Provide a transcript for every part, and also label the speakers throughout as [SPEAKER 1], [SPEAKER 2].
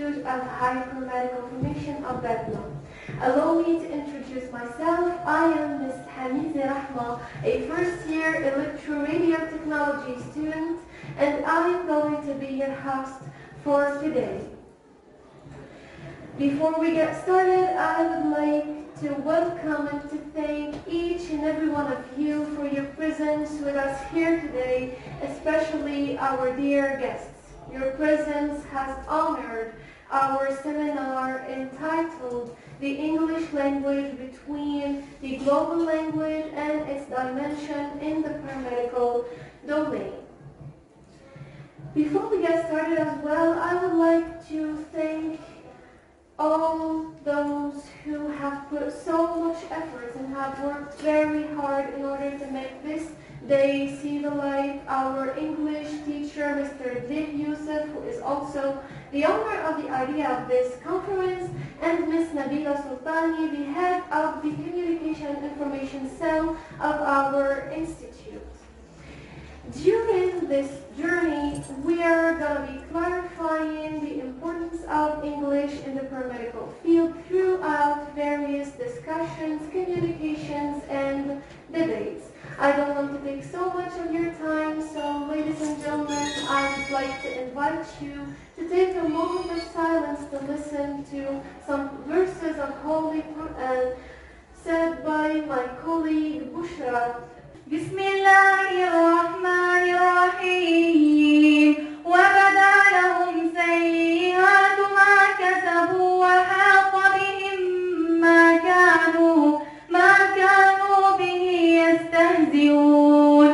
[SPEAKER 1] Institute of Higher Paramedical Formation of BATNA. Allow me to introduce myself. I am Ms. Hamize Rahma, a first-year electro-radio technology student, and I am going to be your host for today. Before we get started, I would like to welcome and to thank each and every one of you for your presence with us here today, especially our dear guests. Your presence has honored our seminar entitled The English Language Between the Global Language and Its Dimension in the Paramedical Domain. Before we get started as well, I would like to thank all those who have put so much effort and have worked very hard in order to make this day see the light. Our English teacher, Mr. Dib Yusuf, who is also the owner of the idea of this conference, and Ms. Nabila Sultani, the head of the Communication and Information Cell of our institute. During this journey, we are going to be clarifying the importance of English in the paramedical field throughout various discussions, communications, and debates. I don't want to take so much of your time, so ladies and gentlemen, I would like to invite you to take a moment of silence to listen to some verses of Holy Quran said by my colleague Bushra.
[SPEAKER 2] بسم الله الرحمن الرحيم وبدا لهم سيئات ما كسبوا وحاق بهم ما كانوا به يستهزئون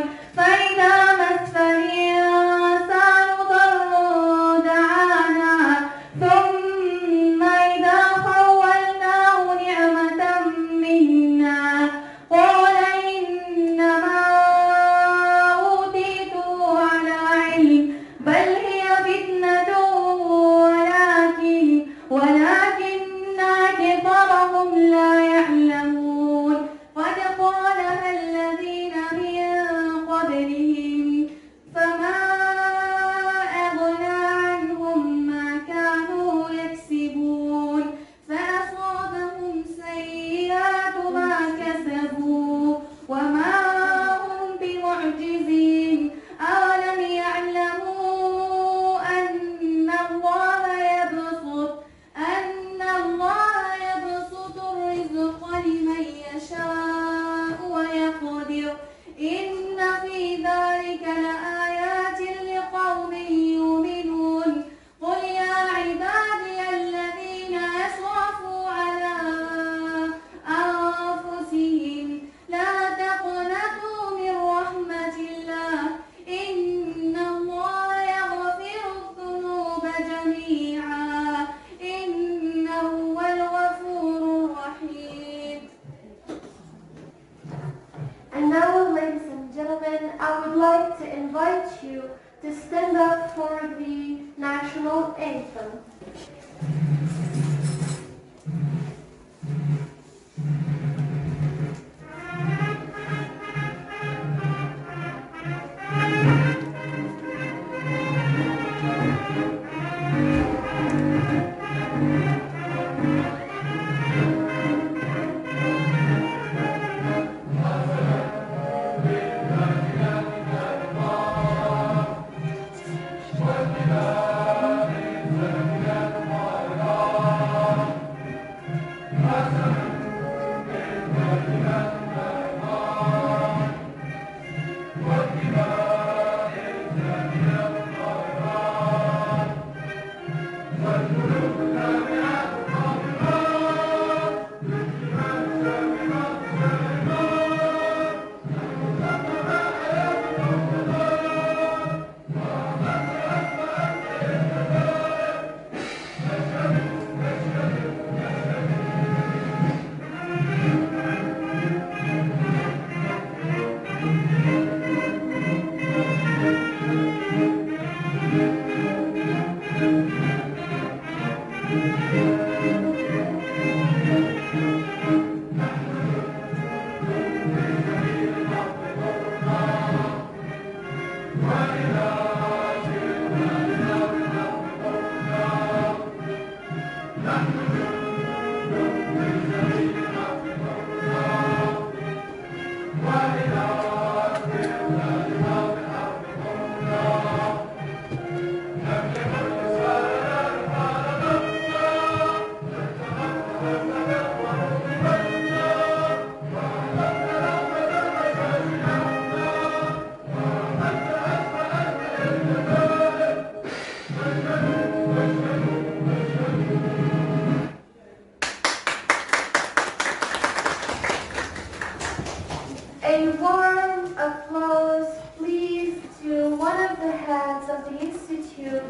[SPEAKER 1] a warm applause, please, to one of the heads of the Institute,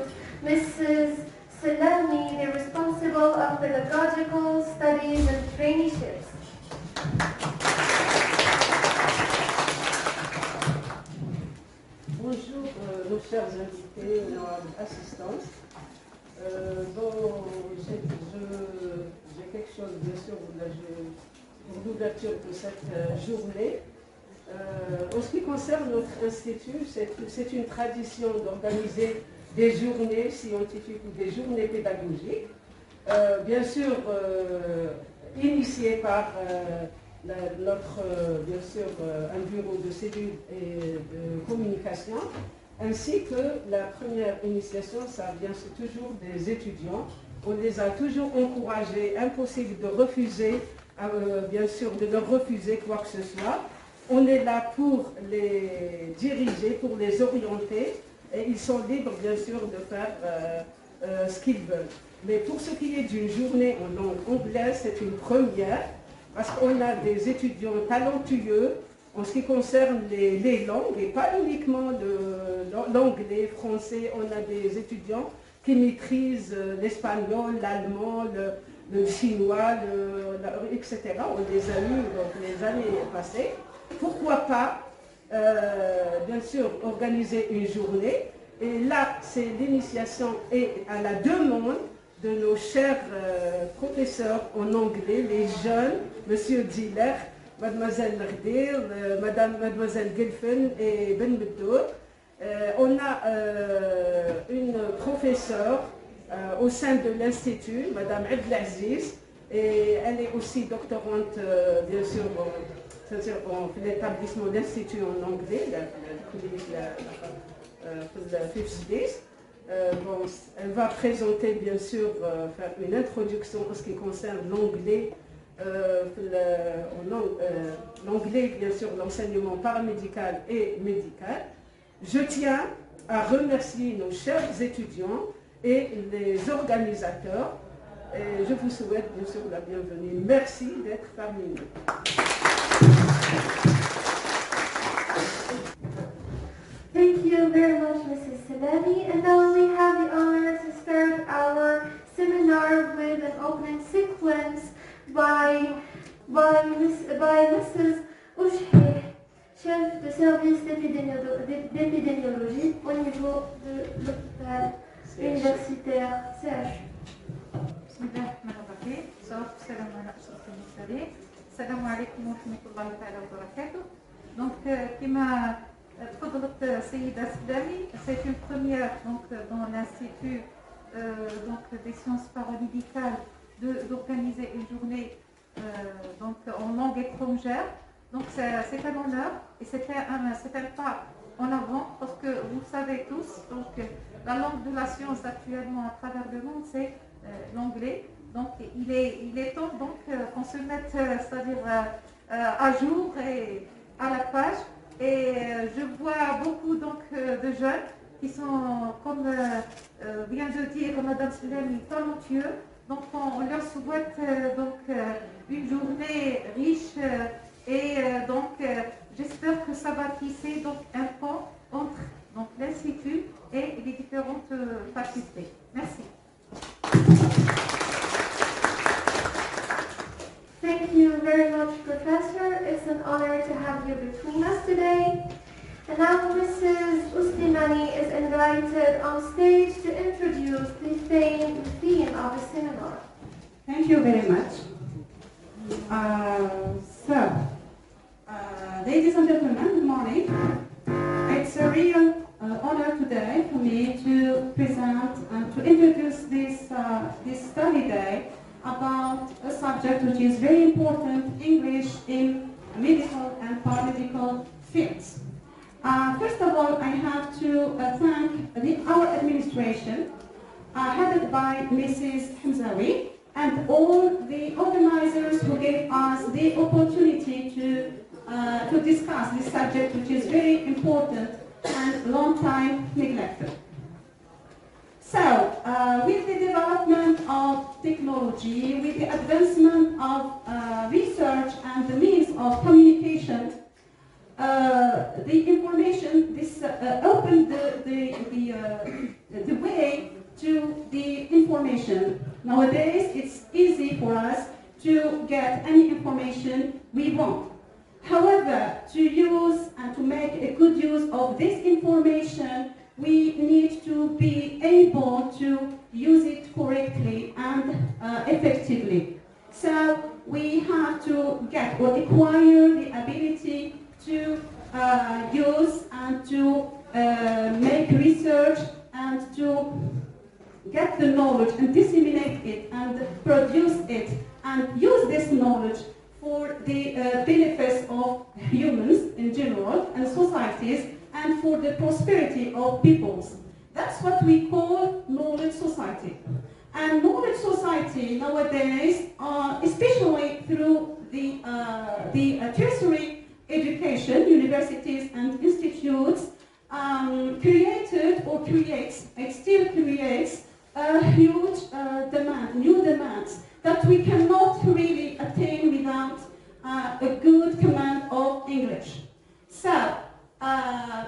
[SPEAKER 1] Mrs. Salami, the responsible of pedagogical studies and traineeships.
[SPEAKER 3] Bonjour nos chers invités, nos assistants. J'ai quelque chose bien sûr pour l'ouverture de cette journée. En ce qui concerne notre institut, c'est une tradition d'organiser des journées scientifiques ou des journées pédagogiques, bien sûr initiées par bien sûr, un bureau de cellules et de communication, ainsi que la première initiation, ça vient toujours des étudiants. On les a toujours encouragés, impossible de refuser, bien sûr, de leur refuser quoi que ce soit. On est là pour les diriger, pour les orienter, et ils sont libres, bien sûr, de faire ce qu'ils veulent. Mais pour ce qui est d'une journée en langue anglaise, c'est une première, parce qu'on a des étudiants talentueux en ce qui concerne les langues, et pas uniquement l'anglais, français. On a des étudiants qui maîtrisent l'espagnol, l'allemand, le chinois, etc. On les a eus donc, les années passées. Pourquoi pas, bien sûr, organiser une journée. Et là, c'est l'initiation et à la demande de nos chers professeurs en anglais, les jeunes, Monsieur Diller, Mademoiselle Nardir, Mademoiselle Gelfen et Ben Beddour. On a une professeure au sein de l'Institut, Madame Abdelaziz, et elle est aussi doctorante, bien sûr, dans l'établissement d'Institut en anglais, la FIFSDIS. Bon, elle va présenter, bien sûr, faire une introduction en ce qui concerne l'anglais, l'anglais, bien sûr, l'enseignement paramédical et médical. Je tiens à remercier nos chers étudiants et les organisateurs. Et je vous souhaite, bien sûr, la bienvenue. Merci d'être parmi nous.
[SPEAKER 1] Thank you very much, Mrs. Salami. And now we have the honor to start our seminar with an opening sequence by Mrs. Usheh, chef de service d'épidémiologie au niveau de l'hôpital universitaire CH.
[SPEAKER 2] السلام عليكم ورحمة الله تعالى وبركاته. Donc, كما تفضلت السيدة سلامي, c'est une première donc, dans l'Institut des sciences paramédicales d'organiser une journée donc, en langue étrangère. Donc c'est un honneur et c'est un pas en avant parce que vous savez tous, donc, la langue de la science actuellement à travers le monde c'est l'anglais. Donc il est temps donc qu'on se mette c'est-à-dire à jour et à la page. Et je vois beaucoup donc, de jeunes qui sont, comme vient de dire Madame Slemi, talentueux. Donc on leur souhaite donc, une journée riche et donc j'espère que ça va tisser donc, un pont entre donc, l'Institut et les différentes facultés. Merci.
[SPEAKER 1] Thank you very much, Professor. It's an honor to have you between us today. And now Mrs. Uslimani is invited on stage to introduce the theme of the seminar.
[SPEAKER 4] Thank you very much. Ladies and gentlemen, good morning. It's a real honor today for me to present and to introduce this study day about a subject which is very important, English in medical and paramedical fields. First of all, I have to thank our administration, headed by Mrs. Hamzawi, and all the organizers who gave us the opportunity to discuss this subject, which is very important and long time neglected. So, with the development of technology, with the advancement of research and the means of communication, the information, this opened the way to the information. Nowadays, it's easy for us to get any information we want. However, to use and to make a good use of this information, we need to be able to use it correctly and effectively. So we have to get or acquire the ability to use and to make research and to get the knowledge and disseminate it and produce it and use this knowledge for the benefits of humans in general and societies and for the prosperity of peoples. That's what we call knowledge society. And knowledge society nowadays, especially through the tertiary education, universities and institutes, created or creates, it still creates a huge demand, new demands that we cannot really attain without a good command of English. So,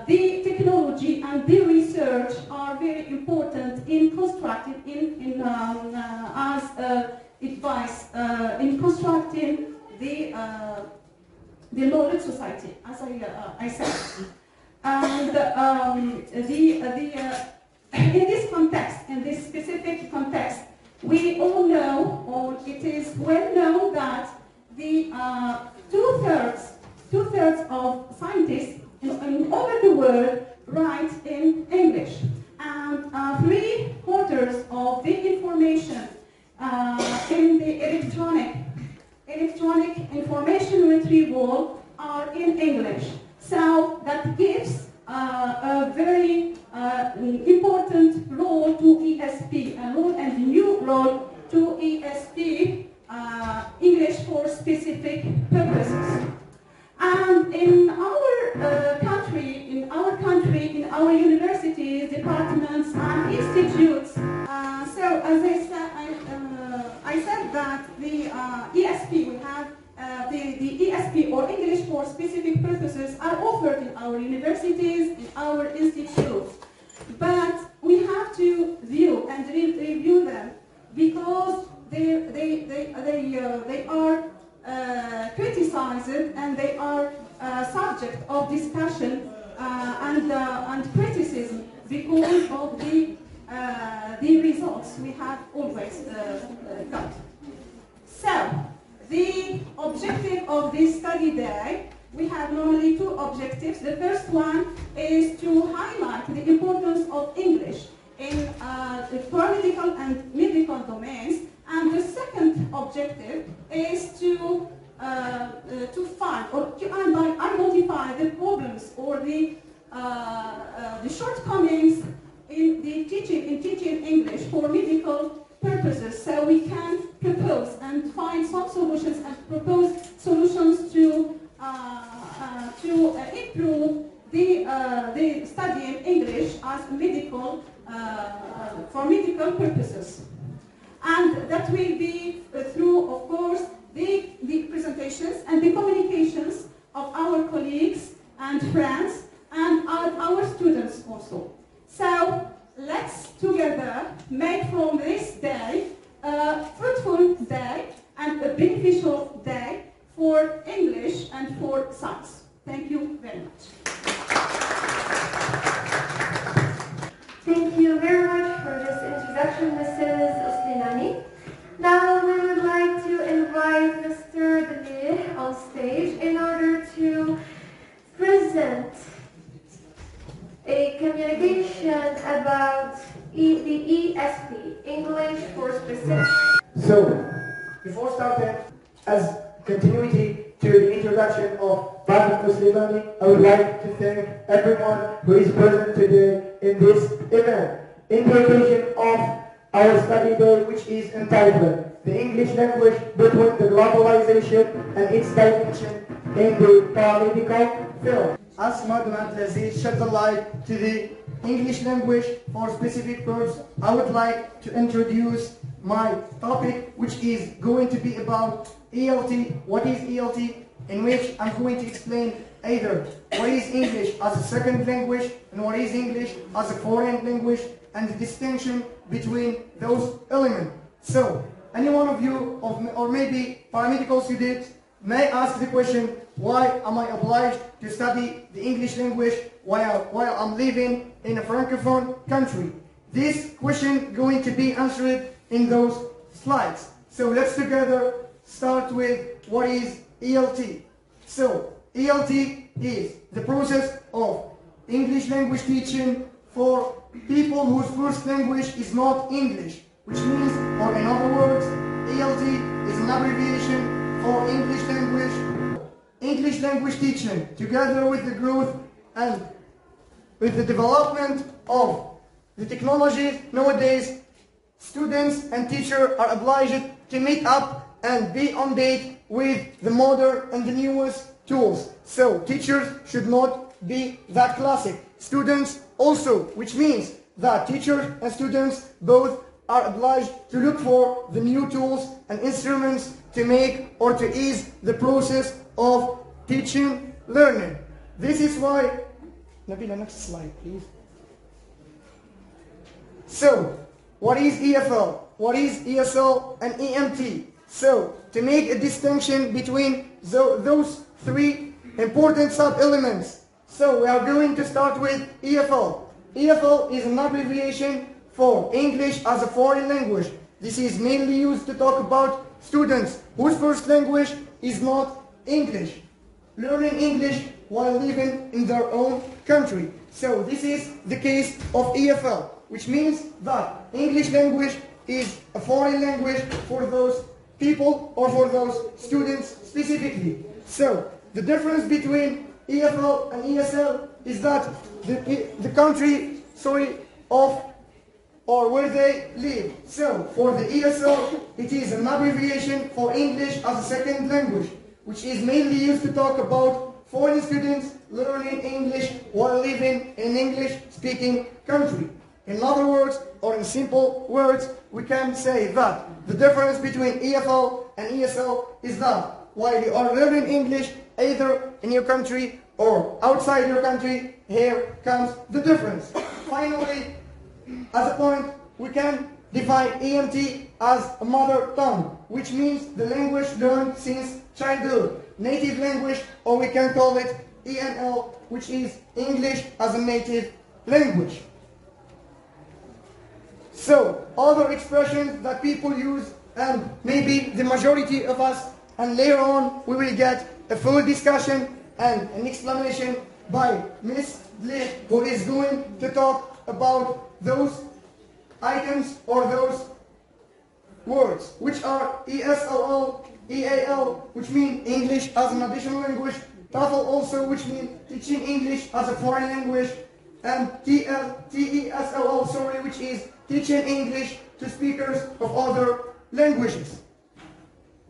[SPEAKER 4] the technology and the research are very important in constructing, as advice in constructing the knowledge society, as I said. And in this context, in this specific context, we all know, or it is well known that the two-thirds of scientists all over the world write in English, and 3/4 of the information in the electronic information retrieval are in English. So that gives a very important role to ESP, a role and new role to ESP, English for specific purposes. And in our country, in our universities, departments, and institutes, so as I said that the ESP, we have the ESP or English for specific purposes are offered in our universities, in our institutes. But we have to view and review them because they are criticized and they are subject of discussion and criticism because of the results we have always got. So, the objective of this study day, we have normally two objectives. The first one is to highlight the importance of English in the paramedical and medical domains, and the second objective is to find or to identify the problems or the shortcomings in teaching English for medical purposes, so we can propose and find some solutions and propose solutions to improve the study in English as medical for medical purposes. And that will be through, of course, the presentations and the communications of our colleagues and friends and our students also. So let's together make from this day a fruitful day and a beneficial day for English and for science. Thank you very much.
[SPEAKER 1] Thank you very much for this introduction, Mrs. Oslinani. Now we would like to invite Mr. Demir on stage in order to present a communication about the ESP, English for Specific.
[SPEAKER 5] So, before starting, as continuity to the introduction of Batna Oslinani, I would like to thank everyone who is present today in this event, in the occasion of our study day, which is entitled The English Language Between the Globalization and Its Dimension in the Paramedical Field. As Madam Abdelaziz shed the light to the English language for specific purpose, I would like to introduce my topic, which is going to be about ELT. What is ELT? In which I'm going to explain either what is English as a second language and what is English as a foreign language, and the distinction between those elements. So, any one of you, or maybe paramedical students, may ask the question, why am I obliged to study the English language while I'm living in a francophone country? This question going to be answered in those slides. So let's together start with what is ELT. So ELT is the process of English language teaching for people whose first language is not English, which means, or in other words, ELT is an abbreviation for English language. English language teaching, together with the growth and with the development of the technology nowadays, students and teachers are obliged to meet up and be on date with the modern and the newest tools. So teachers should not be that classic. Students also, which means that teachers and students both are obliged to look for the new tools and instruments to make or to ease the process of teaching, learning. This is why, Nabila, next slide please. So, what is EFL? What is ESL and EMT? So, to make a distinction between those three important sub-elements. So, we are going to start with EFL. EFL is an abbreviation for English as a foreign language. This is mainly used to talk about students whose first language is not English, learning English while living in their own country. So this is the case of EFL, which means that English language is a foreign language for those people or for those students specifically. So the difference between EFL and ESL is that the country, of or where they live. So for the ESL, it is an abbreviation for English as a second language, which is mainly used to talk about foreign students learning English while living in an English-speaking country. In other words, or in simple words, we can say that the difference between EFL and ESL is that while you are learning English either in your country or outside your country, here comes the difference. Finally, as a point, we can define EMT as a mother tongue, which means the language learned since childhood, native language, or we can call it ENL, which is English as a native language. So, other expressions that people use, and maybe the majority of us, and later on we will get a full discussion and an explanation by Ms. Lee, who is going to talk about those items or those words, which are ESLL, EAL, which mean English as an additional language, TOEFL also, which means teaching English as a foreign language, and TESLL, which is teaching English to speakers of other languages.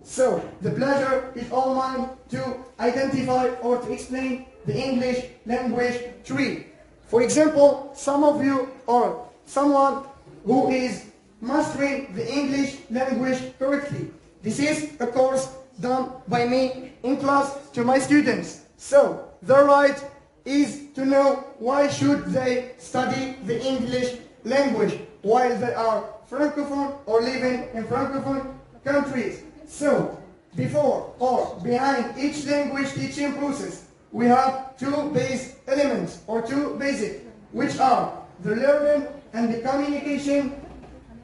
[SPEAKER 5] So, the pleasure is all mine to identify or to explain the English language tree. For example, some of you or someone who is mastering the English language correctly. This is a course done by me in class to my students. So, their right is to know why should they study the English language while they are francophone or living in francophone countries. So, before or behind each language teaching process, we have two base elements or two basic, which are the learning and the communication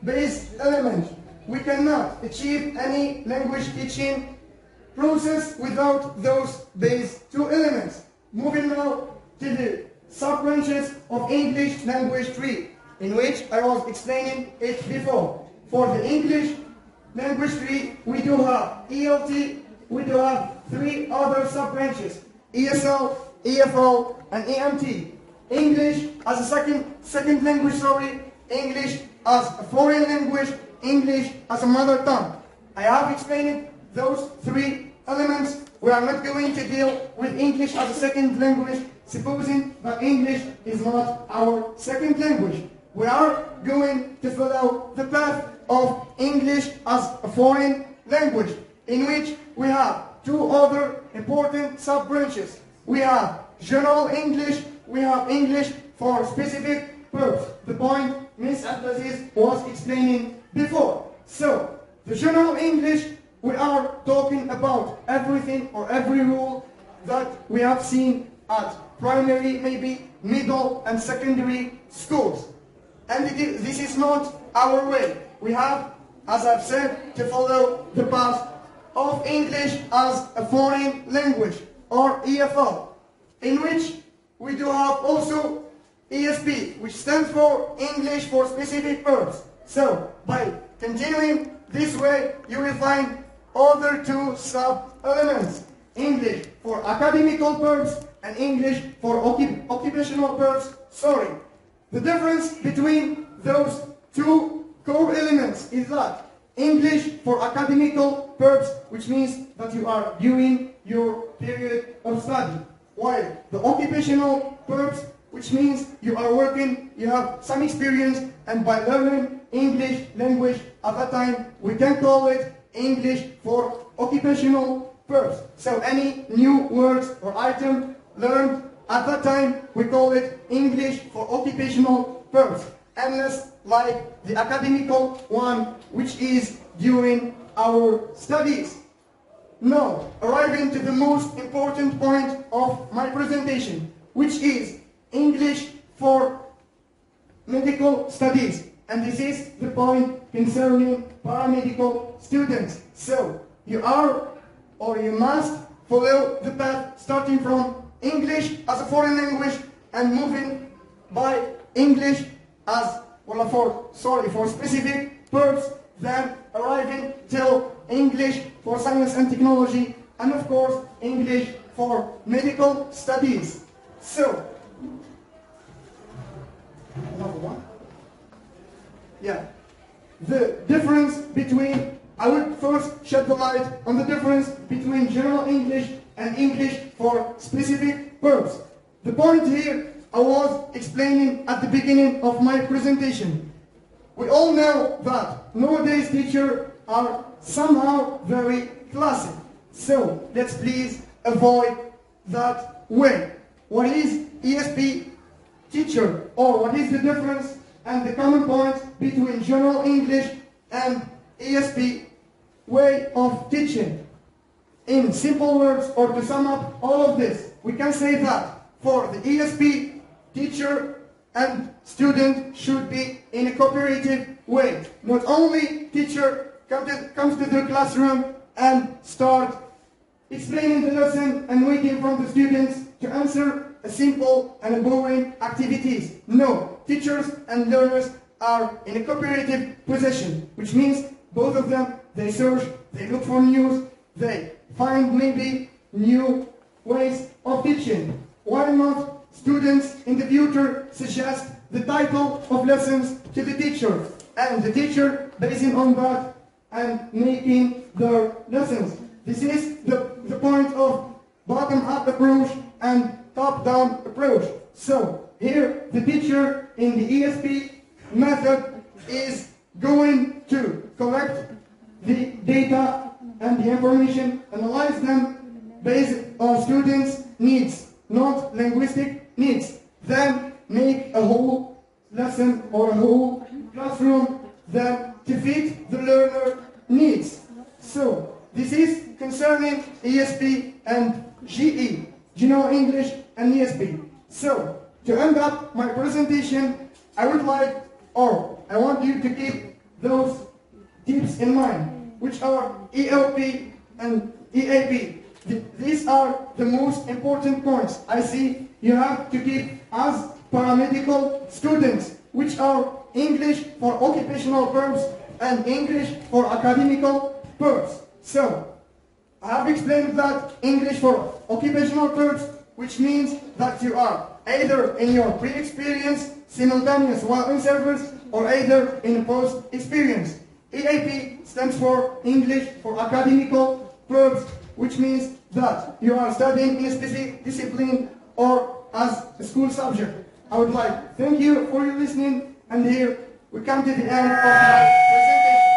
[SPEAKER 5] based element. We cannot achieve any language teaching process without those base two elements. Moving now to the sub-branches of English language tree, in which I was explaining it before. For the English language tree, we do have ELT, we do have three other sub-branches, ESL, EFL, and EMT. English as a second language, English as a foreign language, English as a mother tongue. I have explained those three elements. We are not going to deal with English as a second language, supposing that English is not our second language. We are going to follow the path of English as a foreign language, in which we have two other important sub-branches. We have general English, we have English for specific purpose. The point Miss Abdelaziz was explaining before. So, the general English, we are talking about everything or every rule that we have seen at primary, maybe middle and secondary schools. And this is not our way. We have, as I've said, to follow the path of English as a foreign language, or EFL, in which we do have also ESP, which stands for English for specific purpose. So, by continuing this way, you will find other two sub-elements. English for academical purpose and English for occupational purpose. Sorry. The difference between those two core elements is that English for academical purpose, which means that you are during your period of study, while the occupational purpose, which means you are working, you have some experience, and by learning English language at that time, we can call it English for occupational purpose. So any new words or item learned at that time, we call it English for occupational purpose. Unless like the academical one, which is during our studies. Now, arriving to the most important point of my presentation, which is English for medical studies. And this is the point concerning paramedical students. So, you are or you must follow the path starting from English as a foreign language and moving by English as, well, for specific purpose, then arriving till English for science and technology, and of course English for medical studies. So, another one. Yeah, the difference between, I will first shed the light on the difference between general English and English for specific purpose. The point here I was explaining at the beginning of my presentation. We all know that nowadays teachers are somehow very classic. So let's please avoid that way. What is ESP teacher, or what is the difference and the common point between general English and ESP way of teaching? In simple words, or to sum up all of this, we can say that for the ESP, teacher and student should be in a cooperative way. Not only teacher comes to the classroom and start explaining the lesson and waiting from the students to answer a simple and a boring activities. No, teachers and learners are in a cooperative position, which means both of them, they search, they look for news, they find maybe new ways of teaching. Why not students in the future suggest the title of lessons to the teacher, and the teacher basing on that and making their lessons. This is the point of bottom-up approach and top-down approach. So here the teacher in the ESP method is going to collect the data and the information, analyze them based on students' needs, not linguistic needs. Then make a whole lesson or a whole classroom then to fit the learner needs. So this is concerning ESP and GE, General English and ESP. So to end up my presentation, I would like, or I want you to keep those tips in mind, which are ELP and EAP. These are the most important points I see you have to keep as paramedical students, which are English for occupational purpose and English for academical purpose. So, I have explained that English for occupational purpose, which means that you are either in your pre-experience, simultaneous while in service, or either in post-experience. EAP stands for English for academical purpose, which means that you are studying in a specific discipline or as a school subject. I would like to thank you for your listening, and here we come to the end of my presentation.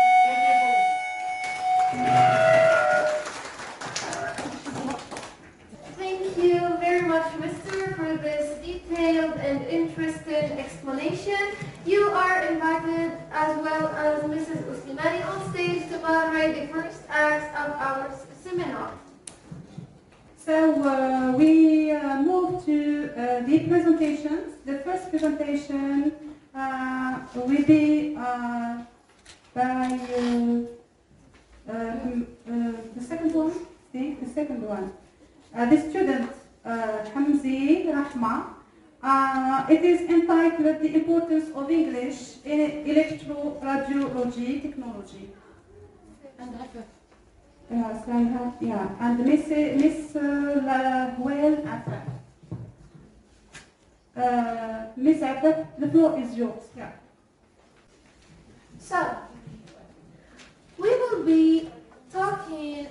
[SPEAKER 4] So we move to the presentations. The first presentation will be by the second one. The second one. The student Hamzi Rahma. It is entitled "The Importance of English in Electroradiology Technology." Yes, I have, yeah. And Miss Lahwel Afra. Miss Afra, the floor is yours. Yeah.
[SPEAKER 1] So, we will be talking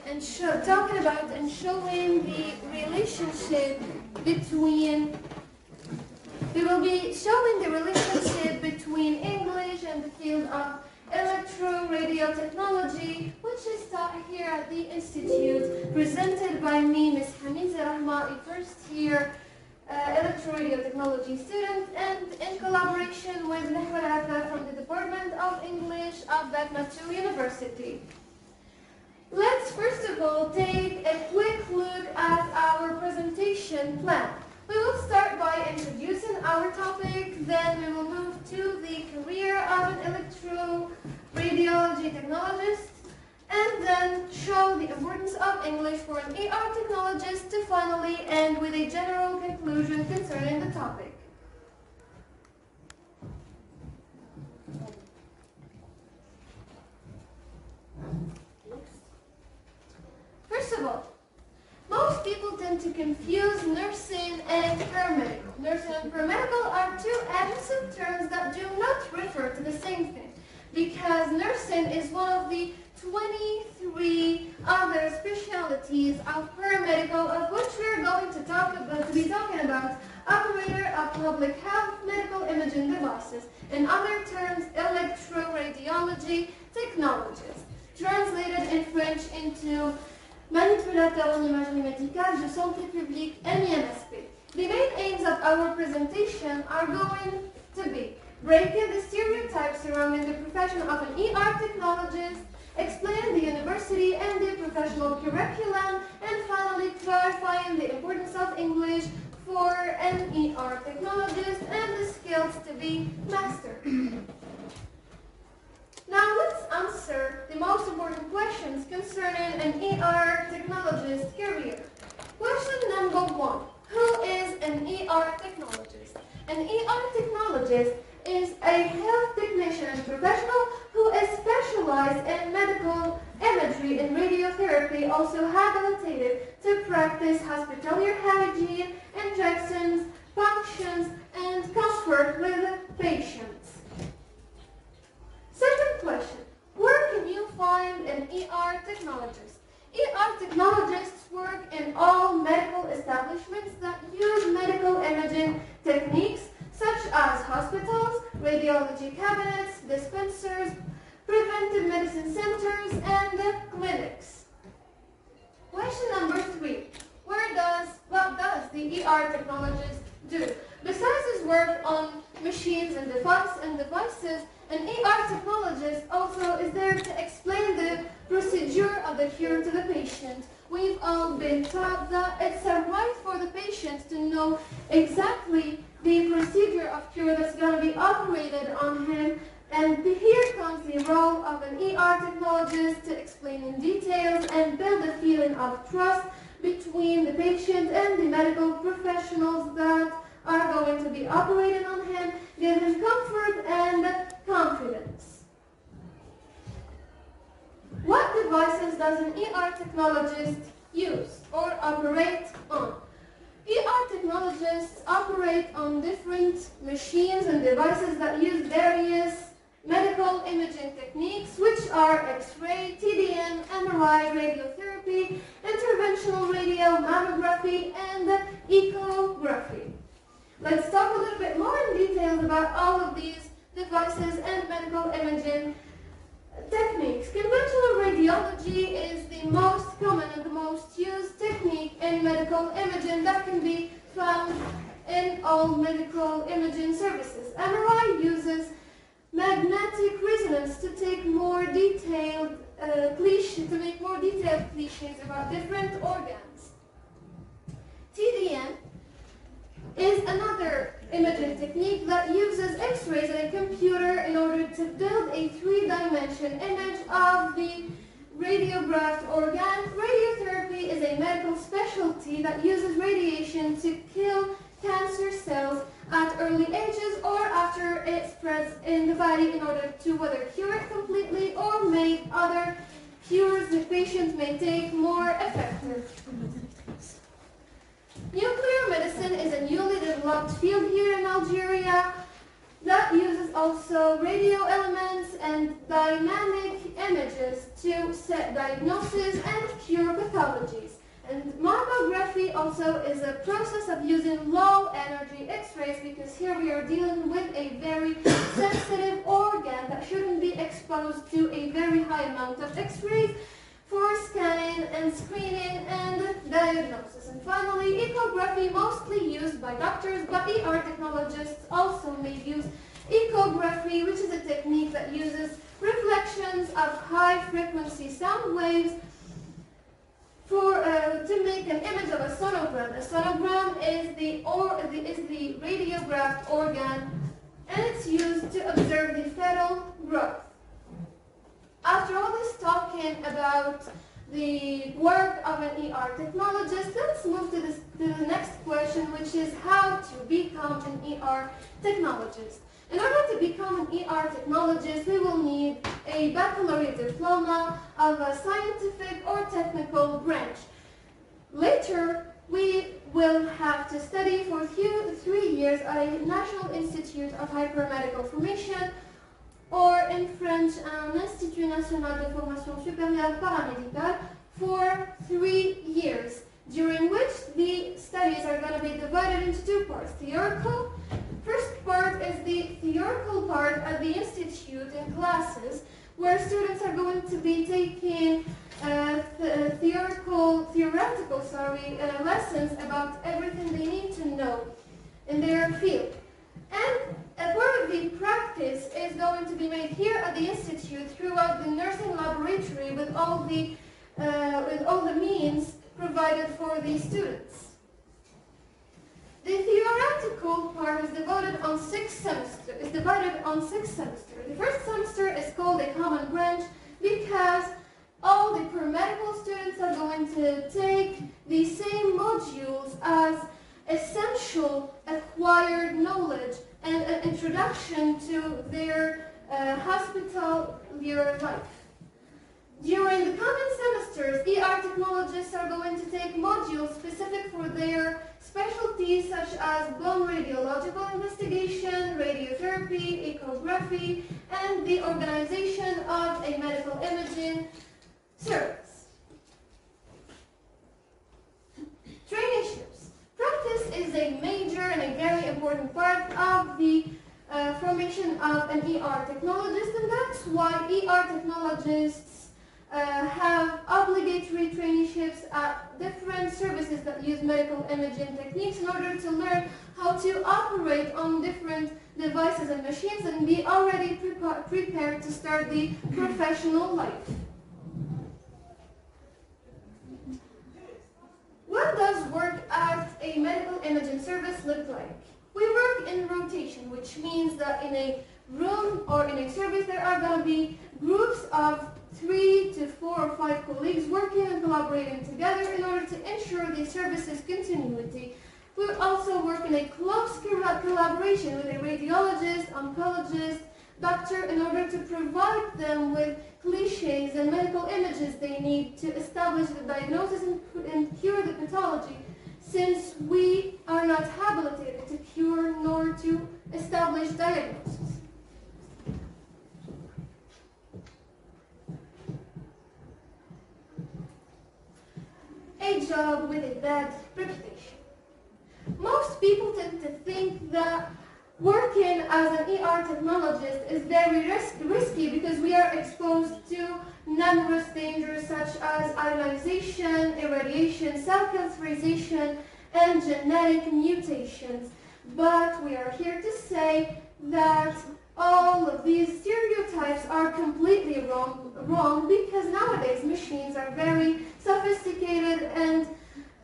[SPEAKER 1] about and showing the relationship between. We will be showing the relationship between English and the field of electro-radio technology, which is taught here at the Institute, presented by me, Ms. Hamiza Rahma, a first-year electro-radio technology student, and in collaboration with Lahwel Afra from the Department of English of BATNA University. Let's first of all take a quick look at our presentation plan. We will start by introducing our topic, then we will move to the career of an electro-radiology technologist, and then show the importance of English for an ER technologist to finally end with a general conclusion concerning the topic. First of all, most people tend to confuse nursing and paramedical. Nursing and paramedical are two adjective terms that do not refer to the same thing, because nursing is one of the 23 other specialties of paramedical, of which we are going to be talking about operator of public health medical imaging devices, in other terms, electroradiology technologists, translated in French into manipulateur en imagerie médicale de santé publique, INFSP. The main aims of our presentation are going to be breaking the stereotypes surrounding the profession of an ER technologist, explaining the university and the professional curriculum, and finally clarifying the importance of English for an ER technologist and the skills to be mastered. Now let's answer the most important questions concerning an ER technologist career. Question number 1. Who is an ER technologist? An ER technologist is a health technician and professional who is specialized in medical imagery and radiotherapy, also habilitated to practice hospitalier hygiene, injections, functions, and comfort with patients. Second question, where can you find an ER technologist? ER technologists work in all medical establishments that use medical imaging techniques such as hospitals, radiology cabinets, dispensers, preventive medicine centers, and clinics. Question number 3, what does the ER technologist do? Besides his work on machines and devices, an ER technologist also is there to explain the procedure of the cure to the patient. We've all been taught that it's a right for the patient to know exactly the procedure of cure that's going to be operated on him, and here comes the role of an ER technologist to explain in details and build a feeling of trust between the patient and the medical professionals that are going to be operating on him, give him comfort and confidence. What devices does an ER technologist use or operate on? ER technologists operate on different machines and devices that use various medical imaging techniques, which are X-ray, TDM, MRI, radiotherapy, interventional radio, mammography, and ecography. Let's talk a little bit more in detail about all of these devices and medical imaging techniques. Conventional radiology is the most common and the most used technique in medical imaging that can be found in all medical imaging services. MRI uses magnetic resonance to take more detailed cliches about different organs. TDM is another imaging technique that uses X-rays and a computer in order to build a three-dimension image of the radiographed organ. Radiotherapy is a medical specialty that uses radiation to kill cancer cells at early ages or after it spreads in the body in order to whether cure it completely or make other cures the patient may take more effective. Nuclear medicine is a newly developed field here in Algeria that uses also radio elements and dynamic images to set diagnosis and cure pathologies. And mammography also is a process of using low energy X-rays because here we are dealing with a very sensitive organ that shouldn't be exposed to a very high amount of X-rays for scanning and screening and diagnosis. And finally, echography, mostly used by doctors, but ER technologists also may use echography, which is a technique that uses reflections of high-frequency sound waves to make an image of a sonogram. A sonogram is the radiographed organ, and it's used to observe the fetal growth. After all this talking about the work of an ER technologist, let's move to the next question, which is how to become an ER technologist. In order to become an ER technologist, we will need a baccalaureate diploma of a scientific or technical branch. Later, we will have to study for 3 years at a National Institute of Higher Medical Formation, or in French, un Institut National de Formation Supérieure Paramédicale, for 3 years, during which the studies are going to be divided into 2 parts. Theoretical. First part is the theoretical part at the institute in classes, where students are going to be taking theoretical lessons about everything they need to know in their field. And a part of the practice is going to be made here at the institute throughout the nursing laboratory with all the means provided for the students. The theoretical part is divided on 6 semesters. The first semester is called a common branch because all the paramedical students are going to take the same modules as essential acquired knowledge and an introduction to their hospitalier life. During the coming semesters, ER technologists are going to take modules specific for their specialties such as bone radiological investigation, radiotherapy, echography, and the organization of a medical imaging service. Traineeships. Practice is a major and a very important part of the formation of an ER technologist, and that's why ER technologists have obligatory traineeships at different services that use medical imaging techniques in order to learn how to operate on different devices and machines and be already prepared to start the professional life. What does work at a medical imaging service look like? We work in rotation, which means that in a room or in a service there are going to be groups of 3 to 4 or 5 colleagues working and collaborating together in order to ensure the service's continuity. We also work in a close collaboration with a radiologist, oncologist, doctor in order to provide them with cliches and medical images they need to establish the diagnosis and cure the pathology, since we are not habilitated to cure nor to establish diagnosis. A job with a bad reputation. Most people tend to think that working as an ER technologist is very risky because we are exposed to numerous dangers such as ionization, irradiation, cell cancerization, and genetic mutations. But we are here to say that all of these stereotypes are completely wrong because nowadays machines are very sophisticated and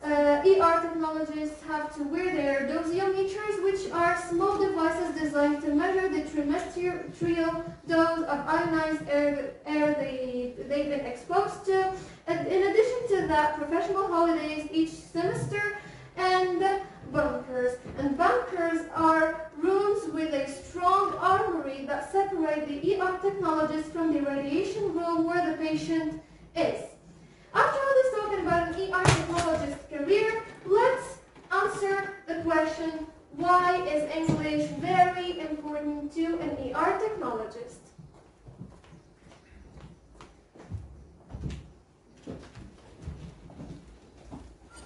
[SPEAKER 1] ER technologists have to wear their dosimeters, which are small devices designed to measure the trimestrial dose of ionized air they've been exposed to. And in addition to that, professional holidays each semester and bunkers. And bunkers are rooms with a strong armory that separate the ER technologist from the radiation room where the patient is. After all this talking about an ER technologist career, let's answer the question, why is English very important to an ER technologist?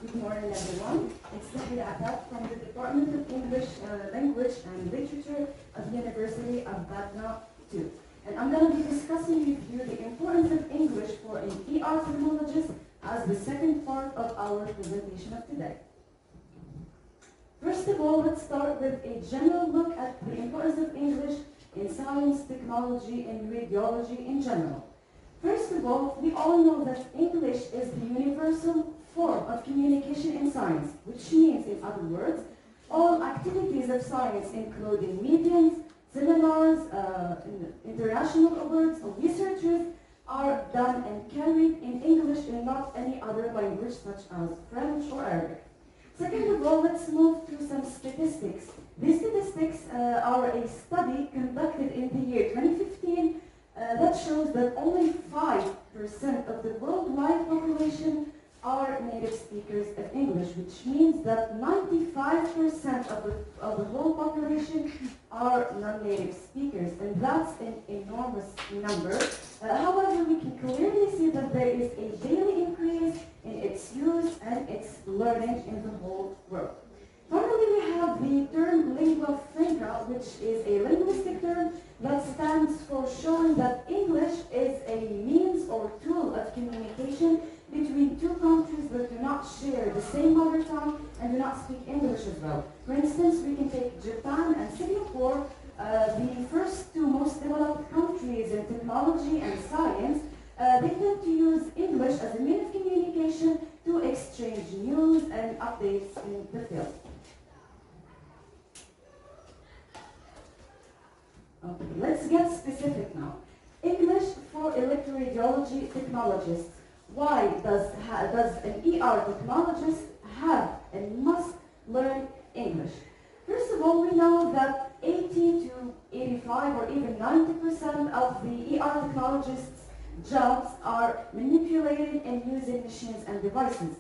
[SPEAKER 6] Good morning, everyone. It's Sahira Atat from the Department of English Language and Literature of the University of BATNA 2. And I'm going to be discussing with you the importance of English for an ER technologist as the second part of our presentation of today. First of all, let's start with a general look at the importance of English in science, technology, and radiology in general. First of all, we all know that English is the universal form of communication in science, which means, in other words, all activities of science, including meetings, seminars, international awards, or researches, are done and carried in English and not any other language such as French or Arabic. Second of all, let's move to some statistics. These statistics are a study conducted in the year 2015 that shows that only 5% of the worldwide population are native speakers of English, which means that 95% of the whole population are non-native speakers, and that's an enormous number. However, we can clearly see that there is a daily increase in its use and its learning in the whole world. Finally, we have the term lingua franca, which is a linguistic term that stands for showing that English is a means or tool of communication between two countries that do not share the same mother tongue and do not speak English as well. For instance, we can take Japan and Singapore, the first two most developed countries in technology and science. They tend to use English as a means of communication to exchange news and updates in the field. Okay, let's get specific now. English for electroradiology technologists. Why does an ER technologist have and must learn English? First of all, we know that 80 to 85 or even 90% of the ER technologists' jobs are manipulating and using machines and devices.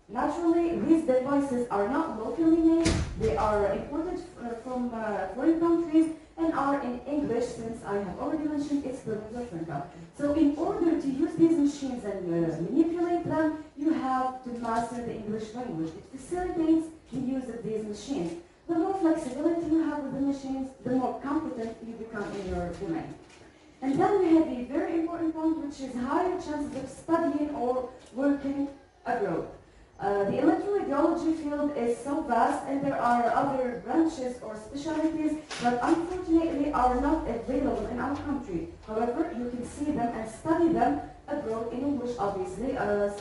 [SPEAKER 6] Naturally, these devices are not locally made. They are imported from foreign countries and are in English, since I have already mentioned it's the lingua franca. So in order to use these machines and manipulate them, you have to master the English language. It facilitates the use of these machines. The more flexibility you have with the machines, the more competent you become in your domain. And then we have a very important point, which is higher chances of studying or working abroad. The electroradiology field is so vast, and there are other branches or specialties that unfortunately are not available in our country. However, you can see them and study them abroad in English, obviously.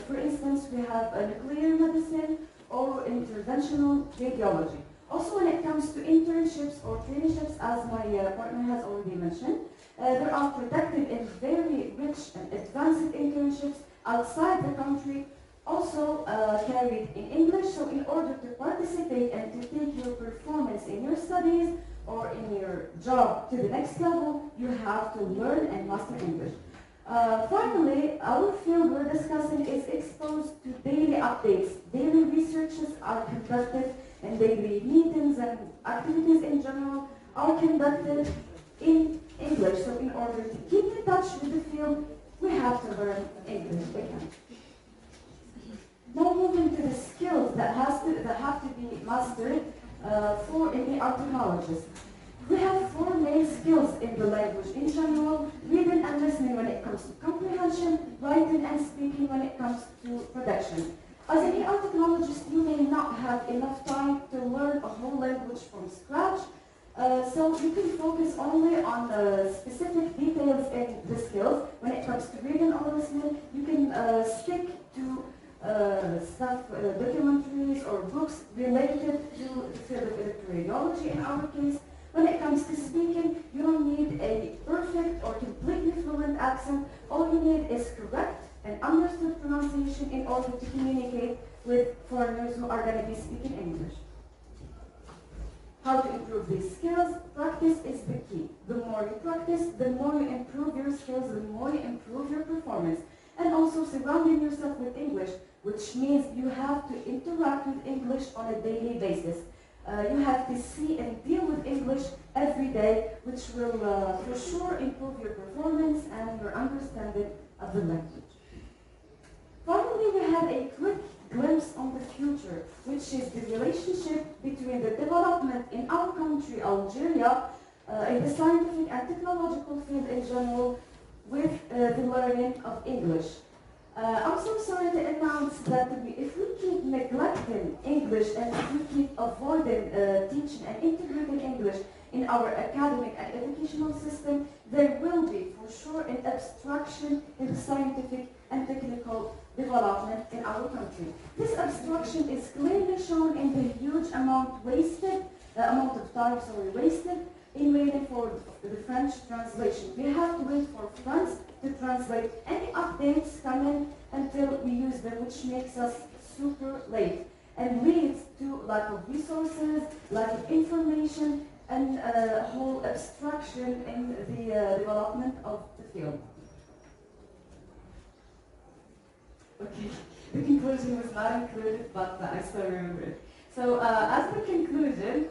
[SPEAKER 6] For instance, we have nuclear medicine or interventional radiology. Also, when it comes to internships or traineeships, as my partner has already mentioned, there are protected and very rich and advanced internships outside the country, also carried in English. So in order to participate and to take your performance in your studies or in your job to the next level, you have to learn and master English. Finally, our field we're discussing is exposed to daily updates. Daily researches are conducted, and daily meetings and activities in general are conducted in English. So in order to keep in touch with the field, we have to learn English again. Now moving to the skills that have to be mastered for an ER technologist. We have 4 main skills in the language in general: reading and listening when it comes to comprehension, writing and speaking when it comes to production. As an ER technologist, you may not have enough time to learn a whole language from scratch, so you can focus only on the specific details in the skills. When it comes to reading or listening, you can stick to documentaries or books related to the field of electroradiology in our case. When it comes to speaking, you don't need a perfect or completely fluent accent. All you need is correct and understood pronunciation in order to communicate with foreigners who are going to be speaking English. How to improve these skills? Practice is the key. The more you practice, the more you improve your skills, the more you improve your performance. And also surrounding yourself with English, which means you have to interact with English on a daily basis. You have to see and deal with English every day, which will for sure improve your performance and your understanding of the language. Finally, we have a quick glimpse on the future, which is the relationship between the development in our country, Algeria, in the scientific and technological field in general, with the learning of English. I'm so sorry to announce that if we keep neglecting English and if we keep avoiding teaching and integrating English in our academic and educational system, there will be, for sure, an obstruction in the scientific and technical development in our country. This obstruction is clearly shown in the huge amount of time wasted in waiting for the French translation. We have to wait for France to translate any updates coming until we use them, which makes us super late and leads to lack of resources, lack of information, and a whole obstruction in the development of the field. Okay, the conclusion was not included, but I still remember it. So as the conclusion,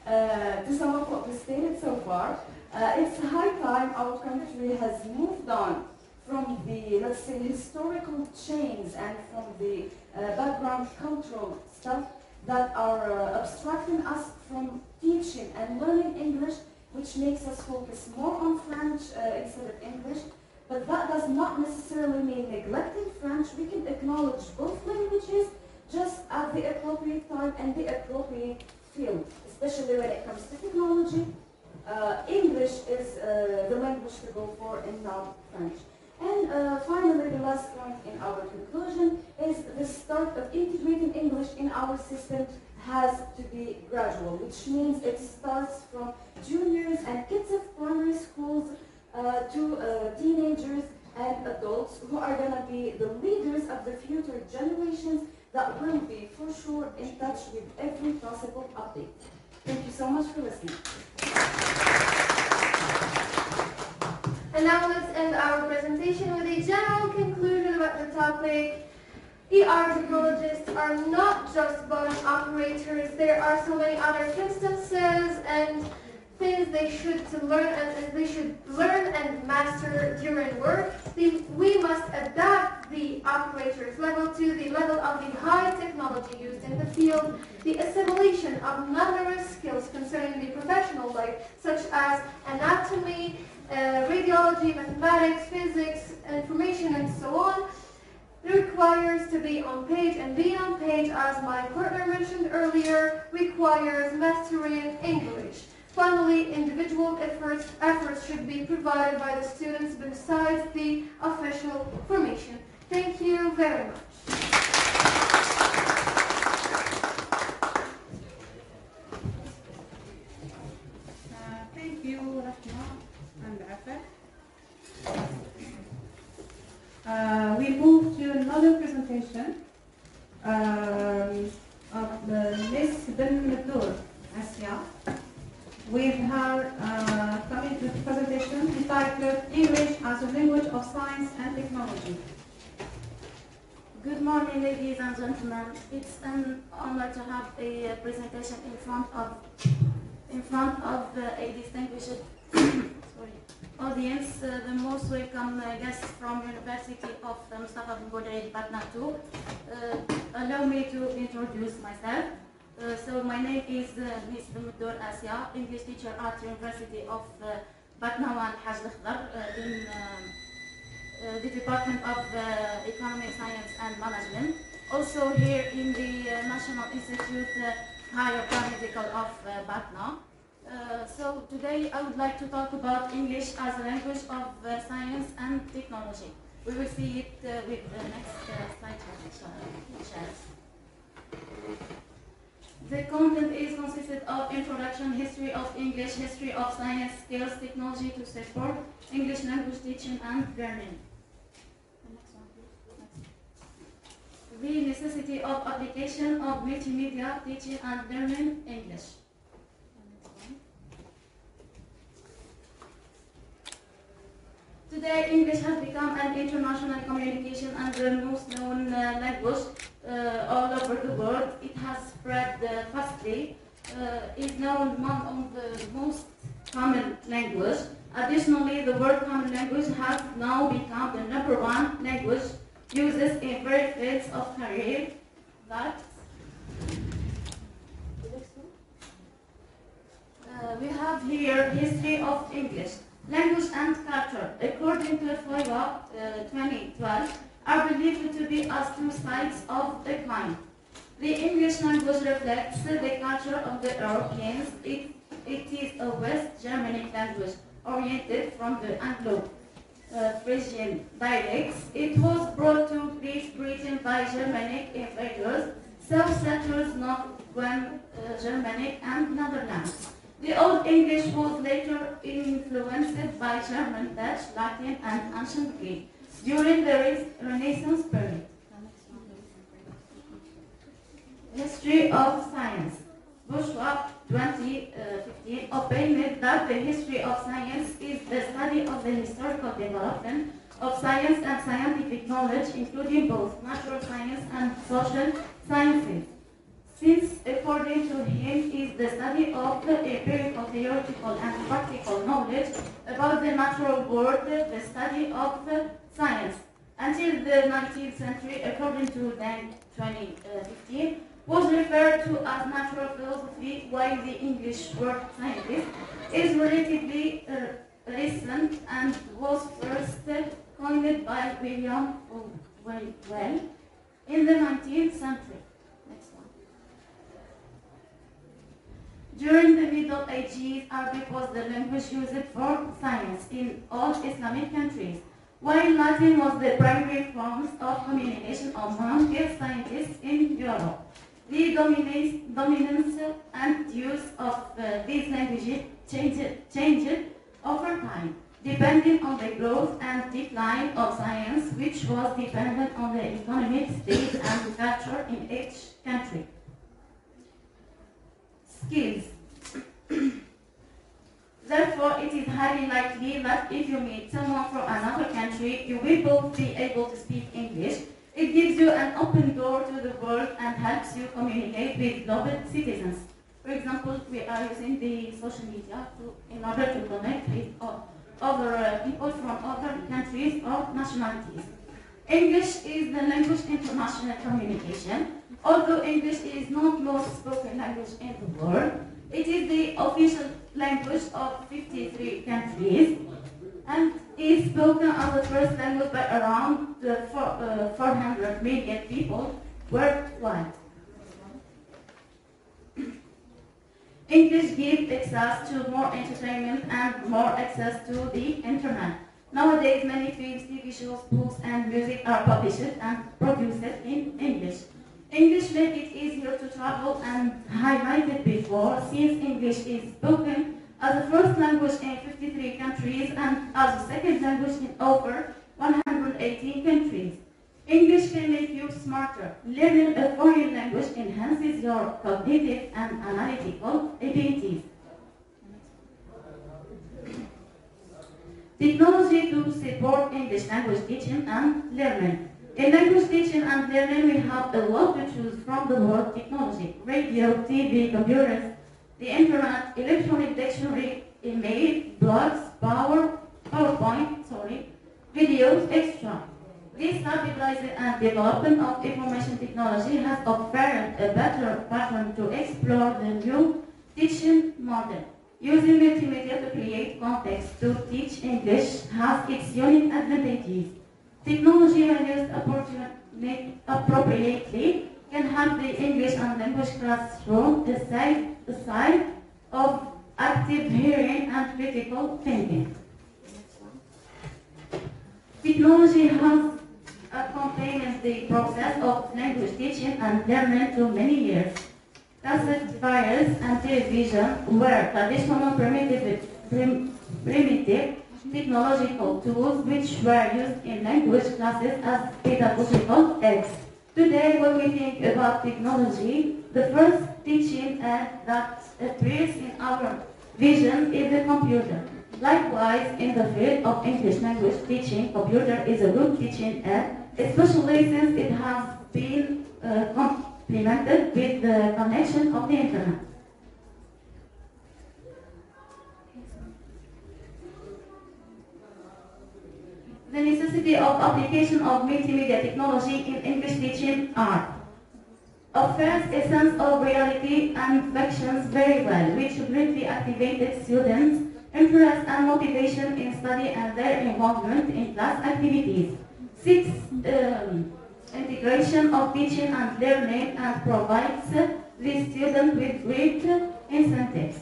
[SPEAKER 6] to sum up what was stated so far, it's high time our country has moved on from the, let's say, historical chains and from the background cultural stuff that are obstructing us from teaching and learning English, which makes us focus more on French instead of English. But that does not necessarily mean neglecting French. We can acknowledge both languages just at the appropriate time and the appropriate field, especially when it comes to technology. English is the language to go for and not French. And finally, the last point in our conclusion is the start of integrating English in our system has to be gradual, which means it starts from juniors and kids of primary schools to teenagers and adults who are going to be the leaders of the future generations that will be for sure in touch with every possible update. Thank you so much for listening.
[SPEAKER 1] And now let's end our presentation with a general conclusion about the topic. ER technologists are not just button operators. There are so many other instances and things they should learn and master during work. We must adapt the operator's level to the level of the high technology used in the field, the assimilation of numerous skills concerning the professional life, such as anatomy, radiology, mathematics, physics, information, and so on. It requires to be on page, and being on page, as my partner mentioned earlier, requires mastering English. Finally, individual efforts should be provided by the students besides the official formation. Thank you very much.
[SPEAKER 4] Thank you, Rahma and Afet. We move to another presentation of Ms. Ben Asya, with her coming to the presentation entitled English as a Language of Science and Technology.
[SPEAKER 7] Good morning, ladies and gentlemen. It's an honor to have a presentation in front of a distinguished audience, the most welcome guests from University of Mustafa bin BATNA too. Allow me to introduce myself. So my name is Ms. Ben Asya, English teacher at University of BATNA and Hajj al-Khdar in the Department of Economic Science and Management. Also here in the National Institute Higher Paramedical of BATNA. So today I would like to talk about English as a language of science and technology. We will see it with the next slide chart. The content is consisted of introduction, history of English, history of science, skills, technology to support English language teaching and learning. The next one, please. The necessity of application of multimedia teaching and learning English. Today, English has become an international communication and the most known language all over the world. It has spread fastly. Is now one of the most common language. Additionally, the word common language has now become the #1 language used in various fields of career. We have here history of English. Language and culture, according to FOIA 2012, are believed to be as two sides of a coin. The English language reflects the culture of the Europeans. It is a West Germanic language oriented from the Anglo-Frisian dialects. It was brought to Great Britain by Germanic invaders, self-settlers Northern Germanic and Netherlands. The Old English was later influenced by German, Dutch, Latin, and Ancient Greek during the Renaissance period. History of science. Bourgeois 2015 opined that the history of science is the study of the historical development of science and scientific knowledge, including both natural science and social sciences. Since, according to him, is the study of the empirical, theoretical, and practical knowledge about the natural world, the study of science. Until the 19th century, according to Deng 2015, was referred to as natural philosophy, while the English word scientist is relatively recent and was first coined by William Well in the 19th century. During the Middle Ages, Arabic was the language used for science in all Islamic countries, while Latin was the primary form of communication among scientists in Europe. The dominance and use of these languages changed over time, depending on the growth and decline of science, which was dependent on the economic state and culture in each country. Skills. Therefore, it is highly likely that if you meet someone from another country, you will both be able to speak English. It gives you an open door to the world and helps you communicate with global citizens. For example, we are using the social media in order to connect with other people from other countries or nationalities. English is the language international communication. Although English is not the most spoken language in the world, it is the official language of 53 countries and is spoken as the first language by around 400 million people worldwide. English gives access to more entertainment and more access to the internet. Nowadays, many films, TV shows, books, and music are published and produced in English. English makes it easier to travel and highlighted before, since English is spoken as the first language in 53 countries and as the second language in over 118 countries. English can make you smarter. Learning a foreign language enhances your cognitive and analytical abilities. Technology to support English language teaching and learning. In language teaching and learning, we have a lot to choose from the word technology: radio, TV, computers, the internet, electronic dictionary, email, blogs, PowerPoint, videos, etc. This stabilizing and development of information technology has offered a better pattern to explore the new teaching model. Using multimedia to create context to teach English has its unique advantages. Technology, when used appropriately, can help the English and language classroom aside of active hearing and critical thinking. Technology has accompanied the process of language teaching and learning to many years. Classifiers and television were traditional primitive technological tools which were used in language classes as pedagogical aids. Today, when we think about technology, the first teaching aid that appears in our vision is the computer. Likewise, in the field of English language teaching, computer is a good teaching aid, especially since it has been complemented with the connection of the internet. The necessity of application of multimedia technology in English teaching are offers a sense of reality and functions very well, which greatly activated students' interest and motivation in study and their involvement in class activities. 6. Integration of teaching and learning and provides the student with great incentives.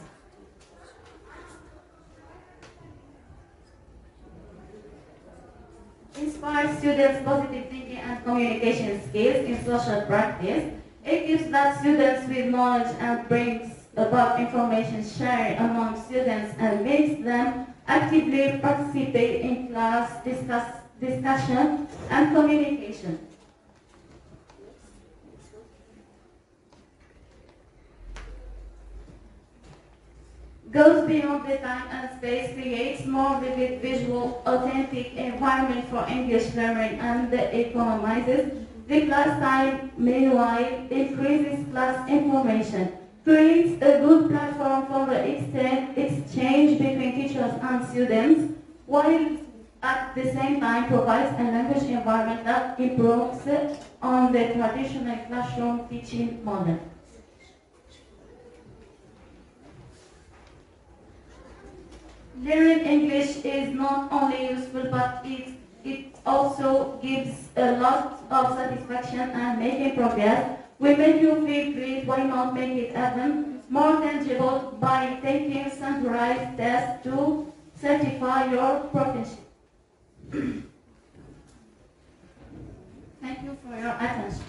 [SPEAKER 7] Inspire students' positive thinking and communication skills in social practice. It gives that students with knowledge and brings about information shared among students and makes them actively participate in class discussion and communication. Goes beyond the time and space, creates more vivid, visual, authentic environment for English learning and economizes the class time, meanwhile increases class information, creates a good platform for the exchange between teachers and students, while at the same time provides a language environment that improves on the traditional classroom teaching model. Learning English is not only useful, but it also gives a lot of satisfaction and making progress. We make you feel great, why not make it even more tangible by taking centralized tests to certify your proficiency. Thank you for your attention.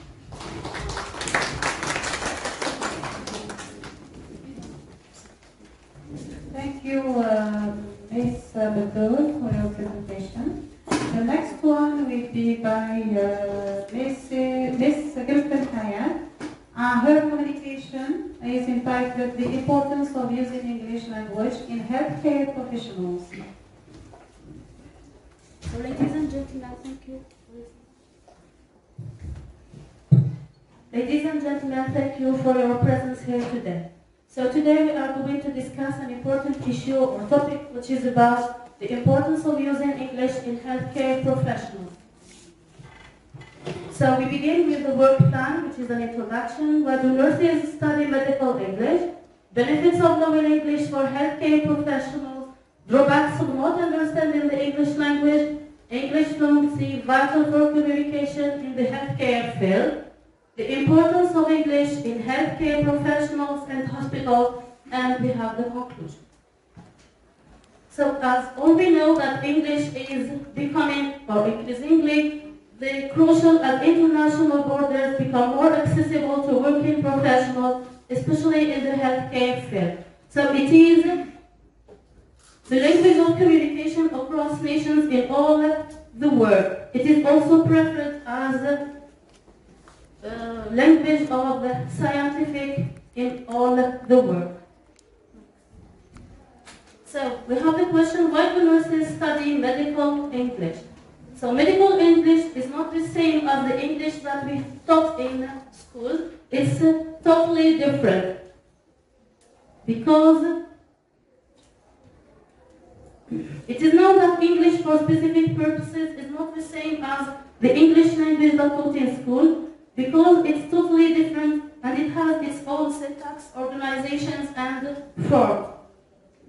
[SPEAKER 4] Thank you, Ms. Batul, for your presentation. The next one will be by Ms. Gilpin Hayat. Her communication is entitled The Importance of Using English Language in Healthcare Professionals.
[SPEAKER 7] So, ladies and gentlemen, thank you. Ladies and gentlemen, thank you for your presence here today. So today we are going to discuss an important issue or topic which is about the importance of using English in healthcare professionals. So we begin with the work plan, which is an introduction. Where do nurses study medical English? Benefits of knowing English for healthcare professionals. Drawbacks of not understanding the English language. English fluency vital for communication in the healthcare field. The importance of English in healthcare professionals and hospitals, and we have the conclusion. So as all we know that English is becoming, or increasingly, the crucial and international borders become more accessible to working professionals, especially in the healthcare field. So it is the language of communication across nations in all the world. It is also preferred as language of the scientific in all the world. So we have the question, why do nurses study medical English? So medical English is not the same as the English that we taught in school. It's totally different. Because it is known that English for specific purposes is not the same as the English language that taught in school, because it's totally different and it has its own syntax, organizations, and form.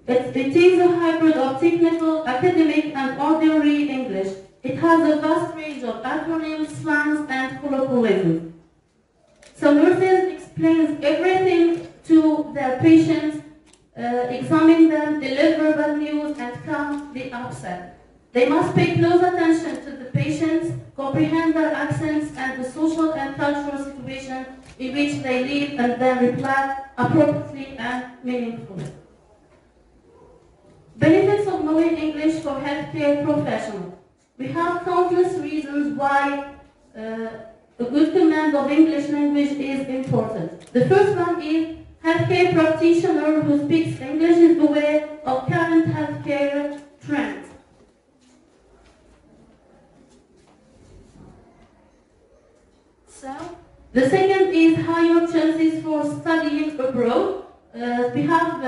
[SPEAKER 7] It is a hybrid of technical, academic, and ordinary English. It has a vast range of acronyms, slangs, and colloquialisms. So nurses explain everything to their patients, examine them, deliver bad news, and calm the upset. They must pay close attention to the patients, comprehend their accents and the social and cultural situation in which they live, and then reply appropriately and meaningfully. Benefits of knowing English for healthcare professionals. We have countless reasons why a good command of English language is important. The first one is healthcare practitioner who speaks English is aware of current healthcare trends. So, the second is higher chances for studying abroad. We have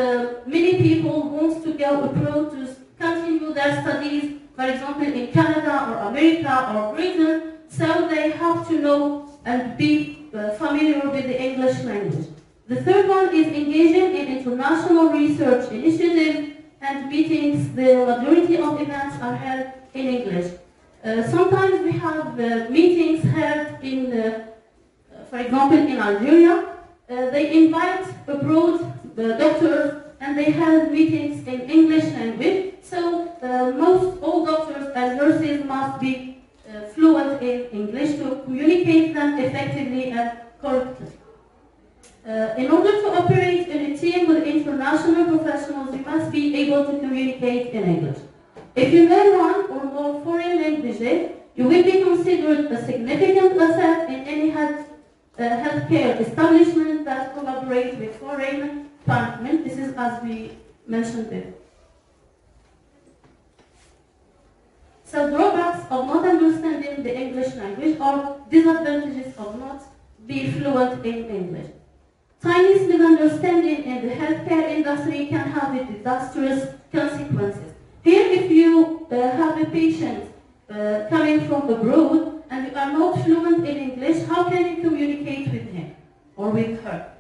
[SPEAKER 7] many people who want to go abroad to continue their studies, for example, in Canada or America or Britain, so they have to know and be familiar with the English language. The third one is engaging in international research initiatives and meetings. The majority of events are held in English. Sometimes we have meetings held in, for example, in Algeria. They invite abroad doctors and they held meetings in English language. So all doctors and nurses must be fluent in English to communicate them effectively and correctly. In order to operate in a team with international professionals, you must be able to communicate in English. If you learn one or more foreign languages, you will be considered a significant asset in any healthcare establishment that collaborates with foreign partners. This is as we mentioned before. So drawbacks of not understanding the English language or disadvantages of not being fluent in English. Chinese misunderstanding in the healthcare industry can have disastrous consequences. Here, if you have a patient coming from abroad and you are not fluent in English, how can you communicate with him or with her?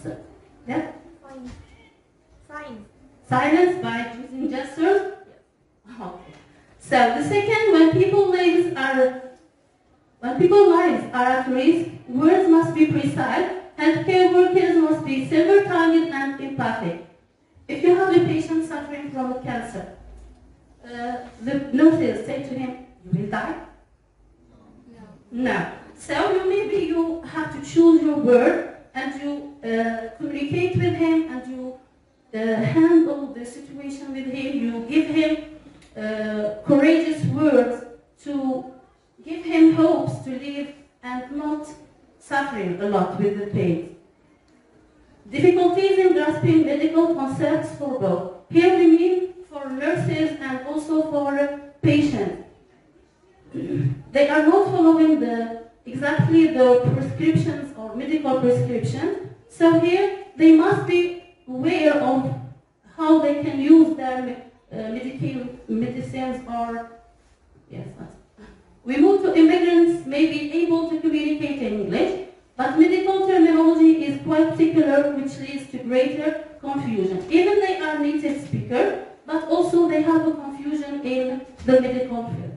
[SPEAKER 7] So, yeah? Silence by using gestures? Okay. So the second, when people's lives are at risk, words must be precise. Healthcare workers must be silver-tongued and empathic. If you have a patient suffering from a cancer, the nurses say to him, "You will die?" No. So maybe you have to choose your word and you communicate with him and you handle the situation with him. You give him courageous words to give him hopes to live and not suffering a lot with the pain. Difficulties in grasping medical concepts for both. Here we mean for nurses and also for patients. They are not following exactly the prescriptions or medical prescriptions. So here they must be aware of how they can use their medicines or, yes. We move to immigrants may be able to communicate in English, but medical terminology is quite particular, which leads to greater confusion. Even they are native speakers, but also they have a confusion in the medical field.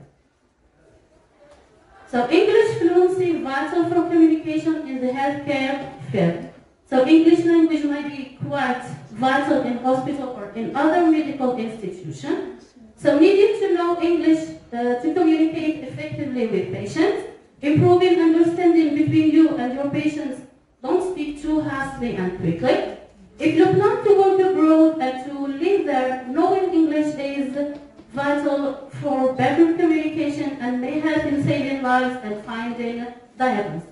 [SPEAKER 7] So English fluency vital for communication in the healthcare field. So English language might be quite vital in hospital or in other medical institutions. So needing to know English to communicate effectively with patients, improving understanding between you and your patients. Don't speak too hastily and quickly. If you plan to work abroad and to live there, knowing English is vital for better communication and may help in saving lives and finding diagnosis.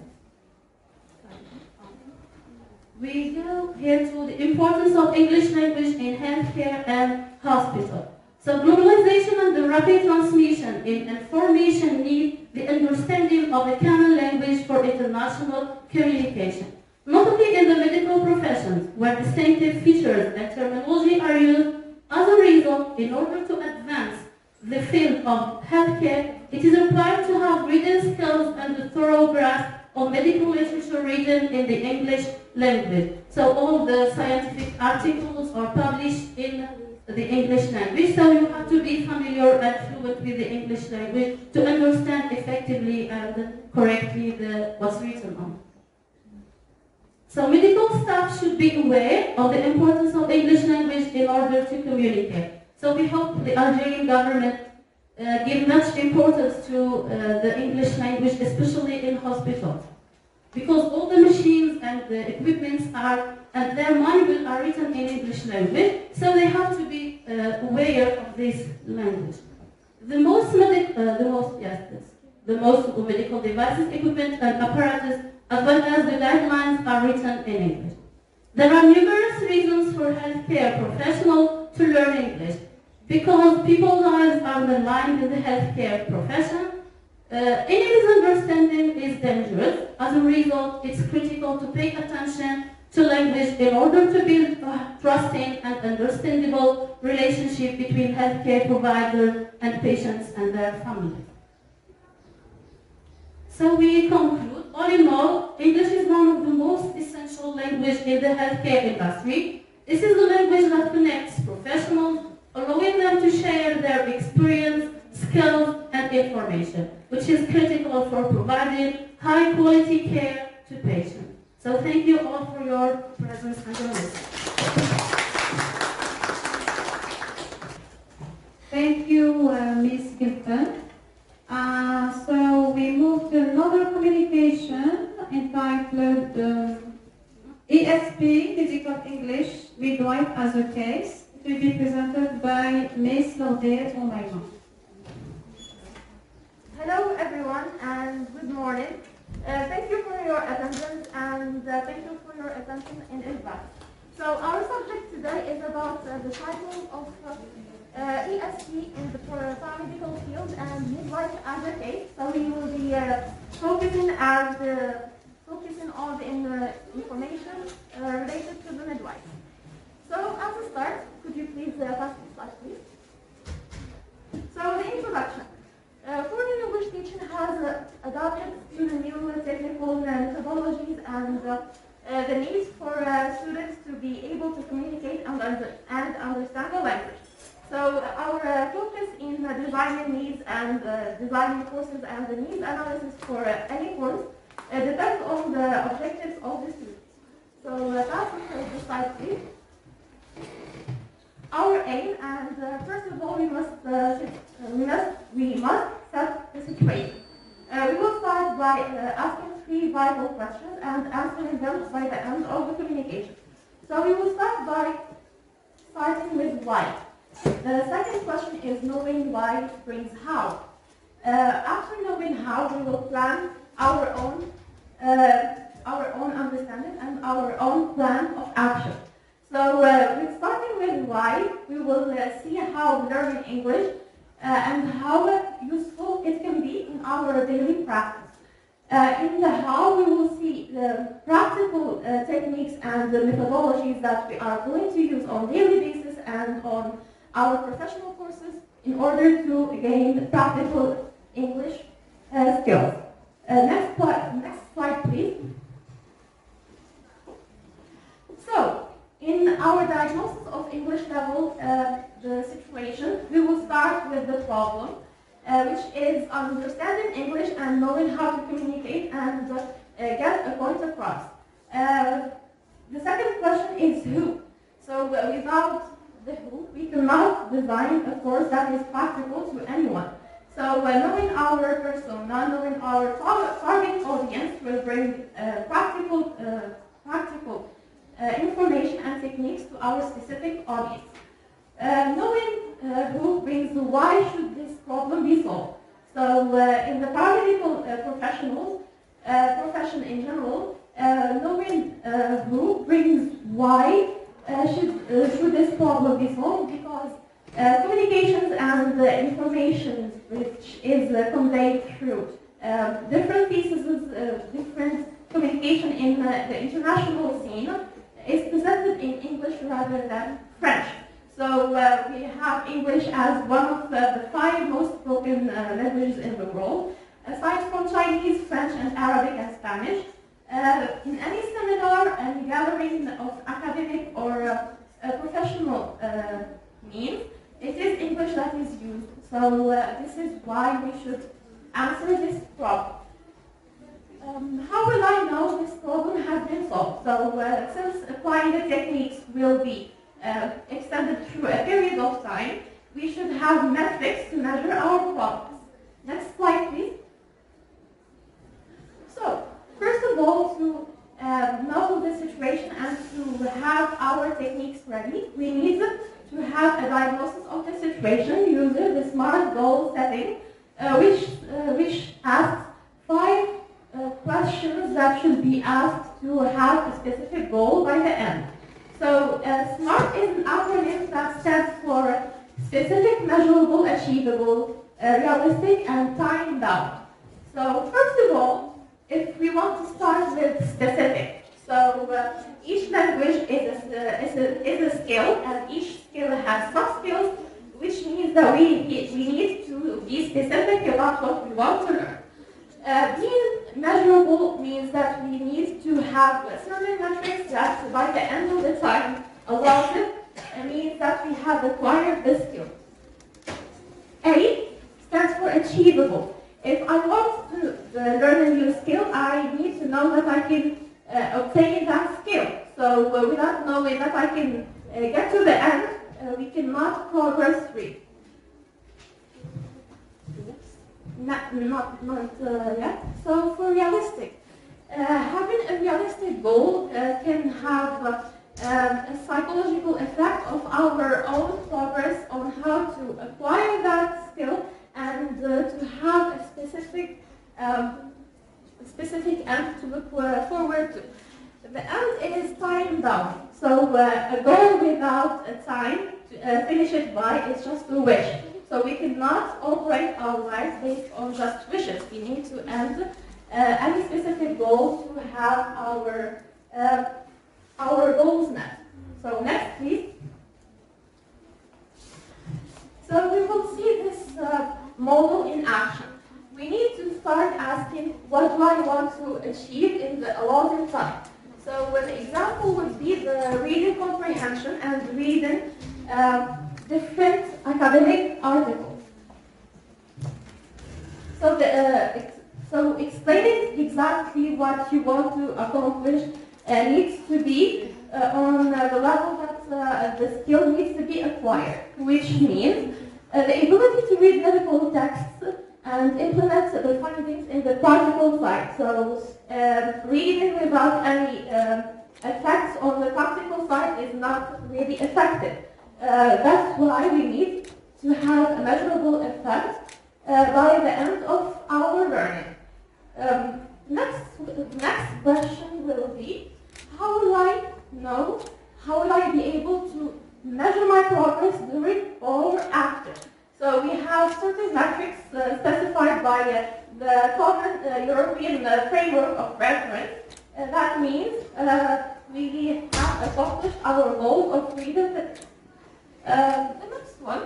[SPEAKER 7] We go here to the importance of English language in healthcare and hospital. So globalization and the rapid transmission in information need the understanding of a common language for international communication. Not only in the medical professions, where distinctive features and terminology are used. As a result, in order to advance the field of healthcare, it is required to have reading skills and a thorough grasp of medical literature written in the English language. So all the scientific articles are published in the English language, so you have to be familiar and fluent with the English language to understand effectively and correctly what's written on. So medical staff should be aware of the importance of English language in order to communicate. So we hope the Algerian government give much importance to the English language, especially in hospitals. Because all the machines and the equipments and their manuals are written in English language, so they have to be aware of this language. The most medical devices, equipment, and apparatus, as well as the guidelines, are written in English. There are numerous reasons for healthcare professionals to learn English, because people's lives are on the line in the healthcare profession. Any misunderstanding is dangerous. As a result, it's critical to pay attention to language in order to build a trusting and understandable relationship between healthcare providers and patients and their families. So we conclude, all in all, English is one of the most essential languages in the healthcare industry. This is a language that connects professionals, allowing them to share their experience, skills, and information, which is critical for providing high-quality care to patients. So thank you all for your presence and your listening.
[SPEAKER 4] Thank you, Ms. Gilpin. So we move to another communication entitled ESP, Physical English Midwife as a Case. It will be presented by Ms. Laudet Omaima.
[SPEAKER 1] Hello everyone and good morning. Thank you for your attendance and thank you for your attention in advance. So our subject today is about the title of ESP in the paramedical field and midwife as a case. So we will be focusing on the information related to the midwife. So as a start, could you please pass the slide, please? So the introduction. Foreign English teaching has adapted to the new technical methodologies and the needs for students to be able to communicate and understand the language. So our focus in designing needs and designing courses and the needs analysis for any course depends on the objectives of the students. So that's the slide, please. Our aim, and first of all, we must set the situation. We will start by asking 3 vital questions and answering them by the end of the communication. So we will start by starting with why. The second question is knowing why brings how. After knowing how, we will plan our own understanding and our own plan of action. So with starting with why, we will see how learning English and how useful it can be in our daily practice. In the how, we will see the practical techniques and the methodologies that we are going to use on a daily basis and on our professional courses in order to gain practical English skills. Next slide, please. So, in our diagnosis of English level, the situation, we will start with the problem, which is understanding English and knowing how to communicate and get a point across. The second question is who. So without the who, we cannot design a course that is practical to anyone. So knowing our persona, knowing our target audience will bring practical information and techniques to our specific audience. Knowing who brings the why should this problem be solved. So in the paramedical profession in general, knowing who brings why should this problem be solved, because communications and information which is conveyed through different pieces of different communication in the international scene is presented in English rather than French. So we have English as one of the 5 most spoken languages in the world, aside from Chinese, French, and Arabic and Spanish. In any seminar and gathering of academic or professional means, it is English that is used. So this is why we should answer this problem. How will I know this problem has been solved? So since applying the techniques will be extended through a period of time, we should have metrics to measure our progress. Next slide, please. So, first of all, to know the situation and to have our techniques ready, we need to have a diagnosis of the situation using the SMART goal setting, which asks 5 questions that should be asked to have a specific goal by the end. So SMART is an acronym that stands for specific, measurable, achievable, realistic, and time bound. So first of all, if we want to start with specific, so each language is a skill, and each skill has sub-skills, which means that we need to be specific about what we want to learn. Being measurable means that we need to have certain metrics that by the end of the time allows it, means that we have acquired the skill. A stands for achievable. If I want to learn a new skill, I need to know that I can obtain that skill. So without knowing that I can get to the end, we cannot progress free. Not yet. So for realistic, having a realistic goal can have a psychological effect of our own progress on how to acquire that skill and to have a specific end to look forward to. The end is time bound. So a goal without a time to finish it by is just a wish. So we cannot operate our lives based on just wishes. We need to end any specific goal to have our goals met. So next, please. So we will see this model in action. We need to start asking, what do I want to achieve in the allotted time? So an example would be the reading comprehension and reading different academic articles. So explaining exactly what you want to accomplish needs to be on the level that the skill needs to be acquired, which means the ability to read medical texts and implement the findings in the practical side. So reading without any effects on the practical side is not really effective. That's why we need to have a measurable effect by the end of our learning. Next question will be, how will I know, how will I be able to measure my progress during or after? So we have certain metrics specified by the common European framework of reference. That means we have accomplished our goal of reading the the next one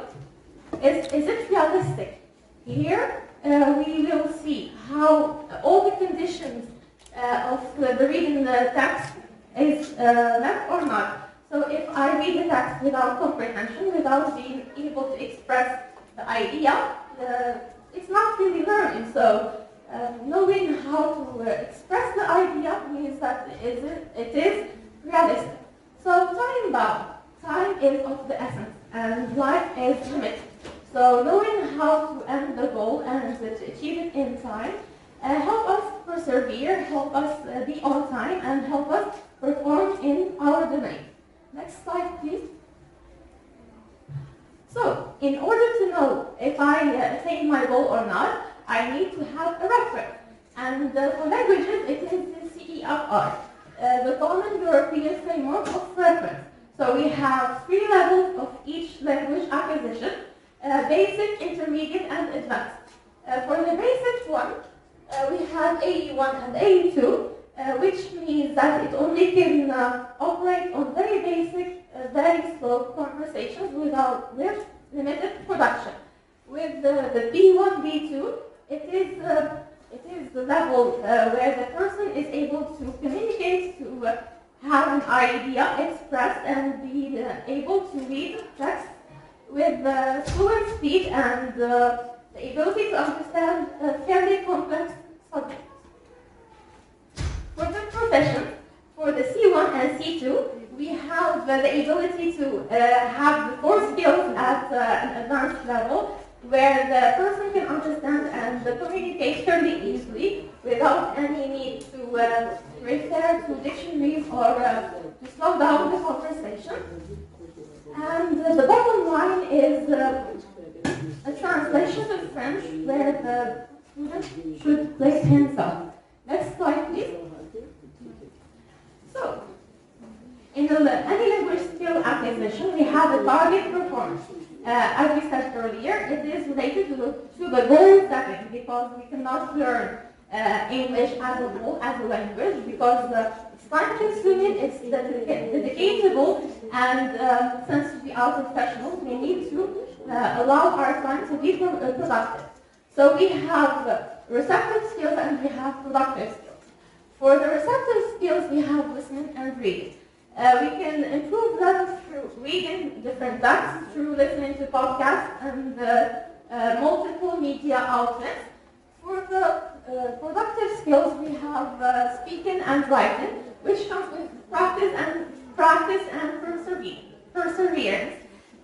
[SPEAKER 1] is it realistic? Here we will see how all the conditions of the reading the text is met or not. So if I read the text without comprehension, without being able to express the idea, it's not really learning. So knowing how to express the idea means that it is realistic. So time bound. Time is of the essence, and life is limited. So knowing how to end the goal and to achieve it in time help us persevere, help us be on time, and help us perform in our domain. Next slide, please. So, in order to know if I attained my goal or not, I need to have a reference. And for languages, it is the CEFR, the Common European Framework of Reference. So we have 3 levels of each language acquisition, basic, intermediate, and advanced. For the basic one, we have AE1 and AE2, which means that it only can operate on very basic, very slow conversations with limited production. With the B1, B2, it is the level where the person is able to communicate, to have an idea expressed, and be able to read text with fluent speed and the ability to understand fairly complex subjects. For the profession, for the C1 and C2, we have the ability to have the 4 skills at an advanced level, where the person can understand and communicate fairly easily without any need to refer to dictionaries or to slow down the conversation. And the bottom line is a translation of French where the student should place himself. Next slide, please. So, in any language skill acquisition, we have a target performance. As we said earlier, it is related to the goal setting, because we cannot learn English as a whole, as a language, because it's time-consuming, it's dedicatable, and since we are professionals, we need to allow our time to be productive. So we have receptive skills and we have productive skills. For the receptive skills, we have listening and reading. We can improve them through reading different texts, through listening to podcasts and multiple media outlets. For the productive skills, we have speaking and writing, which comes with practice and perseverance.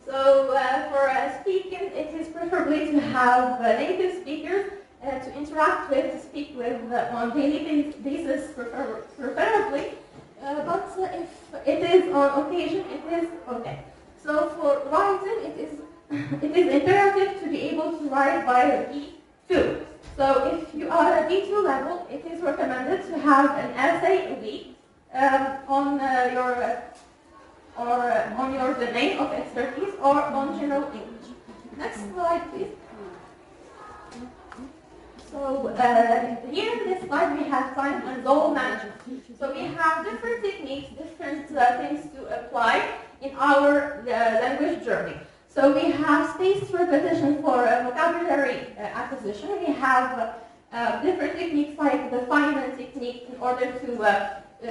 [SPEAKER 1] So for speaking, it is preferably to have native speakers to interact with, to speak with on a daily basis, preferably. But if it is on occasion, it is okay. So for writing, it is imperative to be able to write by a B2. So if you are at B2 level, it is recommended to have an essay a week on your domain of expertise or on general English. Next slide, please. So here in this slide, we have time and goal management. So we have different techniques, different things to apply in our language journey. So we have spaced repetition for vocabulary acquisition. We have different techniques like the Feynman technique in order to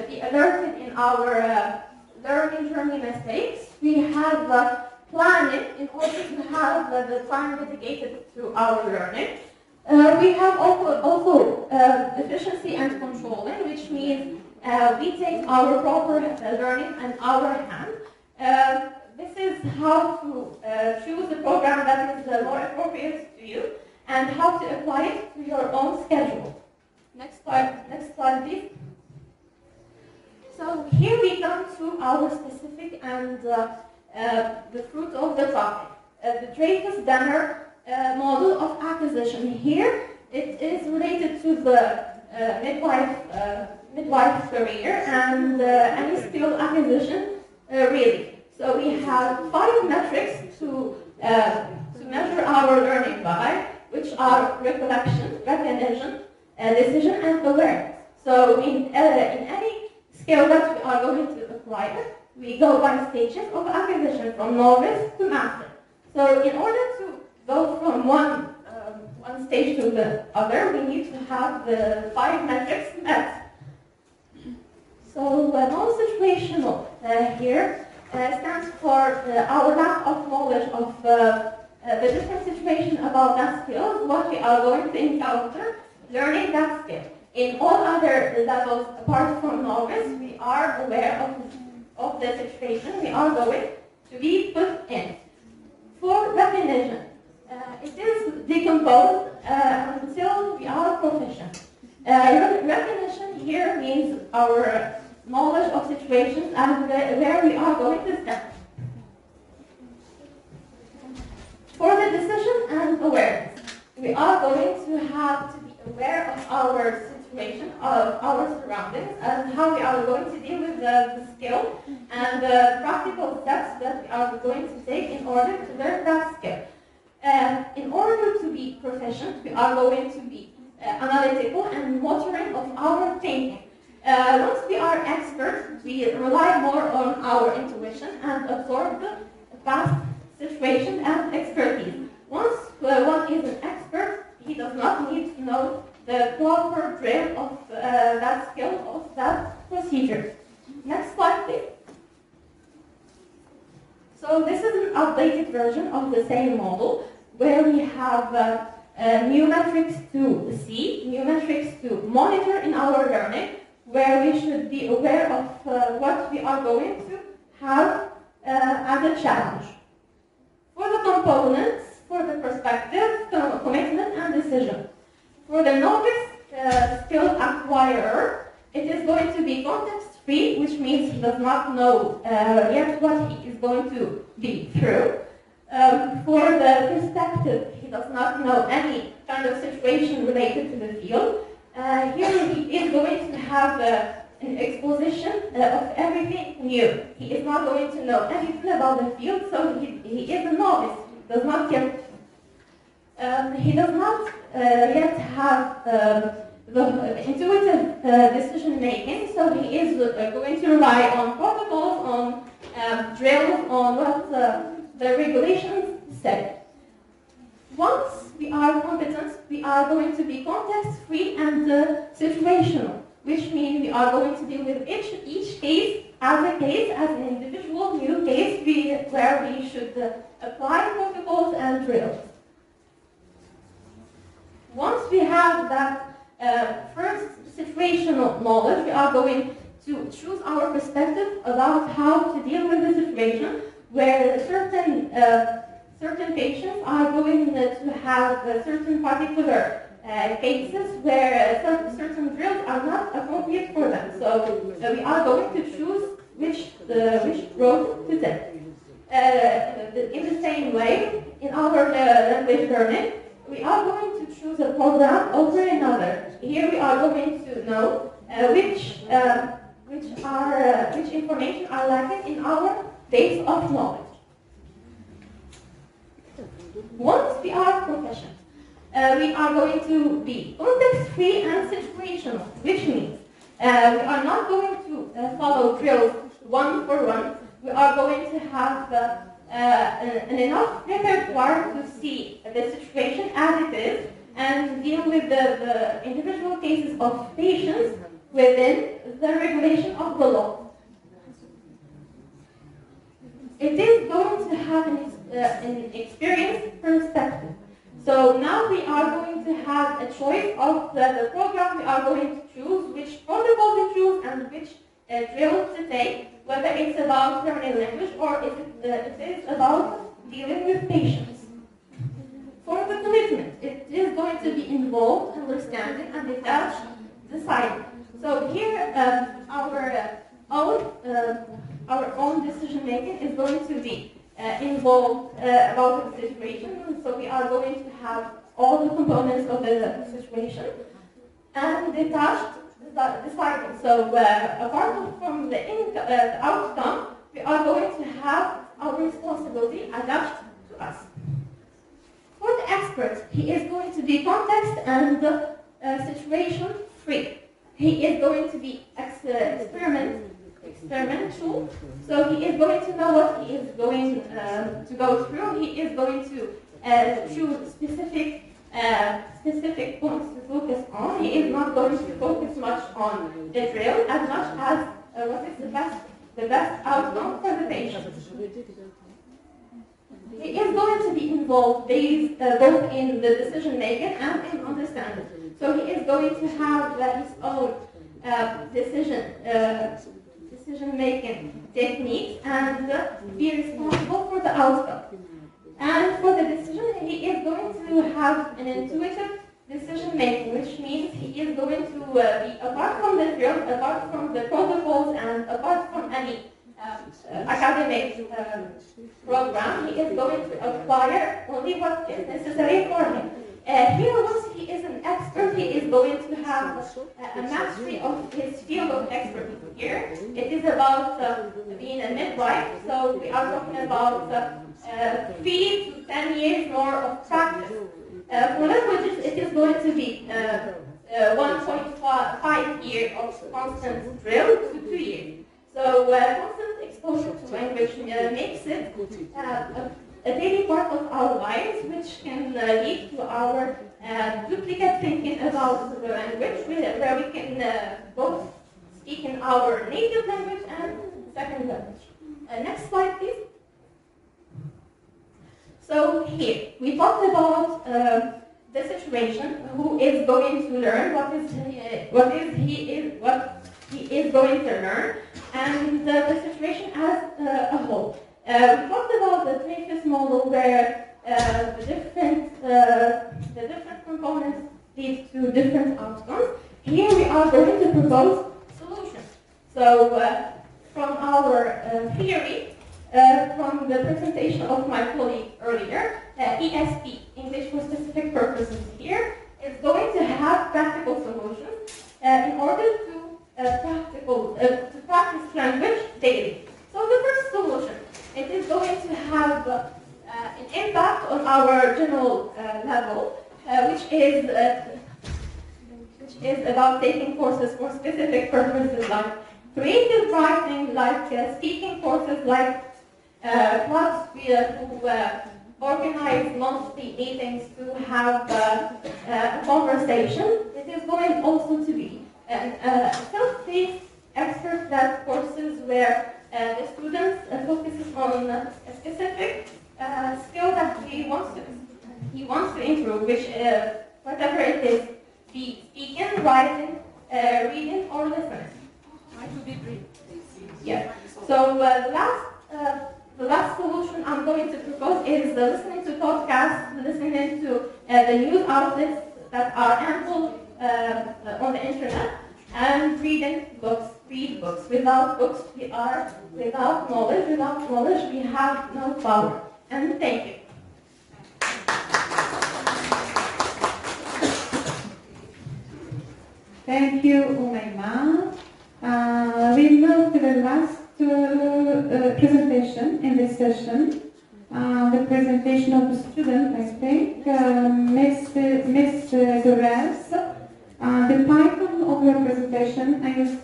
[SPEAKER 1] be alerted in our learning journey mistakes. We have planning in order to have the time dedicated to our learning. We have also efficiency and controlling, which means we take our proper learning in our hand. This is how to choose the program that is more appropriate to you and how to apply it to your own schedule. Next slide, please. So here we come to our specific and the fruit of the topic, the Dreyfus-Danner model of acquisition. Here, it is related to the midwife career and any skill acquisition, really. So we have 5 metrics to measure our learning by, which are recollection, recognition, decision, and awareness. So in any skill that we are going to apply it, we go by stages of acquisition from novice to master. So in order to go from one stage to the other, we need to have the 5 metrics met. So non-situational here stands for our lack of knowledge of the different situations about that skill, what we are going to encounter learning that skill. In all other levels, apart from novice, we are aware of the situation we are going to be put in. For recognition, it is decomposed until we are proficient. Recognition here means our knowledge of situations and where we are going to step. For the decision and awareness, we are going to have to be aware of our situation, of our surroundings, and how we are going to deal with the skill and the practical steps that we are going to take in order to learn that skill. In order to be proficient, we are going to be analytical and monitoring of our thinking. Once we are experts, we rely more on our intuition and absorb the past situation and expertise. Once one is an expert, he does not need to know the proper drill of that skill, of that procedure. Next slide, please. So this is an updated version of the same model, where we have new metrics to see, new metrics to monitor in our learning, where we should be aware of what we are going to have as a challenge. For the components, for the perspective, commitment, and decision. For the novice skill acquirer, it is going to be context-free, which means he does not know yet what he is going to be through. For the perspective, he does not know any kind of situation related to the field. Here he is going to have an exposition of everything new. He is not going to know anything about the field, so he is a novice. He does not yet, yet have the intuitive decision making, so he is going to rely on protocols, on drills, on what the regulations say. Once we are competent, we are going to be context-free and situational, which means we are going to deal with each case, as an individual new case where we should apply protocols and drills. Once we have that first situational knowledge, we are going to choose our perspective about how to deal with the situation where certain patients are going to have certain particular cases where certain drills are not appropriate for them. So we are going to choose which road to take. In the same way, in our language learning, we are going to choose a program over another. Here we are going to know which information are lacking in our base of knowledge. Once we are proficient, we are going to be context-free and situational, which means we are not going to follow drills one for one. We are going to have an enough repertoire to see the situation as it is and deal with the individual cases of patients within the regulation of the law. It is going to have an experience perspective. So now we are going to have a choice of the program we are going to choose, which protocol to choose, and which drill to take, whether it's about learning language or if it is about dealing with patients. For the commitment, it is going to be involved, understanding, and detached deciding. So here, our own decision making is going to be involved about the situation. So we are going to have all the components of the situation and detached deciding. So apart from the outcome, we are going to have our responsibility attached to us. For the expert, he is going to be context and situation free. He is going to be experimental, so he is going to know what he is going to go through. He is going to choose specific points to focus on. He is not going to focus much on the drill as much as what is the best outcome for the patient. He is going to be involved both in the decision making and in understanding. So he is going to have his own decision making techniques and be responsible for the outcome. And for the decision, he is going to have an intuitive decision making, which means he is going to be, apart from the drill, apart from the protocols, and apart from any academic program, he is going to acquire only what is necessary for him. Here, once he is an expert, he is going to have a mastery of his field of expertise. Here, it is about being a midwife, so we are talking about 3 to 10 years more of practice. For languages, it is going to be 1.5 years of constant drill to 2 years. So constant exposure to language makes it a daily part of our lives, which can lead to our duplicate thinking about the language, where we can both speak in our native language and second language. Next slide, please. So here, we talked about the situation, who is going to learn, what he is going to learn, and the situation as a whole. We talked about the Dreyfus model where the different components lead to different outcomes. Here we are going to propose solutions. So from our theory, from the presentation of my colleague earlier, ESP, English for Specific Purposes here, is going to have practical solutions in order to practice language daily. So the first solution, it is going to have an impact on our general level, which is about taking courses for specific purposes like creative writing, like speaking courses, like clubs who organize monthly meetings to have a conversation. It is going also to be self-paced expert-led courses where the students focuses on a specific skill that he wants to improve, which whatever it is, be speaking, writing, reading, or listening.
[SPEAKER 2] Try to be brief, please.
[SPEAKER 1] Yes. So the last solution I'm going to propose is listening to podcasts, listening to the news outlets that are ample on the internet, and reading books. Read books. Without books, we are without knowledge. Without knowledge, we have no power. And thank you.
[SPEAKER 4] Thank you, Umayma. We move to the last presentation in this session. The presentation of the student, I think, Miss Gorez. The title of your presentation is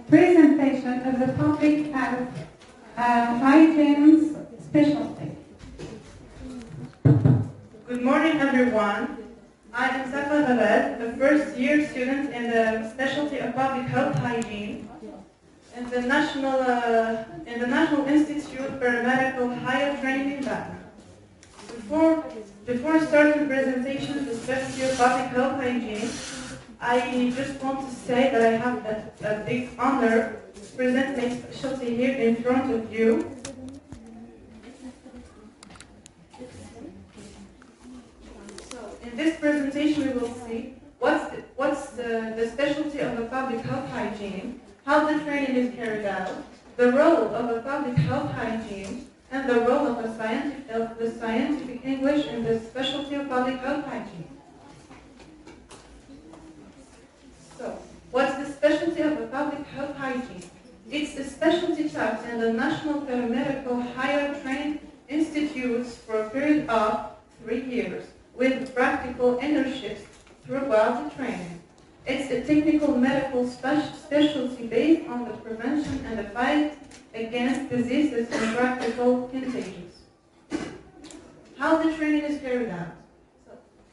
[SPEAKER 4] Presentation of the Public Health Hygiene Specialty.
[SPEAKER 8] Good morning, everyone. I am Safa Ghaled, a first-year student in the Specialty of Public Health Hygiene in the National Institute for Medical Higher Training in BATNA. Before starting the presentation of the Specialty of Public Health Hygiene, I just want to say that I have a big honor to present my specialty here in front of you. So, in this presentation, we will see what's the specialty of the public health hygiene, how the training is carried out, the role of a public health hygiene, and the role of the scientific English in the specialty of public health hygiene. So, what's the specialty of a public health hygiene? It's a specialty taught in the National Paramedical Higher Training Institutes for a period of 3 years, with practical internships throughout the training. It's a technical medical specialty based on the prevention and the fight against diseases and practical contagions. How the training is carried out.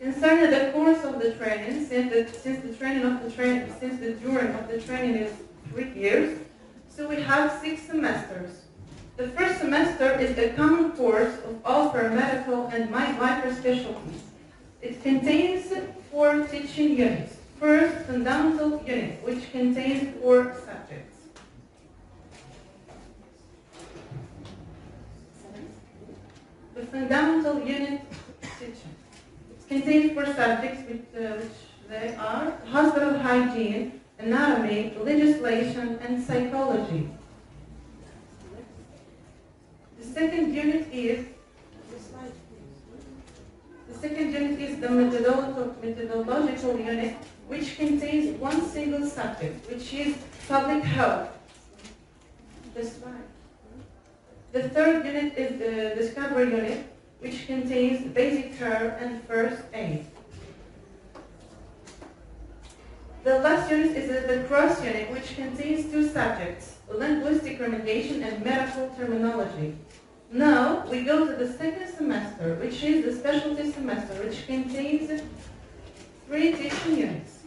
[SPEAKER 8] Concerning the course of the training, since the during of the training is 3 years, so we have 6 semesters. The first semester is the common course of all paramedical and midwifery specialties. It contains 4 teaching units. First, fundamental unit, which contains 4 subjects. The fundamental unit teaching. Contains 4 subjects, which they are hospital hygiene, anatomy, legislation, and psychology. The second unit is the methodological unit, which contains 1 single subject, which is public health. The third unit is the discovery unit, which contains basic care and first aid. The last unit is the cross unit, which contains 2 subjects, linguistic remediation and medical terminology. Now we go to the second semester, which is the specialty semester, which contains 3 teaching units.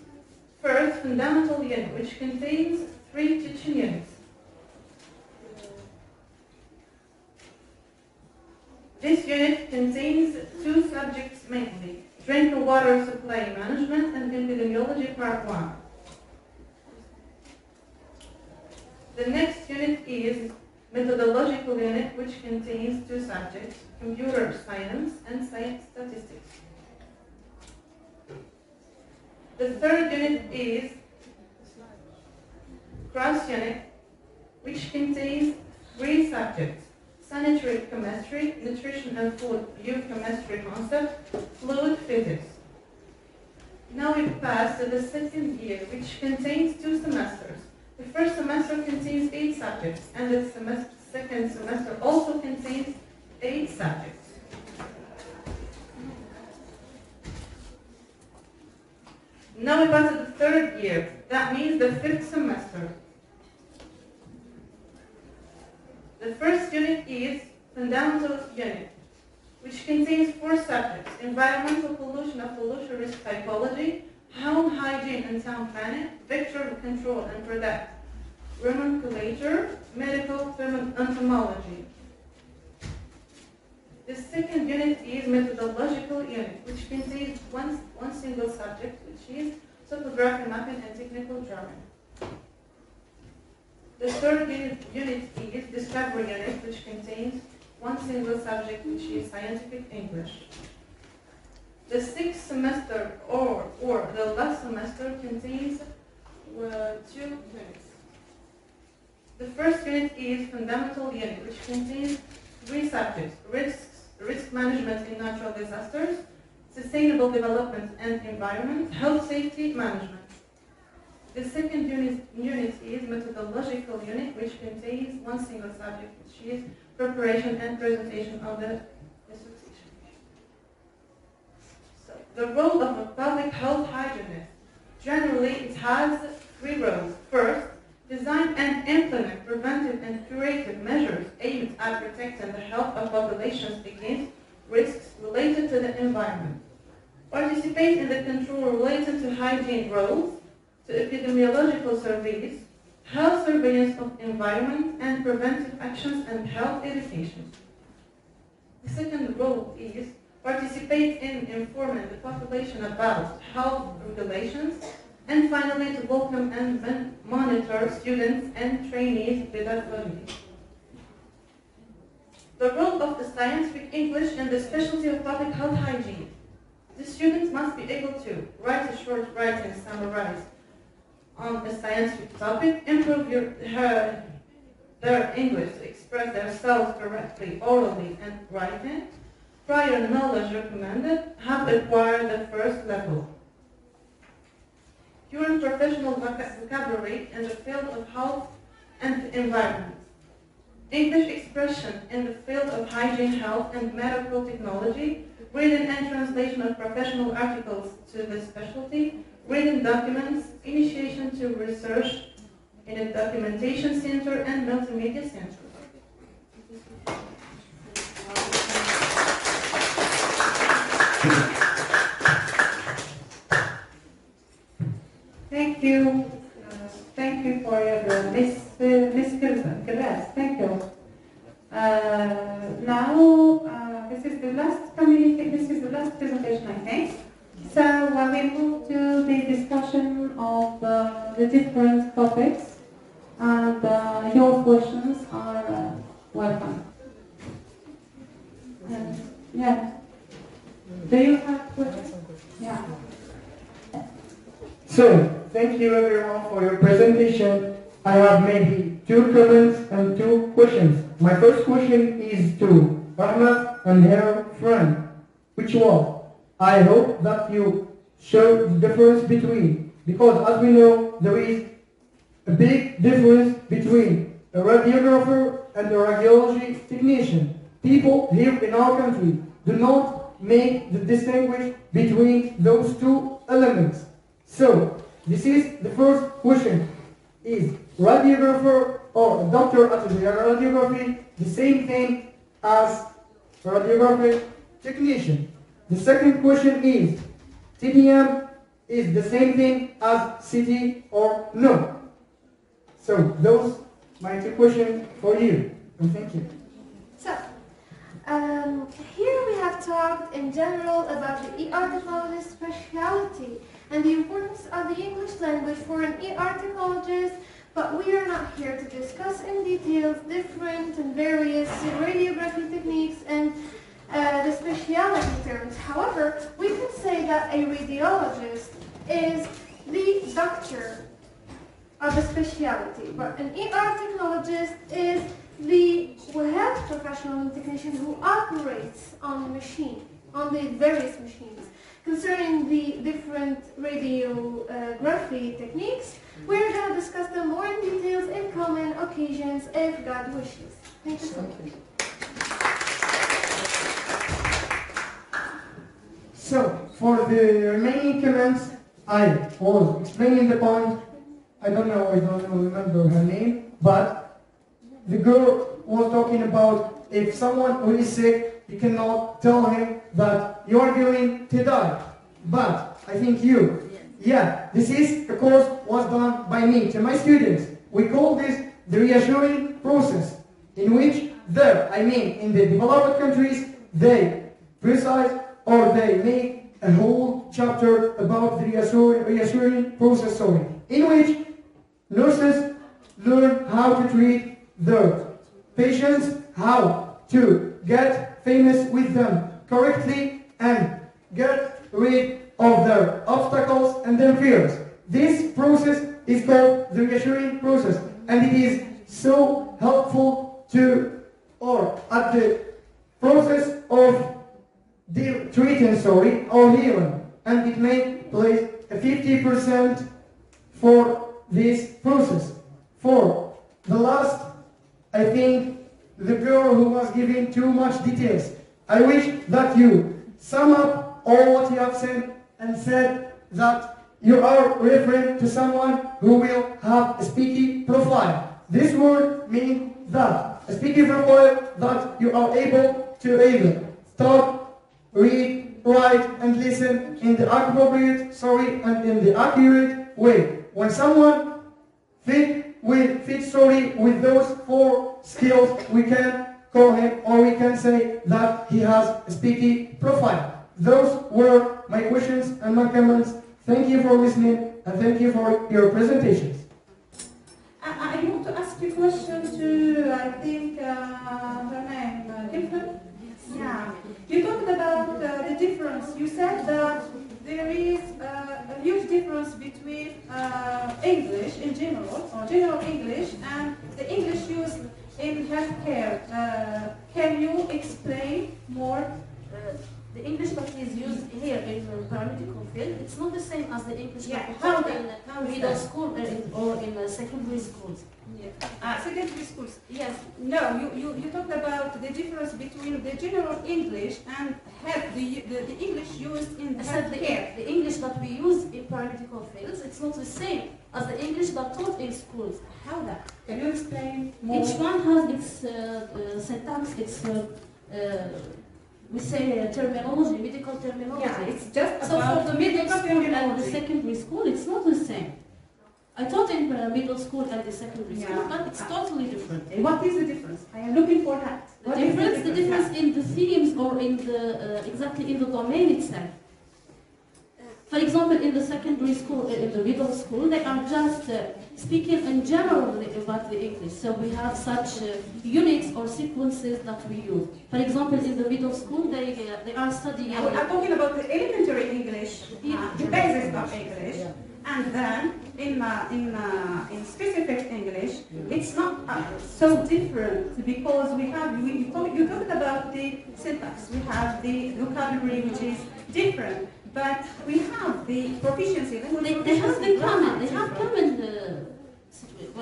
[SPEAKER 8] First, fundamental unit, which contains 3 teaching units. This unit contains 2 subjects mainly, drinking water supply management and epidemiology part 1. The next unit unit is methodological unit, which contains two subjects, computer science and science statistics. The third unit is cross unit, which contains three subjects, sanitary chemistry, nutrition and food biochemistry concept, fluid physics. Now we pass to the second year, which contains two semesters. The first semester contains 8 subjects, and the second semester also contains 8 subjects. Now we pass to the third year. That means the 5th semester. The first unit is fundamental unit, which contains 4 subjects: environmental pollution of pollution risk typology, home hygiene and town planning, vector control and product nomenclature, medical entomology. The second unit is methodological unit, which contains one single subject, which is topography mapping and technical drawing. The third unit is discovery unit, which contains one single subject, which is scientific English. The 6th semester or the last semester contains 2 units. The first unit is fundamental unit, which contains 3 subjects: risk management in natural disasters, sustainable development and environment, health safety management. The second unit is methodological unit, which contains one single subject, which is preparation and presentation of the dissertation. So, the role of a public health hygienist. Generally, it has 3 roles. First, design and implement preventive and curative measures aimed at protecting the health of populations against risks related to the environment. Participate in the control related to hygiene roles, to epidemiological surveys, health surveillance of environment, and preventive actions and health education. The second role is participate in informing the population about health regulations, and finally to welcome and monitor students and trainees pedagogically. The role of the scientific English and the specialty of public health hygiene. The students must be able to write a short writing summarize on a scientific topic, improve their English to express themselves correctly, orally and writing, prior knowledge recommended, have acquired the first level. Current professional vocabulary in the field of health and environment. English expression in the field of hygiene, health and medical technology, reading and translation of professional articles to the specialty, reading documents, initiation to research in a documentation center and multimedia center.
[SPEAKER 2] Thank you. Thank you for your Miss Gilles. Thank you. Now, this is the last presentation, I think. So we move to the discussion of the different topics, and your questions are welcome. Yeah. Do you have questions? Yeah.
[SPEAKER 5] So, thank you everyone for your presentation. I have maybe 2 comments and 2 questions. My first question is to Rahma and her friend, which was, I hope that you show the difference between, because as we know, there is a big difference between a radiographer and a radiology technician. People here in our country do not make the distinguish between those 2 elements. So, this is the first question. Is radiographer or a doctor at radiography the same thing as radiographic technician? The second question is, TDM is the same thing as CT or no? So, those my 2 questions for you. And thank you.
[SPEAKER 1] So, here we have talked in general about the ER technologist specialty and the importance of the English language for an ER technologist But we are not here to discuss in details different and various radiography techniques and the specialty terms. However, we can say that a radiologist is the doctor of a specialty, but an ER technologist is the health professional and technician who operates on the machine, on the various machines. Concerning the different radiography techniques, we're going to discuss them more in details in common occasions if God wishes. Thank you so much.
[SPEAKER 5] So, for the remaining comments, I was explaining the point. I don't remember her name, but the girl was talking about if someone who is sick, you cannot tell him that you are going to die. But I think this is a course was done by me to my students. We call this the reassuring process, in which in the developed countries, they precise or they make a whole chapter about the reassuring process, in which nurses learn how to treat their patients, how to get famous with them correctly, and get rid of their obstacles and their fears. This process is called the reassuring process, and it is so helpful at the process of treating or healing, and it may place a 50% for this process. For the last, I think the girl who was giving too much details, I wish that you sum up all what you have said and said that you are referring to someone who will have a speaking profile. This word means that a speaking profile that you are able to talk, read, write, and listen in the appropriate, and in the accurate way. When someone fits with those 4 skills, we can call him, or we can say that he has a speaking profile. Those were my questions and my comments. Thank you for listening, and thank you for your presentations.
[SPEAKER 4] I want to ask you a question to, I think, her name, Gilford? Yeah. You talked about the difference. You said that there is a huge difference between English in general, or general English, and the English used in healthcare. Can you explain more?
[SPEAKER 7] The English that is used here in the paramedical field, it's not the same as the English that we
[SPEAKER 4] How
[SPEAKER 7] in middle school or in secondary schools.
[SPEAKER 4] Secondary schools.
[SPEAKER 7] Yes.
[SPEAKER 4] No, you talked about the difference between the general English and the English used in healthcare.
[SPEAKER 7] The English that we use in paramedical fields, it's not the same as the English that taught in schools.
[SPEAKER 4] How that? Can you explain more?
[SPEAKER 7] Each one has its syntax, its we say terminology, medical terminology.
[SPEAKER 4] Yeah, it's just
[SPEAKER 7] so
[SPEAKER 4] about
[SPEAKER 7] for the middle school and the
[SPEAKER 4] terminology.
[SPEAKER 7] secondary school, it's not the same. I taught in middle school and the secondary school, but it's totally different.
[SPEAKER 4] What is the difference? I am looking for that.
[SPEAKER 7] The difference in the themes or in the exactly in the domain itself. For example, in the secondary school, in the middle school, they are just speaking in general about the English. So we have such units or sequences that we use. For example, in the middle school, they are studying.
[SPEAKER 4] I'm talking about the elementary English, the basis of English, and then in specific English, it's not so different because you talked about the syntax, we have the vocabulary which is different. But we have the proficiency.
[SPEAKER 7] They have the common. They have common.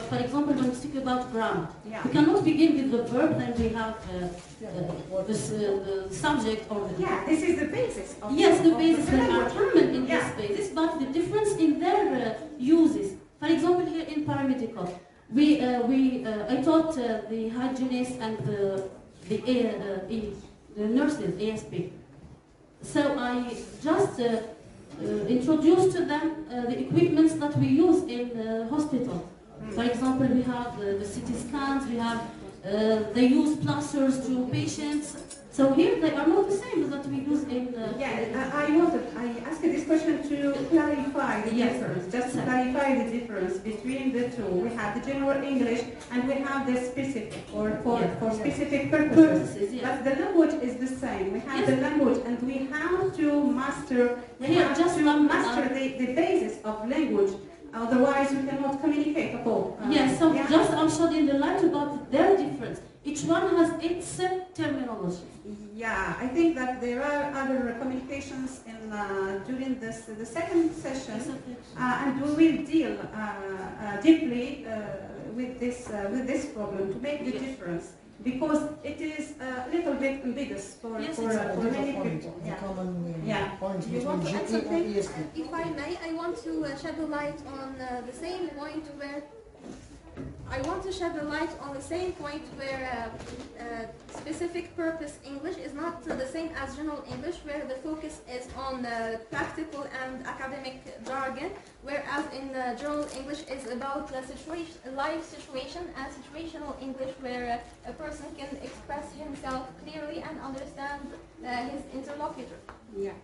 [SPEAKER 7] For example, when we speak about grammar, we cannot begin with the verb, then we have the subject or the.
[SPEAKER 4] Yeah, this is the basis.
[SPEAKER 7] Yes, the basis. They are common in this basis, but the difference in their uses. For example, here in paramedical, I taught the hygienists and the nurses, ASP. So I just introduced to them the equipments that we use in the hospital. For example, we have the CT scans, we have they use plasters to patients. So here they are not the same that we use in.
[SPEAKER 4] I asked this question to clarify the
[SPEAKER 7] Yes.
[SPEAKER 4] difference. Just to clarify the difference between the two. We have the general English and we have the specific or for specific purposes.
[SPEAKER 7] Yes.
[SPEAKER 4] But the language is the same. We have the language and we have to master. The basis of language. Otherwise, we cannot communicate at all.
[SPEAKER 7] Yes. So just I'm shedding the light about their difference. Each one has its terminology.
[SPEAKER 4] Yeah, I think that there are other communications in during the second session, and we will deal deeply with this problem to make the difference, because it is a little bit ambiguous for many people.
[SPEAKER 9] Point
[SPEAKER 4] You want to add something?
[SPEAKER 10] If I may, I want to shed a light on the same point where specific purpose English is not the same as general English, where the focus is on practical and academic jargon, whereas in general English is about life situation and situational English, where a person can express himself clearly and understand his interlocutor.
[SPEAKER 4] Yeah.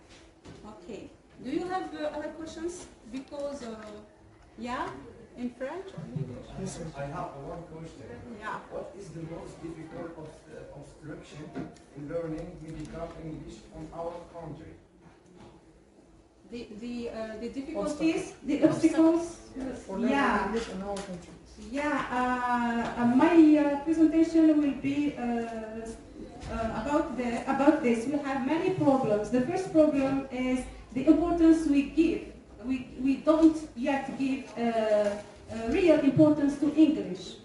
[SPEAKER 4] Okay. Do you have other questions? Because in French or in English?
[SPEAKER 9] Yes, I have one question.
[SPEAKER 4] Yeah.
[SPEAKER 9] What is the most difficult obstruction in learning medical English on our country?
[SPEAKER 4] The difficulties, the obstacles.
[SPEAKER 9] For learning English in our country.
[SPEAKER 4] My presentation will be about this. We have many problems. The first problem is the importance we give. We don't yet give real importance to English.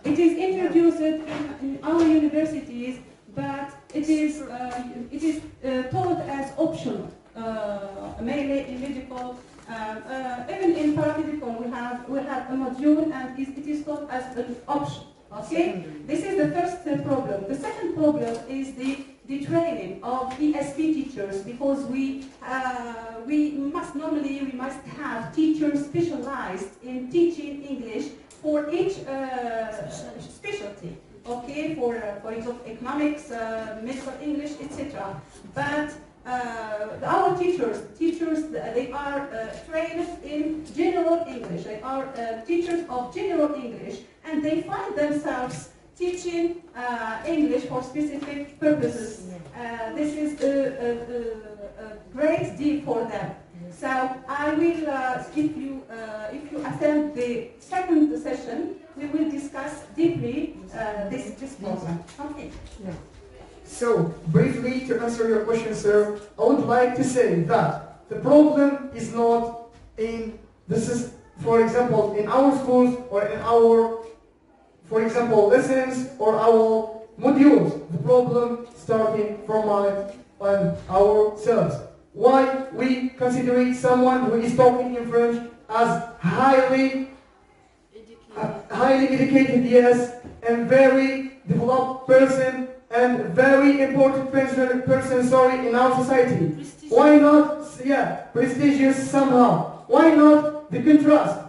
[SPEAKER 4] It is introduced in our universities, but it is taught as optional, mainly in medical. Even in paramedical, we have a module, and it is taught as an option. Okay, this is the first problem. The second problem is the training of ESP teachers, because we must have teachers specialized in teaching English for each specialty. Okay, for example, economics, medical English, etc. But our teachers, they are trained in general English. They are teachers of general English, and they find themselves teaching English for specific purposes. This is a great deal for them. So I will, if you attend the second session, we will discuss deeply this problem. Okay.
[SPEAKER 5] Yeah. So, briefly to answer your question, sir, I would like to say that the problem is not in for example, in our schools or in our, for example, lessons or our modules. The problem starting from ourselves. Why we consider someone who is talking in French as highly educated, yes, and very developed person, and very important person, in our society. Why not, prestigious somehow? Why not the contrast?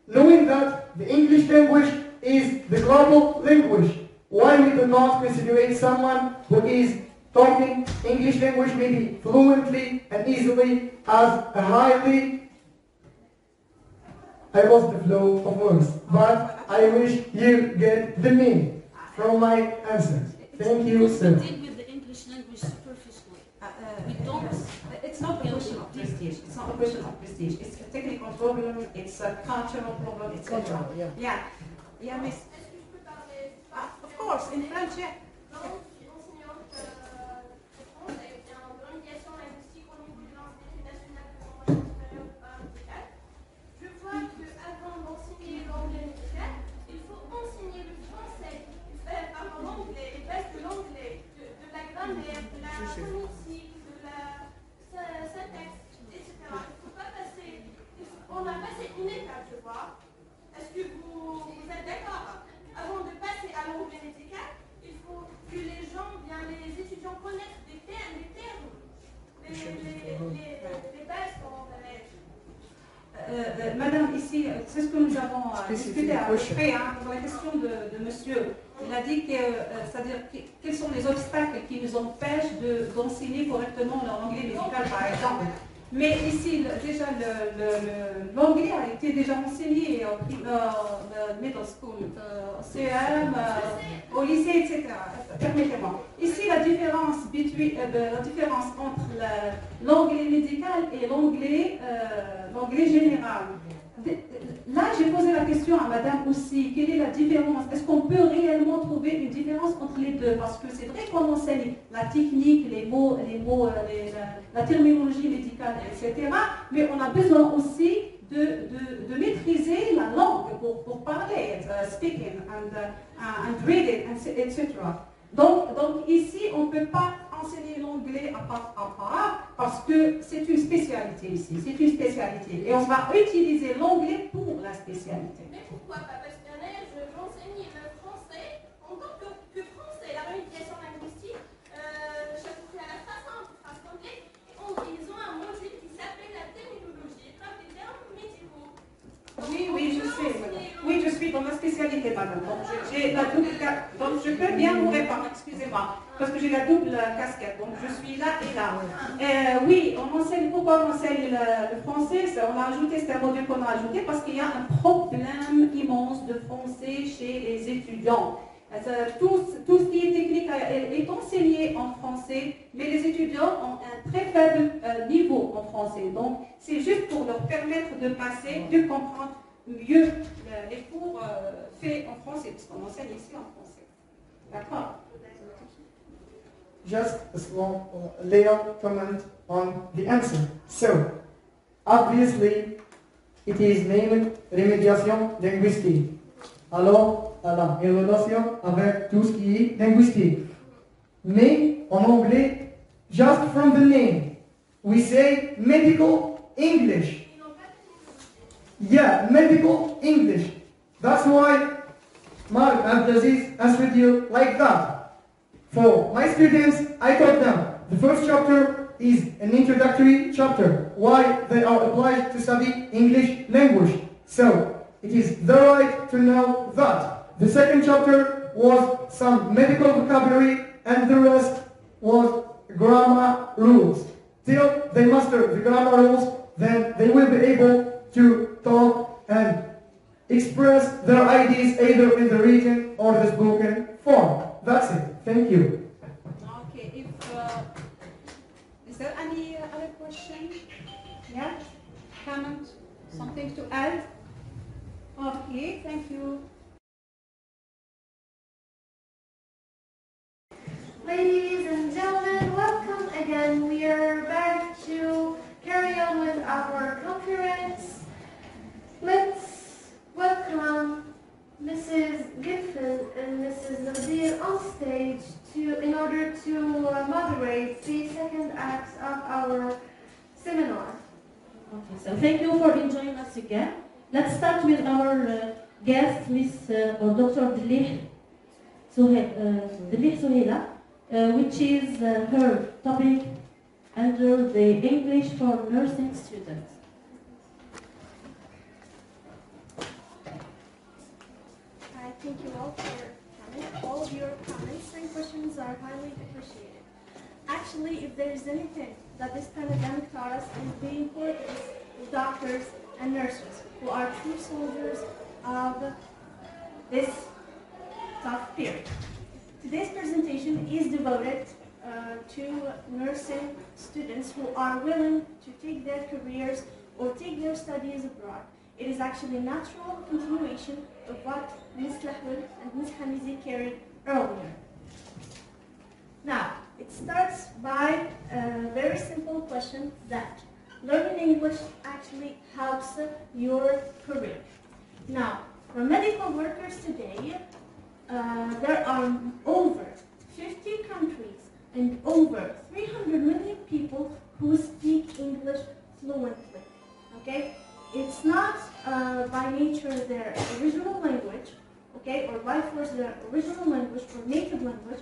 [SPEAKER 5] Knowing that the English language is the global language, why we do not consider someone who is talking English language maybe fluently and easily as a highly... I lost the flow of words, but I wish you get the meaning from my answers. Thank you, sir.
[SPEAKER 7] We deal with the English language superficially. We don't.
[SPEAKER 4] It's not a question of prestige. It's not a question of prestige. It's a technical problem. It's a cultural problem. It's cultural. Yeah, miss. Of course, in French, yeah. Madame, ici, c'est ce que nous avons discuté à peu près, pour la question de monsieur. Il a dit que, c'est-à-dire quels sont les obstacles qui nous empêchent d'enseigner correctement l'anglais médical, par exemple. Mais ici, déjà, l'anglais a été déjà enseigné au middle school, au CM, au lycée, etc. Permettez-moi. Ici, la différence entre l'anglais médical et l'anglais général. Là, j'ai posé la question à madame aussi, quelle est la différence? Est-ce qu'on peut réellement trouver une différence entre les deux? Parce que c'est vrai qu'on enseigne la technique, les mots, la terminologie médicale, etc. Mais on a besoin aussi de maîtriser la langue pour parler, speaking and reading, etc. Donc ici, on ne peut pas enseigner l'anglais à part parce que c'est une spécialité ici, c'est une spécialité. Et on va utiliser l'anglais pour la spécialité.
[SPEAKER 10] Mais pourquoi pas? Parce que j'enseigne le français en tant que français, la rééducation linguistique, c'est à la façon de phrase complète. Ils ont un module qui s'appelle la terminologie, pas des termes médicaux.
[SPEAKER 4] Oui, je sais. Oui, je suis dans la spécialité, madame. Donc, j'ai la double donc, je peux bien vous répondre, excusez-moi, parce que j'ai la double casquette. Donc, je suis là et là. Oui, on enseigne, pourquoi on enseigne le français? On a ajouté, c'est un module qu'on a ajouté parce qu'il y a un problème immense de français chez les étudiants. Tout ce qui est technique est enseigné en français, mais les étudiants ont un très faible niveau en français. Donc, c'est juste pour leur permettre de passer, de comprendre mieux les cours faits en français, parce qu'on enseigne ici en français. D'accord?
[SPEAKER 5] Just a small layout comment on the answer. So, obviously, it is named remédiation linguistique. Alors, la relation avec tout ce qui est linguistique. Mais en anglais, just from the name, we say medical English. Yeah, medical English. That's why Mark Abdelaziz answered you like that. For my students, I taught them the first chapter is an introductory chapter, why they are obliged to study English language. So, it is their right to know that. The second chapter was some medical vocabulary and the rest was grammar rules. Till they master the grammar rules, then they will be able to talk and express their ideas either in the written or the spoken form. That's it. Thank you.
[SPEAKER 4] Okay, is there any other question? Yeah? Comment? Something to add? Okay, thank you.
[SPEAKER 1] Ladies and gentlemen, welcome again. We are back to carry on with our conference. Let's welcome Mrs. Giffen and Mrs. Nadir on stage in order to moderate the second act of our seminar.
[SPEAKER 11] Okay, so thank you for joining us again. Let's start with our guest, Miss or Dr. Delih Suhaila, which is her topic under the English for nursing students.
[SPEAKER 10] I thank you all for coming. All of your comments and questions are highly appreciated. Actually, if there is anything that this pandemic taught us, is the importance of doctors and nurses, who are true soldiers of this tough period. Today's presentation is devoted to nursing students who are willing to take their careers or take their studies abroad. It is actually a natural continuation of what Ms. Lahwil and Ms. Hamizi carried earlier. Now, it starts by a very simple question that learning English actually helps your career. Now, for medical workers today, there are over 50 countries and over 300 million people who speak English fluently. Okay? It's not by nature their original language, okay, or by force their original language or native language.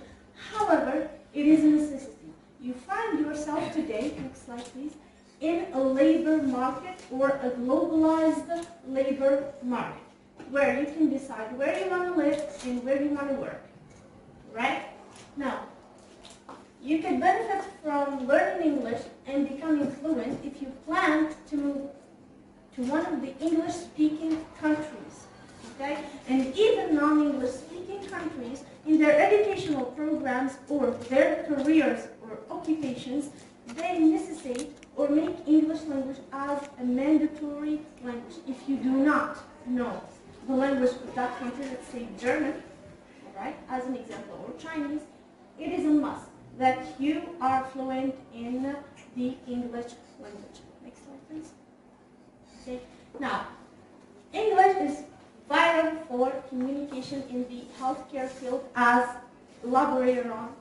[SPEAKER 10] However, it is a necessity. You find yourself today, next slide please, in a labor market or a globalized labor market, where you can decide where you want to live and where you want to work. right? Now, you can benefit from learning English and becoming fluent if you plan to move to one of the English-speaking countries, okay? And even non-English-speaking countries, in their educational programs or their careers or occupations, they necessitate or make English language as a mandatory language. If you do not know the language of that country, let's say German, right, as an example, or Chinese, it is a must that you are fluent in the English language. Next slide, please. Okay. Now, English is vital for communication in the healthcare field, as elaborated on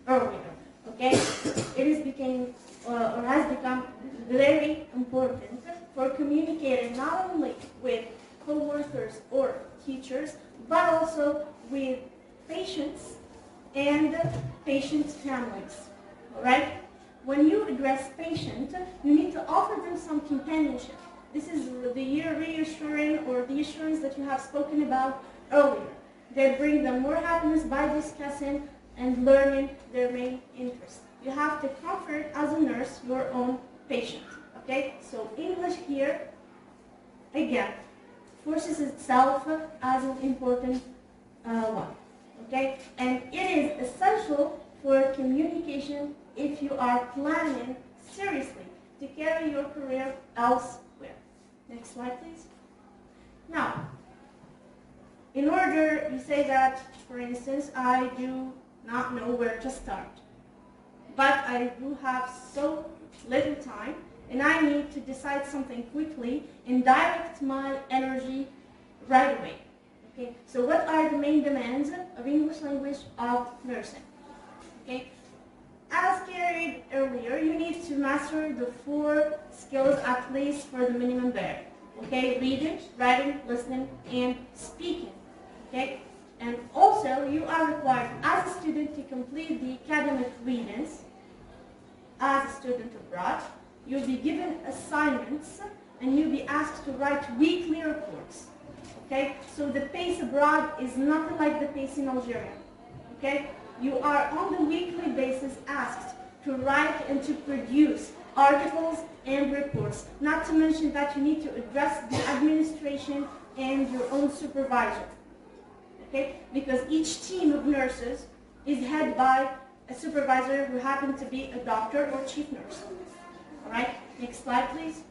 [SPEAKER 10] earlier. Okay, it is became or has become very important for communicating not only with co-workers or teachers, but also with patients and patients' families. All right. When you address patients, you need to offer them some companionship. This is the reassuring or the assurance that you have spoken about earlier. They bring them more happiness by discussing and learning their main interest. You have to comfort, as a nurse, your own patient. Okay? So English here, again, forces itself as an important one. Okay? And it is essential for communication if you are planning seriously to carry your career elsewhere. Next slide, please. Now, in order, you say that, for instance, I do not know where to start, but I do have so little time, and I need to decide something quickly and direct my energy right away. Okay, so what are the main demands of English language of nursing? Okay, as carried earlier, you need to master the 4 skills at least for the minimum there. Okay, reading, writing, listening, and speaking. Okay, and also you are required as a student to complete the academic readings. As a student abroad, you'll be given assignments and you'll be asked to write weekly reports. Okay, so the pace abroad is nothing like the pace in Algeria. Okay, you are on the weekly basis asked to write and to produce articles and reports. Not to mention that you need to address the administration and your own supervisor. Okay, because each team of nurses is headed by a supervisor who happens to be a doctor or chief nurse. All right, next slide, please.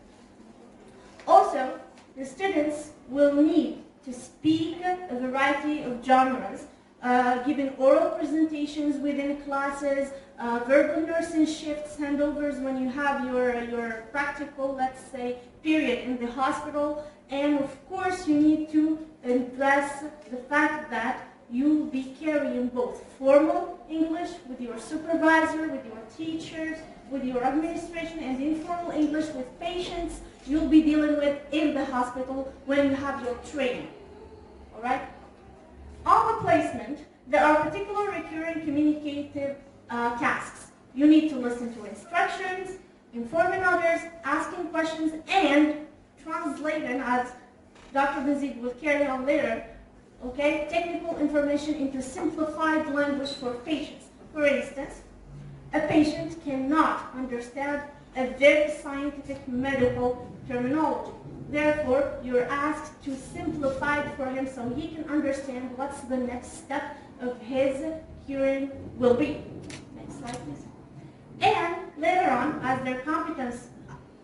[SPEAKER 10] Also, the students will need to speak a variety of genres, giving oral presentations within classes, verbal nursing shifts, handovers when you have your practical, let's say, period in the hospital. And of course, you need to address the fact that you'll be carrying both formal English with your supervisor, with your teachers, with your administration, and informal English with patients you'll be dealing with in the hospital when you have your training. All right? On the placement, there are particular recurring communicative tasks. You need to listen to instructions, informing others, asking questions, and translating, as Dr. Bazid will carry on later, okay, technical information into simplified language for patients. For instance, a patient cannot understand a very scientific medical terminology. Therefore, you're asked to simplify it for him so he can understand what's the next step of his curing will be. Next slide, please. And later on, as their competence,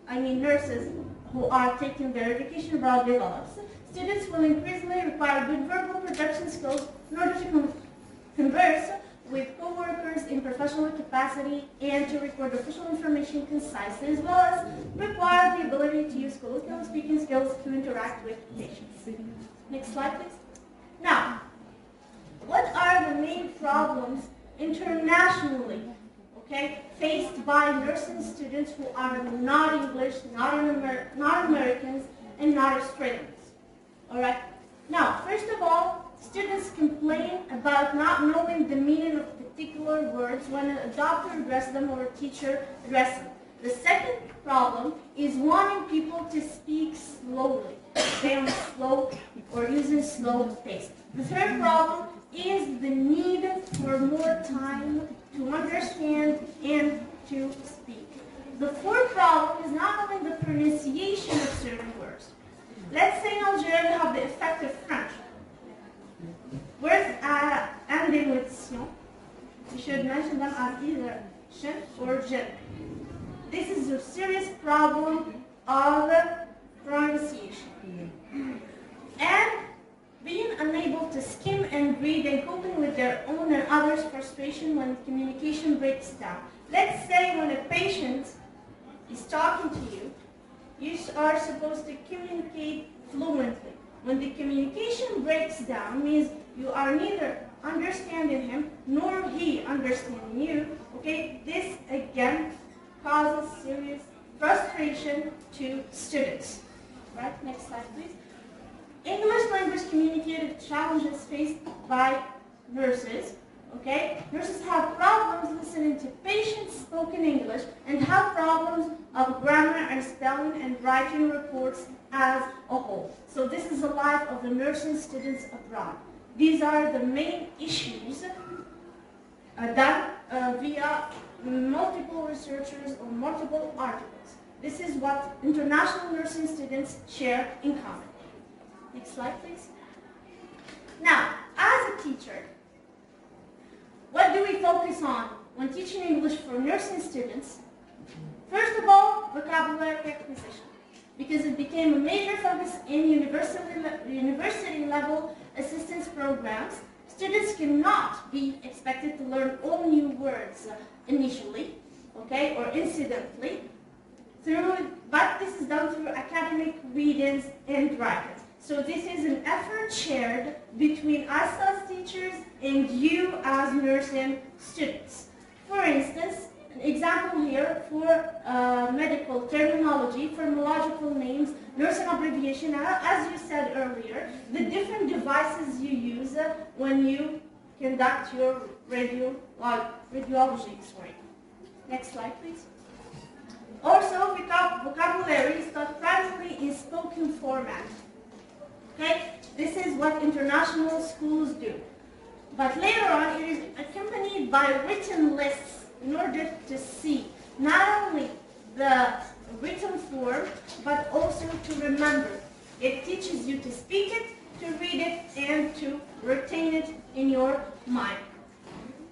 [SPEAKER 10] nurses who are taking their education abroad develops, students will increasingly require good verbal production skills in order to converse with co-workers in professional capacity and to record official information concisely, as well as require the ability to use colloquial speaking skills to interact with patients. Next slide, please. Now, what are the main problems internationally, okay, faced by nursing students who are not English, not Americans, and not Australians? All right. Now, first of all, students complain about not knowing the meaning of particular words when a doctor addresses them or a teacher addresses them. The second problem is wanting people to speak slowly, stay on slow or using slow pace. The third problem is the need
[SPEAKER 12] for more time to understand and to speak. The fourth problem is not only the pronunciation of certain words. Let's say in Algeria you have the effect of French. Words ending with sion, you should mention them as either shin or jin. This is a serious problem of pronunciation. And being unable to skim and read and coping with their own and others' frustration when communication breaks down. Let's say when a patient is talking to you, you are supposed to communicate fluently. When the communication breaks down, means you are neither understanding him nor he understanding you. Okay, this again causes serious frustration to students. Right, next slide please. English language communicative challenges faced by nurses. Okay, nurses have problems listening to patients spoken English and have problems of grammar and spelling and writing reports as a whole. So this is the life of the nursing students abroad. These are the main issues done via multiple researchers or multiple articles. This is what international nursing students share in common. Next slide, please. Now, as a teacher, what do we focus on when teaching English for nursing students? First of all, vocabulary acquisition, because it became a major focus in university level assistance programs. Students cannot be expected to learn all new words initially, okay, or incidentally, but this is done through academic readings and writings. So this is an effort shared between us as teachers and you as nursing students. For instance, an example here for medical terminology, phonological names, nursing abbreviation, as you said earlier, the different devices you use when you conduct your radiology. Next slide, please. Also, vocabulary is taught primarily in spoken format. Okay, this is what international schools do. But later on, it is accompanied by written lists in order to see not only the written form, but also to remember. It teaches you to speak it, to read it, and to retain it in your mind.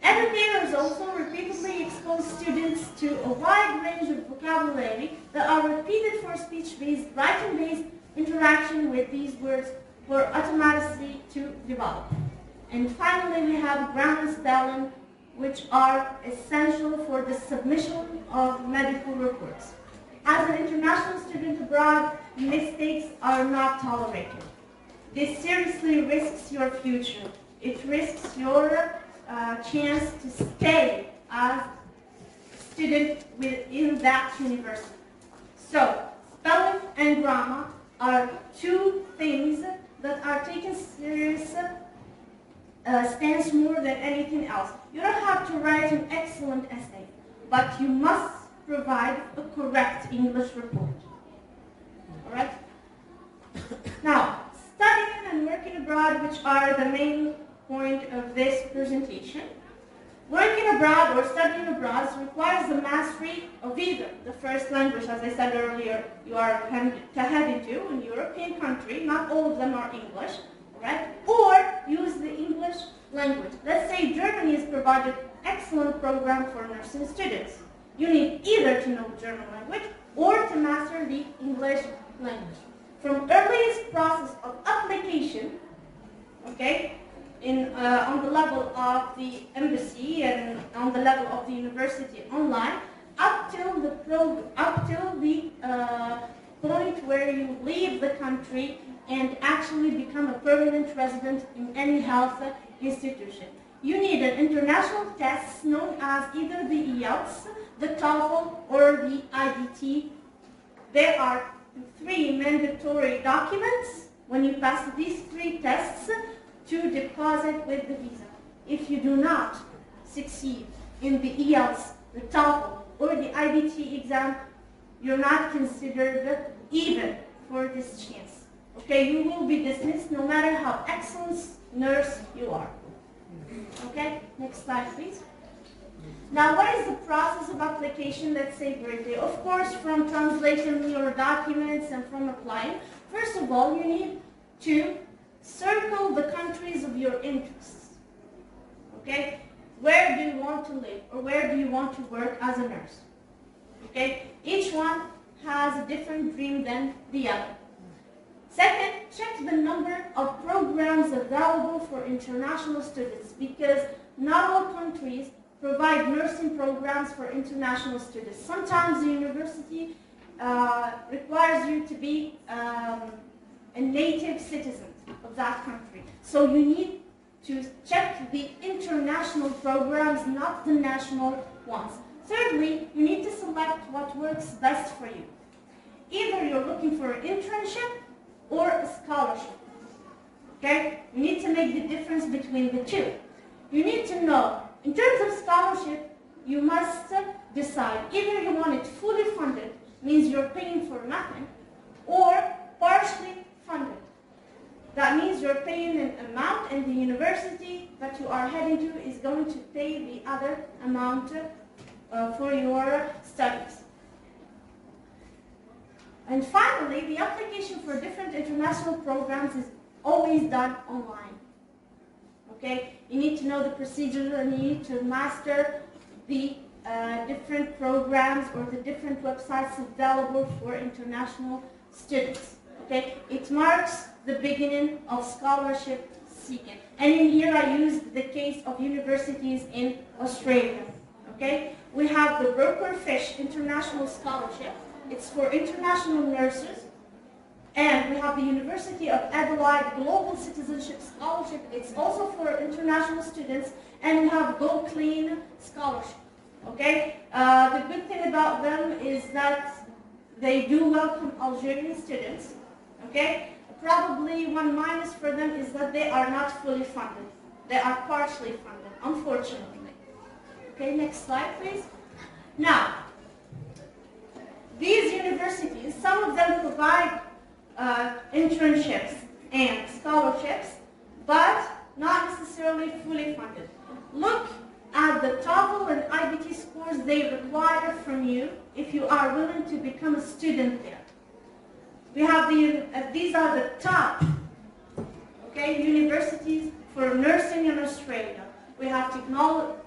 [SPEAKER 12] Educators also repeatedly expose students to a wide range of vocabulary that are repeated for speech-based, writing-based interaction with these words for automaticity to develop. And finally, we have grammar and spelling, which are essential for the submission of medical reports. As an international student abroad, mistakes are not tolerated. This seriously risks your future. It risks your chance to stay as a student within that university. So, spelling and grammar are two things that are taken serious, stands more than anything else. You don't have to write an excellent essay, but you must provide a correct English report. Alright? Now, studying and working abroad, which are the main point of this presentation. Working abroad or studying abroad requires the mastery of either the first language, as I said earlier, you are to head into in a European country, not all of them are English, right? Or use the English language. Let's say Germany has provided excellent program for nursing students. You need either to know German language or to master the English language. From earliest process of application, okay, on the level of the embassy and on the level of the university online, up till the point where you leave the country and actually become a permanent resident in any health institution. You need an international test known as either the IELTS, the TOEFL, or the IDT. There are 3 mandatory documents when you pass these 3 tests to deposit with the visa. If you do not succeed in the IELTS, the TOEFL, or the IDT exam, you're not considered even for this chance. Okay, you will be dismissed no matter how excellent nurse you are. Okay, next slide please. Now, what is the process of application, let's say briefly? Of course, from translating your documents and from applying, first of all, you need to circle the countries of your interests. Okay? Where do you want to live or where do you want to work as a nurse? Okay? Each one has a different dream than the other. Second, check the number of programs available for international students, because not all countries provide nursing programs for international students. Sometimes the university requires you to be a native citizen of that country. So you need to check the international programs, not the national ones. Thirdly, you need to select what works best for you. Either you're looking for an internship or a scholarship. Okay? You need to make the difference between the two. You need to know, in terms of scholarship, you must decide either you want it fully funded, means you're paying for nothing, or partially funded. That means you're paying an amount and the university that you are heading to is going to pay the other amount for your studies. And finally, the application for different international programs is always done online. Okay? You need to know the procedures and you need to master the different programs or the different websites available for international students. Okay? It marks the beginning of scholarship seeking. And in here I used the case of universities in Australia. Okay? We have the Broker Fish International Scholarship. It's for international nurses. And we have the University of Adelaide Global Citizenship Scholarship. It's also for international students. And we have Go Clean Scholarship. Okay? The good thing about them is that they do welcome Algerian students. Okay? Probably one minus for them is that they are not fully funded. They are partially funded, unfortunately. Okay, next slide, please. Now, these universities, some of them provide internships and scholarships, but not necessarily fully funded. Look at the TOEFL and IBT scores they require from you if you are willing to become a student there. We have these are the top universities for nursing in Australia. We have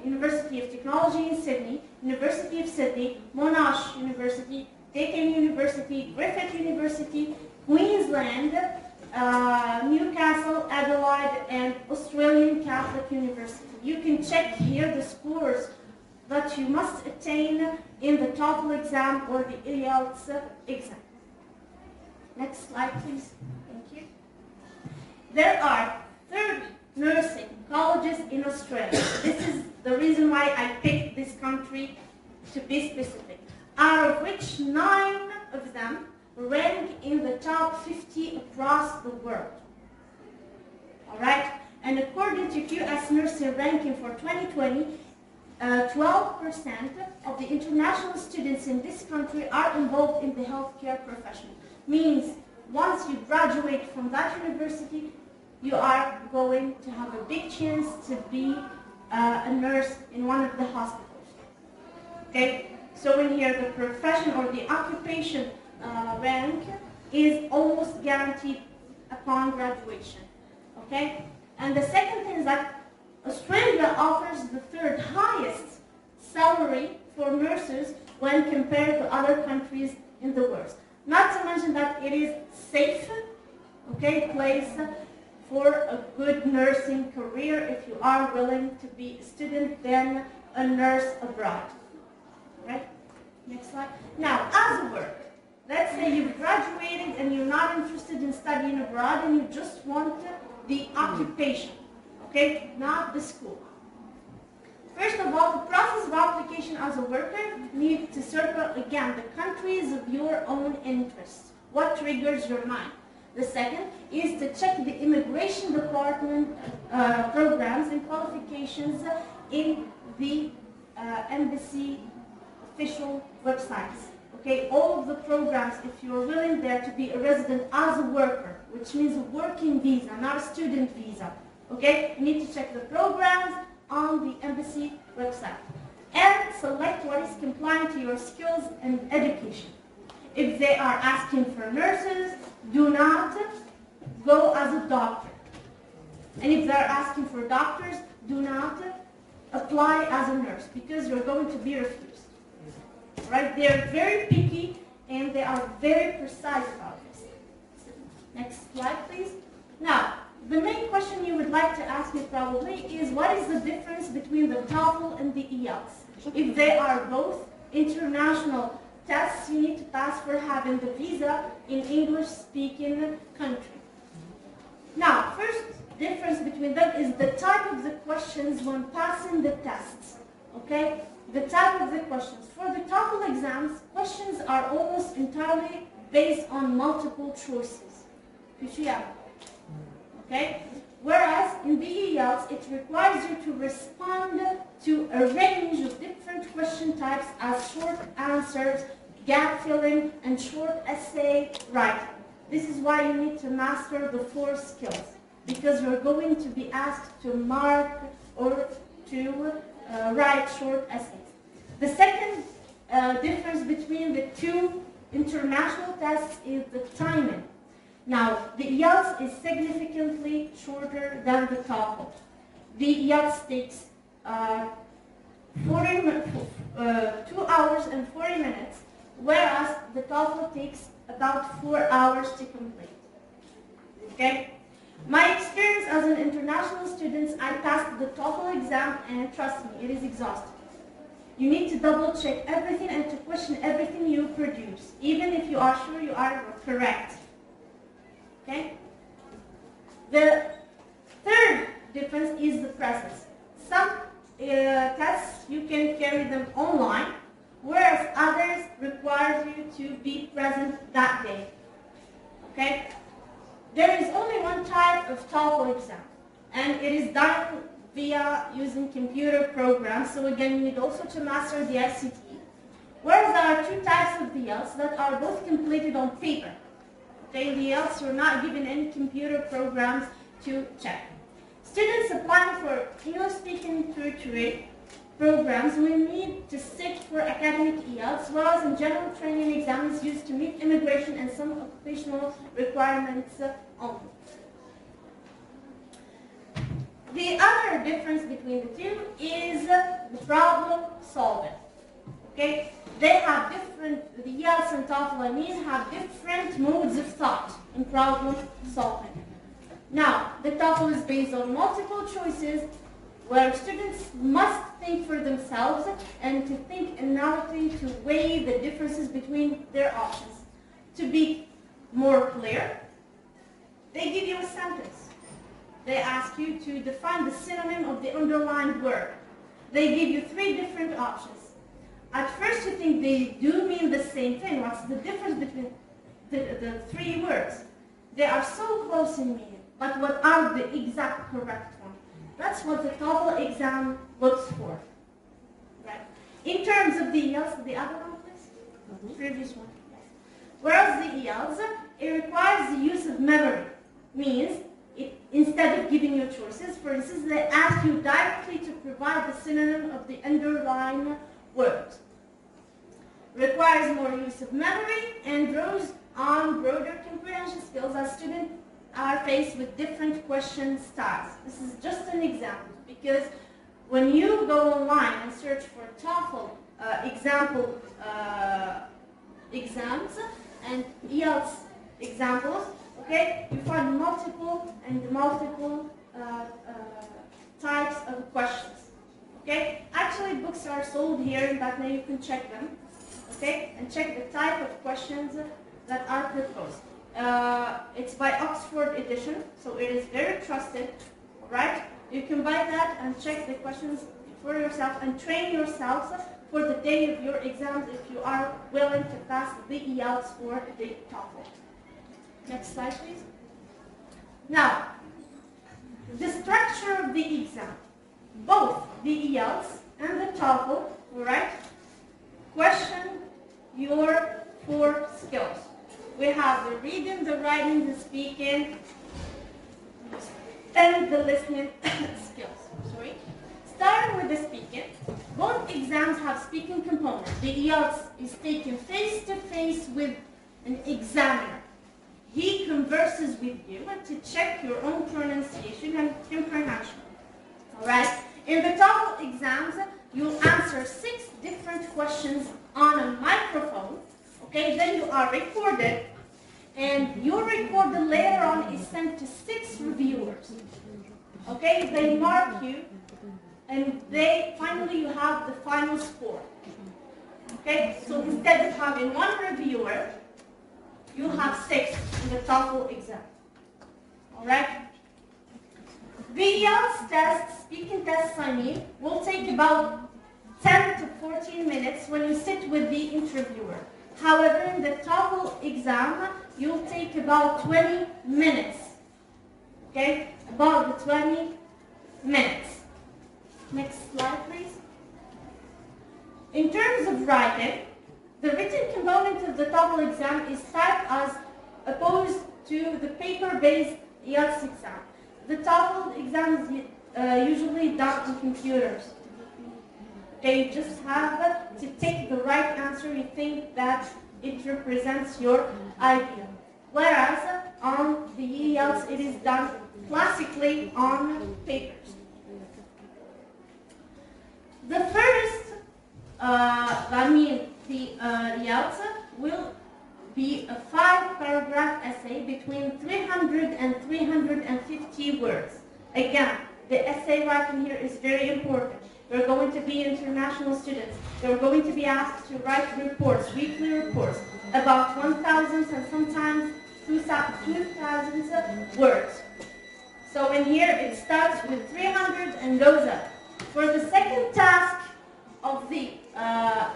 [SPEAKER 12] University of Technology in Sydney, University of Sydney, Monash University, Deakin University, Griffith University, Queensland, Newcastle, Adelaide, and Australian Catholic University. You can check here the scores that you must attain in the TOEFL exam or the IELTS exam. Next slide, please. Thank you. There are 30 nursing colleges in Australia. This is the reason why I picked this country to be specific. Out of which 9 of them rank in the top 50 across the world. All right? And according to QS Nursing ranking for 2020, 12% of the international students in this country are involved in the healthcare profession. Means once you graduate from that university, you are going to have a big chance to be a nurse in one of the hospitals. Okay? So in here, the profession or the occupation rank is almost guaranteed upon graduation. Okay? And the second thing is that Australia offers the 3rd highest salary for nurses when compared to other countries in the world. Not to mention that it is safe, place for a good nursing career if you are willing to be a student, then a nurse abroad. Right? Next slide. Now, as a work, let's say you've graduated and you're not interested in studying abroad and you just want the occupation, not the school. First of all, the process of application as a worker needs to circle, again, the countries of your own interest. What triggers your mind? The second is to check the immigration department programs and qualifications in the embassy official websites. All of the programs, if you're willing there to be a resident as a worker, which means a working visa, not a student visa, Okay, you need to check the programs on the embassy website and select what is compliant to your skills and education. If they are asking for nurses, do not go as a doctor. And if they're asking for doctors, do not apply as a nurse because you're going to be refused. Right? They're very picky and they are very precise about this. Next slide, please. Now, the main question you would like to ask me probably is what is the difference between the TOEFL and the IELTS? If they are both international tests you need to pass for having the visa in English-speaking country. Now, first difference between them is the type of the questions when passing the tests. Okay? The type of the questions. For the TOEFL exams, questions are almost entirely based on multiple choices. Okay? Whereas in the IELTS, it requires you to respond to a range of different question types as short answers, gap filling, and short essay writing. This is why you need to master the 4 skills, because you're going to be asked to mark or to write short essays. The second difference between the 2 international tests is the timing. Now, the IELTS is significantly shorter than the TOEFL. The IELTS takes 2 hours and 40 minutes, whereas the TOEFL takes about 4 hours to complete. Okay? My experience as an international student, I passed the TOEFL exam and trust me, it is exhausting. You need to double check everything and to question everything you produce, even if you are sure you are correct. Okay? The third difference is the presence. Some tests you can carry them online, whereas others require you to be present that day. Okay? There is only one type of TOEFL exam, and it is done via using computer programs. So again, you need also to master the ICT. Whereas there are 2 types of IELTS that are both completed on paper. Okay, the IELTS are not given any computer programs to check. Students applying for English-speaking territory programs will need to sit for academic IELTS, whereas in general training exams used to meet immigration and some occupational requirements only. The other difference between the 2 is the problem solving. Okay, they have different, the IELTS and TOEFL, I mean, have different modes of thought in problem solving. Now, the TOEFL is based on multiple choices where students must think for themselves and to think analytically to weigh the differences between their options. To be more clear, they give you a sentence. They ask you to define the synonym of the underlined word. They give you 3 different options. At first you think they do mean the same thing. What's the difference between the 3 words? They are so close in meaning, but what are the exact correct ones? That's what the TOEFL exam looks for. Right? In terms of the IELTS, the other one, please? Previous one. Yes. Whereas the IELTS, it requires the use of memory. Means, instead of giving you choices, for instance, they ask you directly to provide the synonym of the underlined word. Requires more use of memory and draws on broader comprehension skills as students are faced with different question styles. This is just an example because when you go online and search for TOEFL example exams and IELTS examples, okay, you find multiple types of questions. Okay, actually books are sold here in BATNA, you can check them, okay, and check the type of questions that are proposed. It's by Oxford edition, so it is very trusted, right? You can buy that and check the questions for yourself and train yourselves for the day of your exams if you are willing to pass the IELTS or the TOEFL. Next slide, please. Now, the structure of the exam. Both the IELTS and the TOEFL, right, question your 4 skills. We have the reading, the writing, the speaking, and the listening skills. Sorry. Starting with the speaking, both exams have speaking components. The IELTS is taken face-to-face with an examiner. He converses with you to check your own pronunciation and comprehension. Alright? In the TOEFL exams, you'll answer 6 different questions on a microphone. Okay, then you are recorded, and your recorded later on is sent to 6 reviewers. Okay, they mark you, and finally you have the final score. Okay, so instead of having 1 reviewer, you have 6 in the TOEFL exam. Alright? The IELTS test, speaking test, will take about 10 to 14 minutes when you sit with the interviewer. However, in the TOEFL exam, you'll take about 20 minutes. Okay? About the 20 minutes. Next slide, please. In terms of writing, the written component of the TOEFL exam is typed as opposed to the paper-based IELTS exam. The TOEFL exam is usually done on computers. Okay, you just have to take the right answer you think that it represents your idea. Whereas on the IELTS, it is done classically on papers. The first, the IELTS will be a 5-paragraph essay between 300 and 350 words. Again, the essay writing here is very important. You're going to be international students. You're going to be asked to write reports, weekly reports, about 1,000 and sometimes 2,000 words. So in here, it starts with 300 and goes up. For the second task of the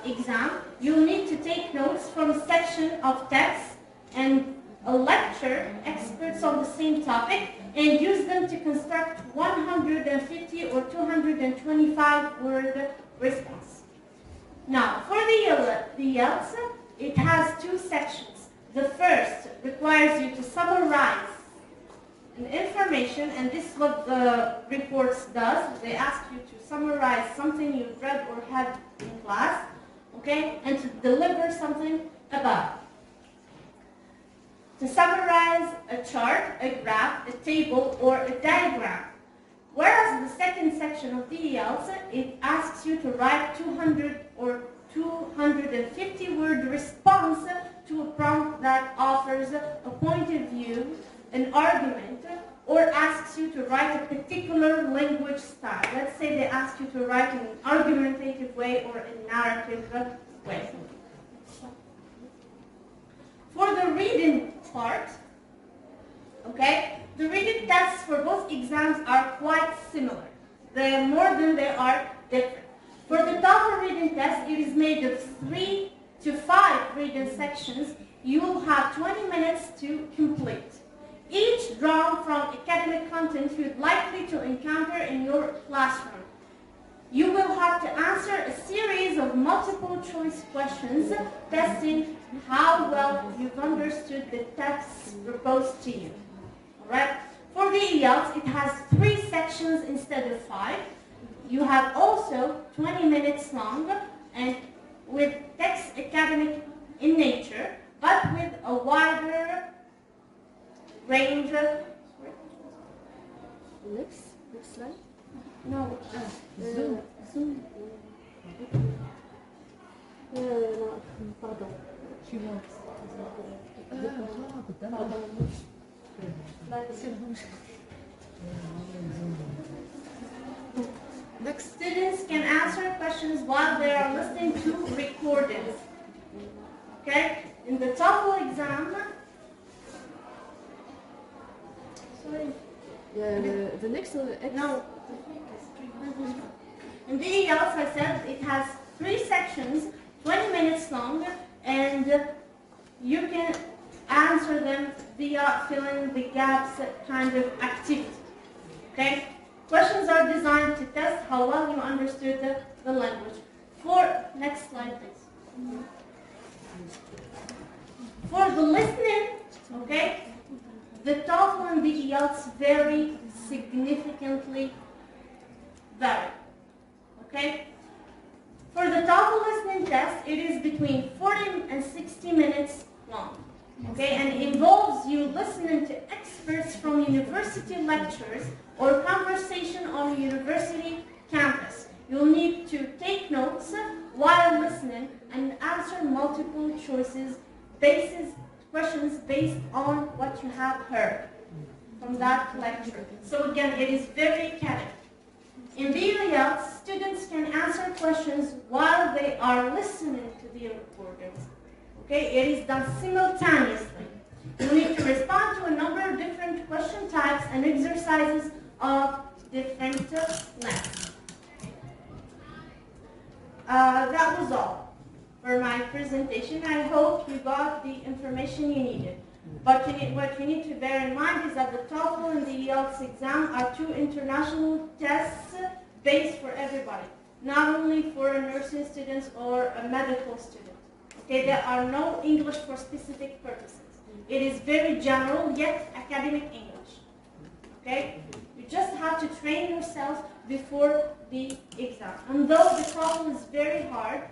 [SPEAKER 12] exam, you'll need to take notes from a section of text and a lecture, experts on the same topic, and use them to construct 150 or 225 word response. Now, for the IELTS, it has 2 sections. The first requires you to summarize an information, and this is what the reports does. They ask you to summarize something you've read or had in class, okay, and to deliver something about it. To summarize a chart, a graph, a table, or a diagram. Whereas the second section of the IELTS, it asks you to write 200 or 250 word response to a prompt that offers a point of view, an argument, or asks you to write a particular language style. Let's say they ask you to write in an argumentative way or a narrative way. For the reading part, okay, the reading tests for both exams are quite similar. They're more than they are different. For the TOEFL reading test, it is made of 3 to 5 reading sections. You will have 20 minutes to complete. Each drawn from academic content you'd likely to encounter in your classroom. You will have to answer a series of multiple choice questions testing how well you've understood the texts proposed to you. Alright? For the IELTS, it has 3 sections instead of 5. You have also 20 minutes long and with text academic in nature, but with a wider range of... Next slide? No. Zoom. No, pardon. She wants. Next, students can answer questions while they are listening to recordings. Okay? In the TOEFL exam, sorry. The next no. In the IELTS, I said it has 3 sections, 20 minutes long, and you can answer them via filling the gaps kind of activity. Okay? Questions are designed to test how well you understood the language. Next slide, please. For the listening, okay, the TOEFL and the IELTS vary significantly vary. Okay? For the TOEFL listening test, it is between 40 and 60 minutes long. Okay, and it involves you listening to experts from university lectures or conversation on a university campus. You'll need to take notes while listening and answer multiple choices questions based on what you have heard from that lecture. So again, it is very academic. In the IELTS, students can answer questions while they are listening to the recordings. Okay, it is done simultaneously. You need to respond to a number of different question types and exercises of different lengths. That was all for my presentation. I hope you got the information you needed. But what you need to bear in mind is that the TOEFL and the IELTS exam are two international tests based for everybody, not only for nursing students or a medical student. Okay, there are no English for specific purposes. It is very general yet academic English. Okay, you just have to train yourself before the exam. And though the TOEFL is very hard,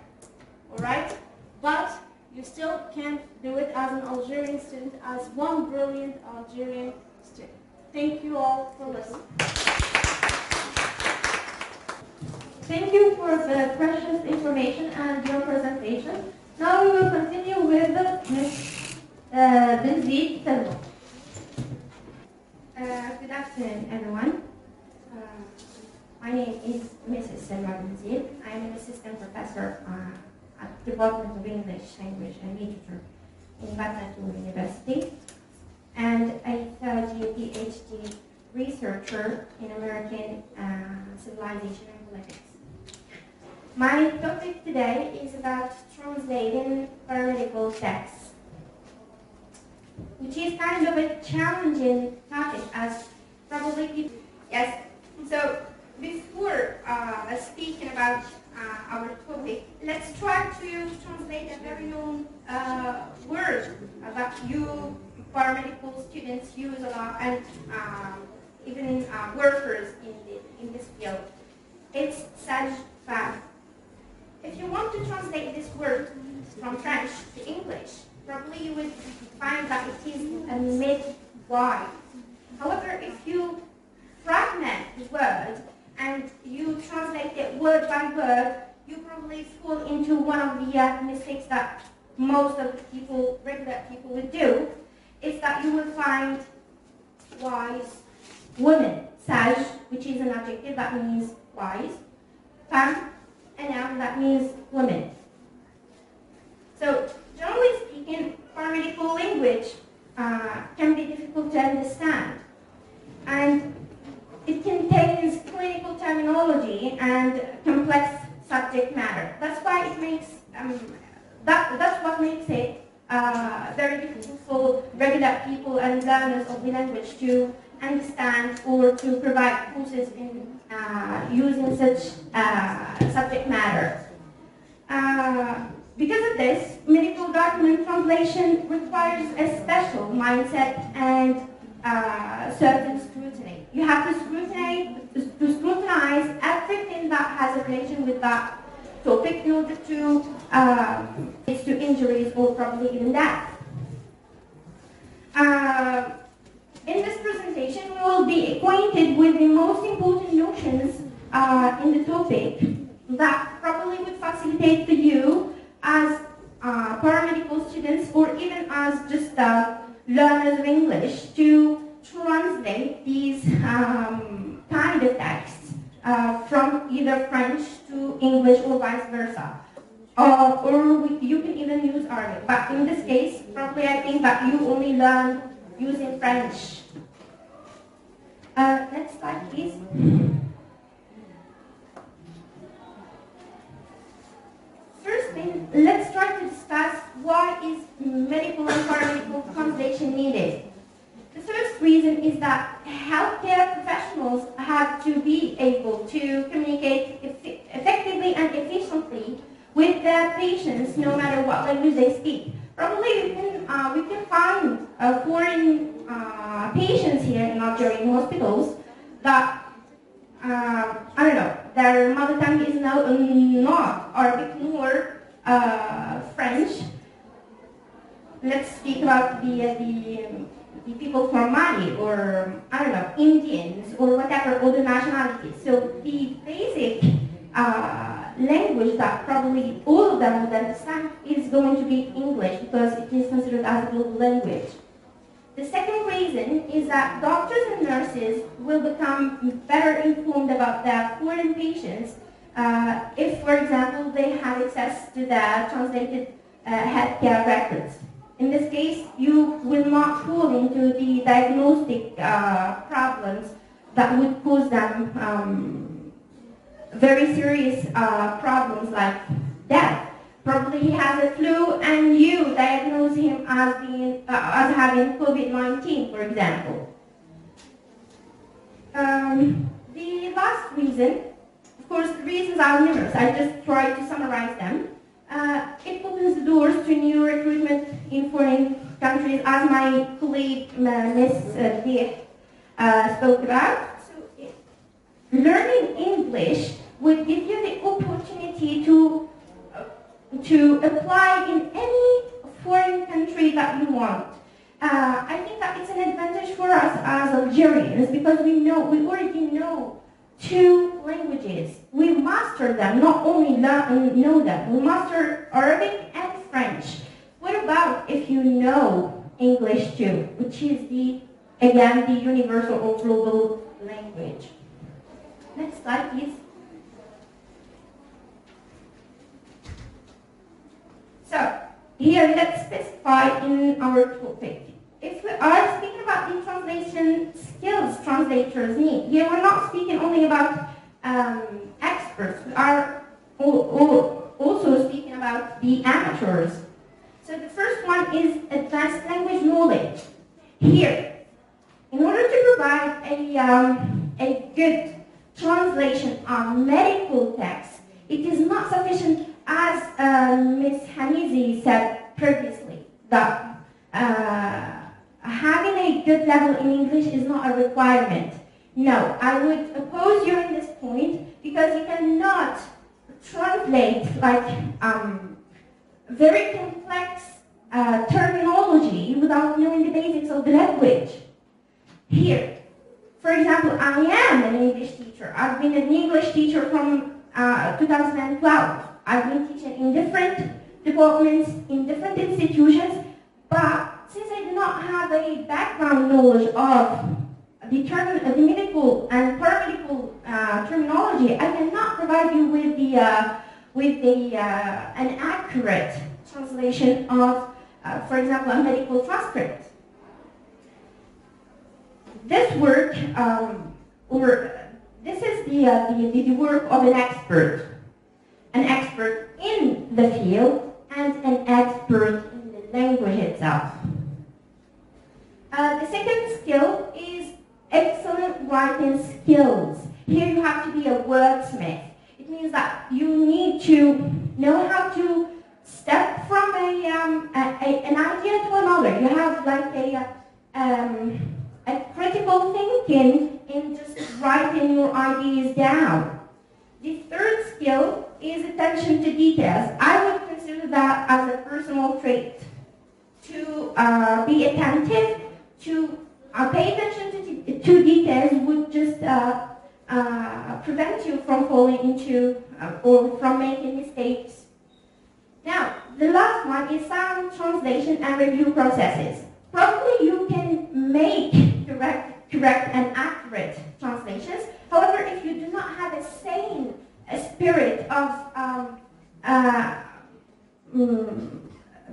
[SPEAKER 12] all right, but you still can do it as an Algerian student, as one brilliant Algerian student. Thank you all for listening.
[SPEAKER 10] Thank you for the precious information and your presentation. Now we will continue with Ms. Benzid Selma.
[SPEAKER 13] Good afternoon, everyone. My name is Mrs. Selma Benzid. I am an assistant professor at the Department of English, Language and Literature in BATNA University, and a third-year PhD researcher in American civilization and politics. My topic today is about translating paramedical texts, which is kind of a challenging topic, as probably people...
[SPEAKER 10] Yes, so before speaking about our topic, let's try to translate a very known word that you paramedical students use a lot, and even workers in this field. It's sage-femme. If you want to translate this word from French to English, probably you would find that it is a midwife. However, if you fragment the word and you translate it word by word, you probably fall into one of the mistakes that most of the people, regular people, would do. Is that you will find wise woman, sage, which is an adjective that means wise, femme, a noun that means woman. So, generally speaking, paramedical language can be difficult to understand, and it contains clinical terminology and complex subject matter. That's why it makes that's what makes it very difficult for regular people and learners of the language to understand or to provide courses in using such subject matter. Because of this, medical document translation requires a special mindset and certain scrutiny. You have to scrutinize everything that has a relation with that topic in order to lead to injuries or probably even death. In this presentation, we will be acquainted with the most important notions in the topic that probably would facilitate for you as paramedical students or even as just learners of English to translate these kind of texts from either French to English or vice versa. Or you can even use Arabic. But in this case, probably I think that you only learn using French. Next slide, please. First thing, let's try to discuss why is medical and paramedical translation needed. The first reason is that healthcare professionals have to be able to communicate effectively and efficiently with their patients, no matter what language they speak. Probably we can find foreign patients here in Algerian hospitals,
[SPEAKER 13] that, I don't know, their mother tongue is not Arabic nor French. Let's speak about the people from Mali or, I don't know, Indians or whatever other nationalities. So the basic language that probably all of them would understand is going to be English because it is considered as a global language. The second reason is that doctors and nurses will become better informed about their foreign patients if, for example, they have access to the translated healthcare records. In this case, you will not fall into the diagnostic problems that would cause them very serious problems like death. Probably he has a flu and you diagnose him as having COVID-19, for example. The last reason, of course, the reasons are numerous. I just tried to summarize them. It opens the doors to new recruitment in foreign countries, as my colleague Ms. Dieh spoke about. So, learning English would give you the opportunity to apply in any foreign country that you want. I think that it's an advantage for us as Algerians because we already know 2 languages. We master them, not only know them, we master Arabic and French. What about if you know English too, which is again the universal or global language? Next slide, please. So, here let's specify in our topic. If we are speaking about the translation skills translators need, here we're not speaking only about experts, we are also speaking about the amateurs. So the first one is advanced language knowledge. Here, in order to provide a good translation of medical text, it is not sufficient, as Ms. Hamizi said previously, that having a good level in English is not a requirement. No, I would oppose you in this point because you cannot translate like very complex terminology without knowing the basics of the language. Here, for example, I am an English teacher. I've been an English teacher from 2012. I've been teaching in different departments, in different institutions, but since I do not have a background knowledge of the medical and paramedical terminology, I cannot provide you with an accurate translation of, for example, a medical transcript. This work, this is the work of an expert in the field and an expert in the language itself. The second skill is excellent writing skills. Here you have to be a wordsmith. It means that you need to know how to step from an idea to another. You have like a critical thinking in just writing your ideas down. The third skill is attention to details. I would consider that as a personal trait. To be attentive, to pay attention to details would just prevent you from falling into or from making mistakes. Now, the last one is sound translation and review processes. Probably you can make correct and accurate translations. However, if you do not have a sane spirit of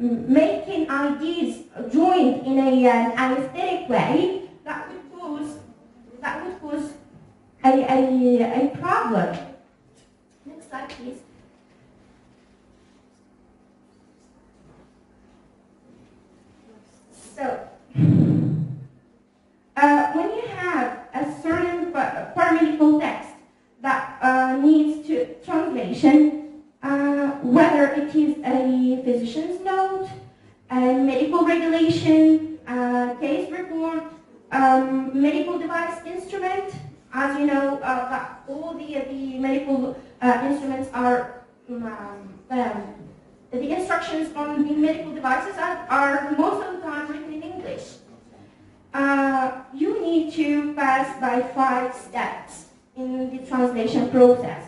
[SPEAKER 13] making ideas joined in an aesthetic way, that would cause a problem. Next slide, please. So, when you have a certain paramedical text that needs translation, whether it is a physician's note, a medical regulation, case report, medical device instrument, As you know, that all the medical instruments are, the instructions on the medical devices are most of the time written in English. You need to pass by 5 steps in the translation process.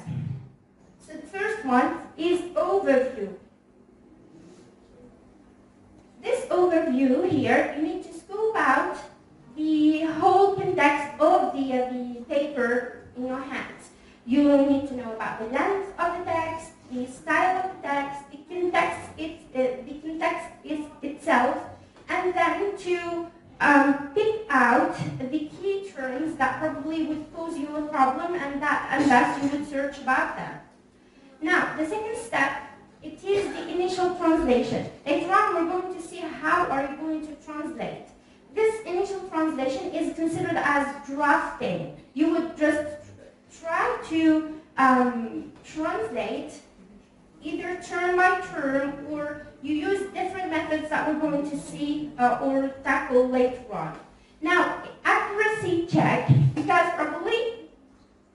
[SPEAKER 13] So the first one is overview. This overview here, you need to scope out the whole context of the paper in your hands. You need to know about the length of the text, the style of the text, the context itself, and then to pick out the key terms that probably would pose you a problem and that unless you would search about them. Now, the second step, it is the initial translation. Later on, we're going to see how are you going to translate. This initial translation is considered as drafting. You would just try to translate either term by term, or you use different methods that we're going to see or tackle later on. Now, accuracy check, because probably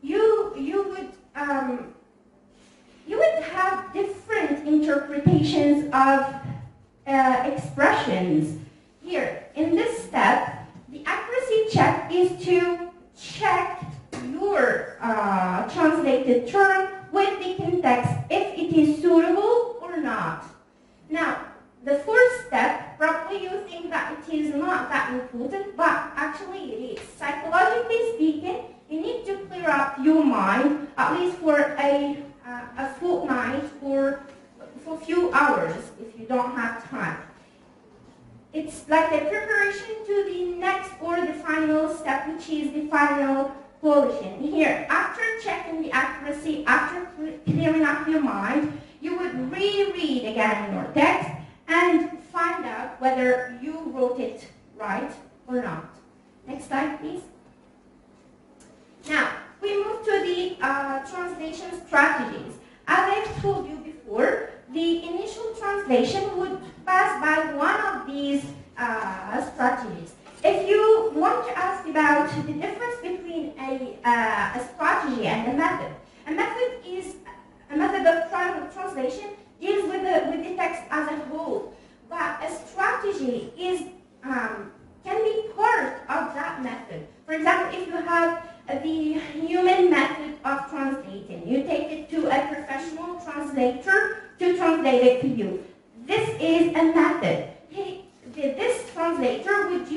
[SPEAKER 13] you would have different interpretations of expressions. Here, in this step, the accuracy check is to check your translated term with the context, if it is suitable or not. Now, the fourth step, probably you think that it is not that important, but actually it is. Psychologically speaking, you need to clear up your mind, at least for a fortnight or for a few hours, if you don't have time. It's like the preparation to the next or the final step, which is the final polishing. Here, after checking the accuracy, after clearing up your mind, you would reread again your text and find out whether you wrote it right or not. Next slide, please. Now, we move to the translation strategies. As I've told you before, the initial translation would pass by one of these strategies. If you want to ask about the difference between a strategy and a method is a method of translation deals with the text as a whole, but a strategy is can be part of that method. For example, if you have the human method of translating, you take it to a professional translator to translate it to you. This is a method. This translator would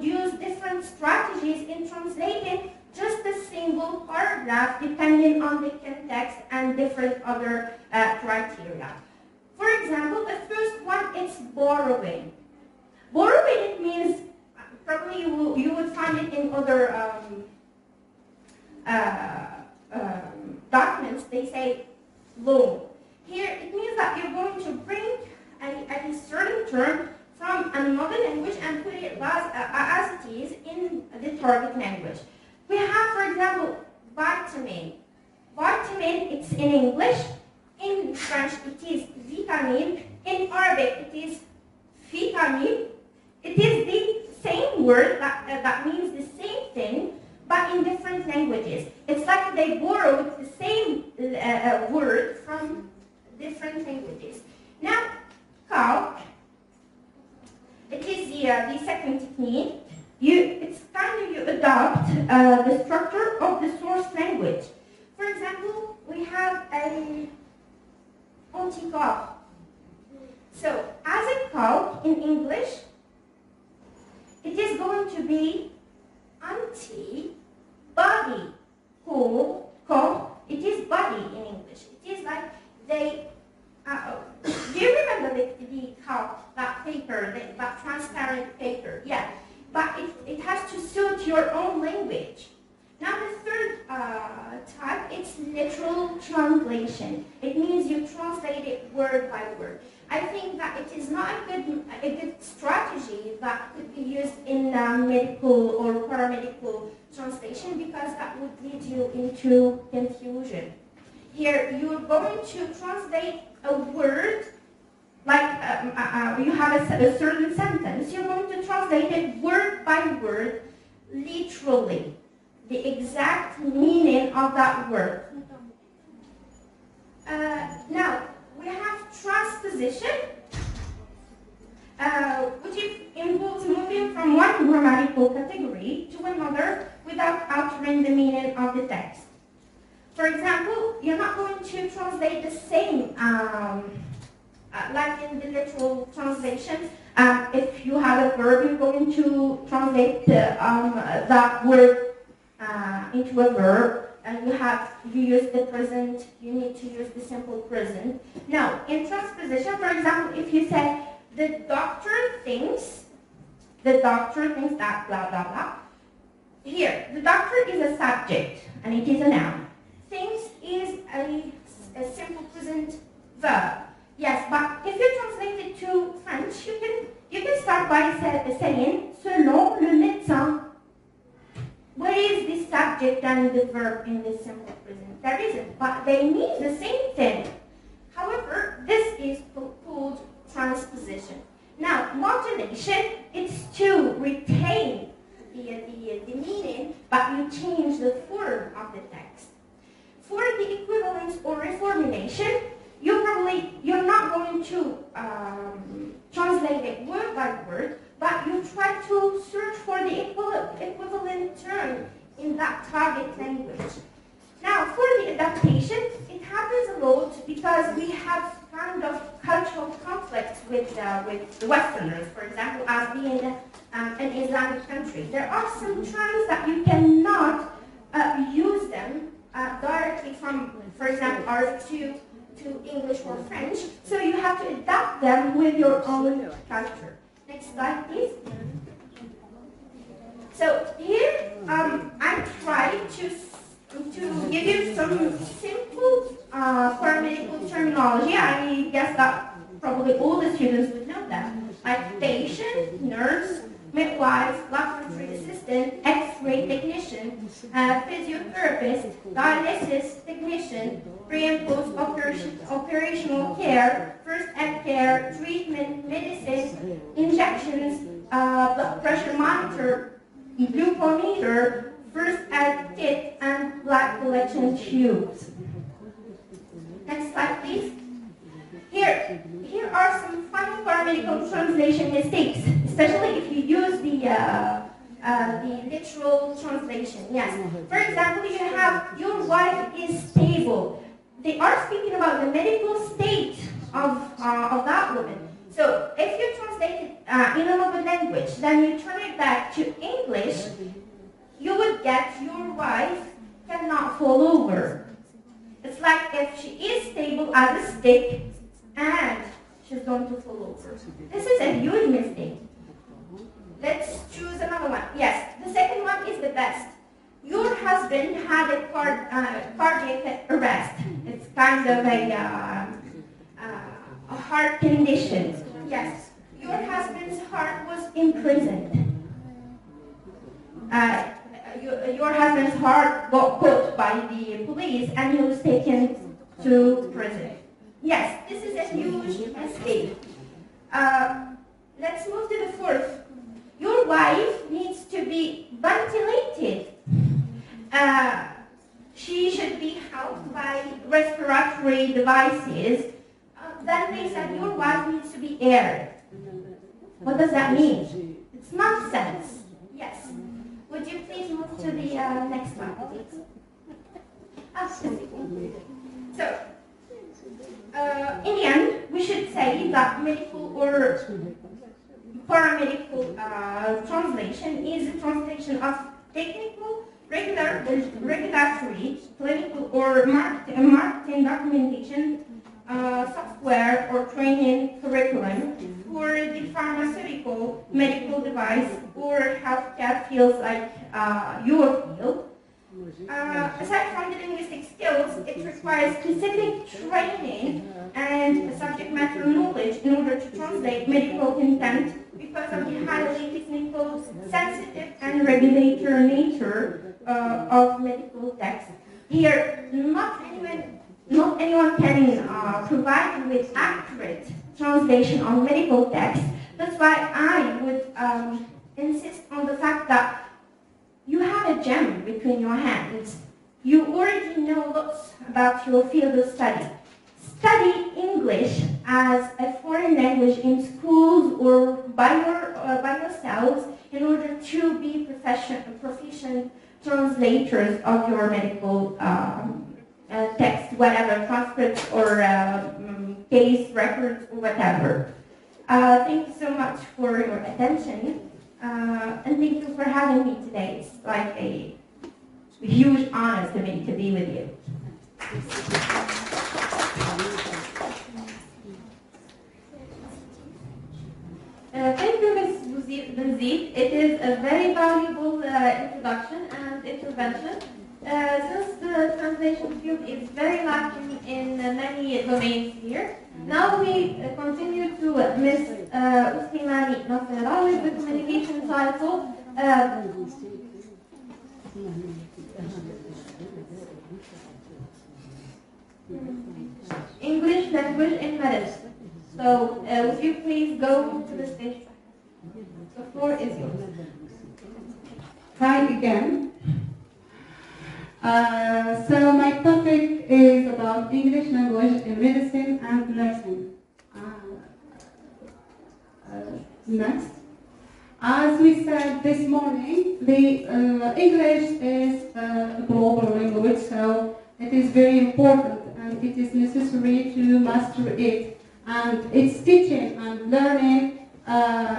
[SPEAKER 13] use different strategies in translating just a single paragraph depending on the context and different other criteria. For example, the first one is borrowing. Borrowing, it means, probably you would find it in other documents, they say loan. Here, it means that you're going to bring a certain term from another language and put it as it is in the target language. We have, for example, vitamin. Vitamin, it's in English. In French, it is vitamine. In Arabic, it is vitamin. It is the same word that means the same thing, but in different languages. It's like they borrowed the same word from different languages. Now, calc, it is the second technique. It's kind of you adopt the structure of the source language. For example, we have an anti-calc. So, as a calc in English, it is going to be anti-body. Calc, it is body in English. It is like they. Do you remember the calc, that paper, that transparent paper? Yeah, but it has to suit your own language. Now the third type, it's literal translation. It means you translate it word by word. I think that it is not a good strategy that could be used in medical or paramedical translation, because that would lead you into confusion. Here, you're going to translate a word, like you have a certain sentence, you're going to translate it word by word, literally. the exact meaning of that word. Now, we have transposition, which involves moving from one grammatical category to another without altering the meaning of the text. For example, you're not going to translate the same, like in the literal translation. If you have a verb, you're going to translate that word into a verb. And you use the present, you need to use the simple present. Now, in transposition, for example, if you say, the doctor thinks that blah, blah, blah. Here, the doctor is a subject, and it is a noun. Thinks is a simple present verb. Yes, but if you translate it to French, you can start by saying, selon le médecin. What is the subject and the verb in this simple present? There isn't, but they mean the same thing. However, this is called transposition. Now, modulation is to retain the meaning, but you change the form of the text. For the equivalence or reformulation, you're not going to translate it word by word, but you try to search for the equivalent term in that target language. Now, for the adaptation, it happens a lot because we have kind of cultural conflicts with the Westerners, for example, as being an Islamic country. There are some terms that you cannot use them directly from, for example, Arabic to English or French, so you have to adapt them with your own culture. Next slide, please. So here, I try to give you some simple paramedical terminology. I guess that probably all the students would know that. Like patient, nurse, midwife, laboratory assistant, X-ray technician, physiotherapist, dialysis technician, pre and post operational care, first aid care, treatment, medicine, injections, blood pressure monitor, glucometer, first aid kit, and blood collection tubes. Next slide, please. Here are some funny paramedical translation mistakes, especially if you use the literal translation. Yes. For example, you have your wife is stable. They are speaking about the medical state of that woman. So if you translate it in another language, then you turn it back to English, you would get your wife cannot fall over. It's like if she is stable as a stick and she's going to fall over. This is a huge mistake. Let's choose another one. Yes, the second one is the best. Your husband had a cardiac arrest. It's kind of a heart condition. Yes, your husband's heart was imprisoned. Your husband's heart got caught by the police and he was taken to prison. Yes, this is a huge mistake. Let's move to the fourth. Your wife needs to be ventilated. She should be helped by respiratory devices. Then they said your wife needs to be aired. What does that mean? It's nonsense. Yes. Would you please move to the next one, please? So, in the end, we should say that medical or paramedical translation is a translation of technical, regulatory, clinical, or marketing documentation, software, or training curriculum for the pharmaceutical, medical device, or healthcare fields like your field. Aside from the linguistic skills, it requires specific training and subject matter knowledge in order to translate medical content because of the highly technical, sensitive, and regulatory nature of medical text. Here, not anyone can provide you with accurate translation on medical text. That's why I would insist on the fact that you have a gem between your hands. You already know lots about your field of study. Study English as a foreign language in schools or by yourselves in order to be proficient translators of your medical text, whatever, transcripts or case records or whatever. Thank you so much for your attention, and thank you for having me today. It's like a huge honor to me to be with you. Thank you, Ms. Benzid. It is a very valuable introduction and intervention. Since the translation field is very lacking in many domains here, now we continue to Ms. Uslimani Nasera with the communication title English language in medicine. So, would you please go to the stage? The floor is yours.
[SPEAKER 4] Hi again. So my topic is about English language in medicine and nursing. Next. As we said this morning, the English is a global language, so it is very important and it is necessary to master it. And its teaching and learning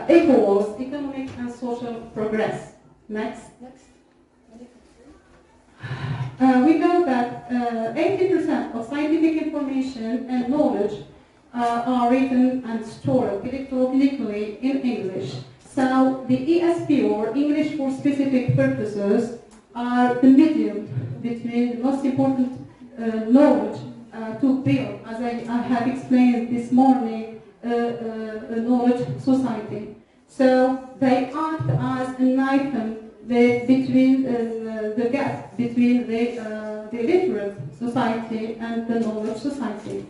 [SPEAKER 4] equals economic and social progress. Next. We know that 80% of scientific information and knowledge are written and stored electronically in English. So the ESP, or English for Specific Purposes, are the medium between the most important knowledge to build, as I have explained this morning, a knowledge society. So they act as an item between the gap between the literate society and the knowledge society.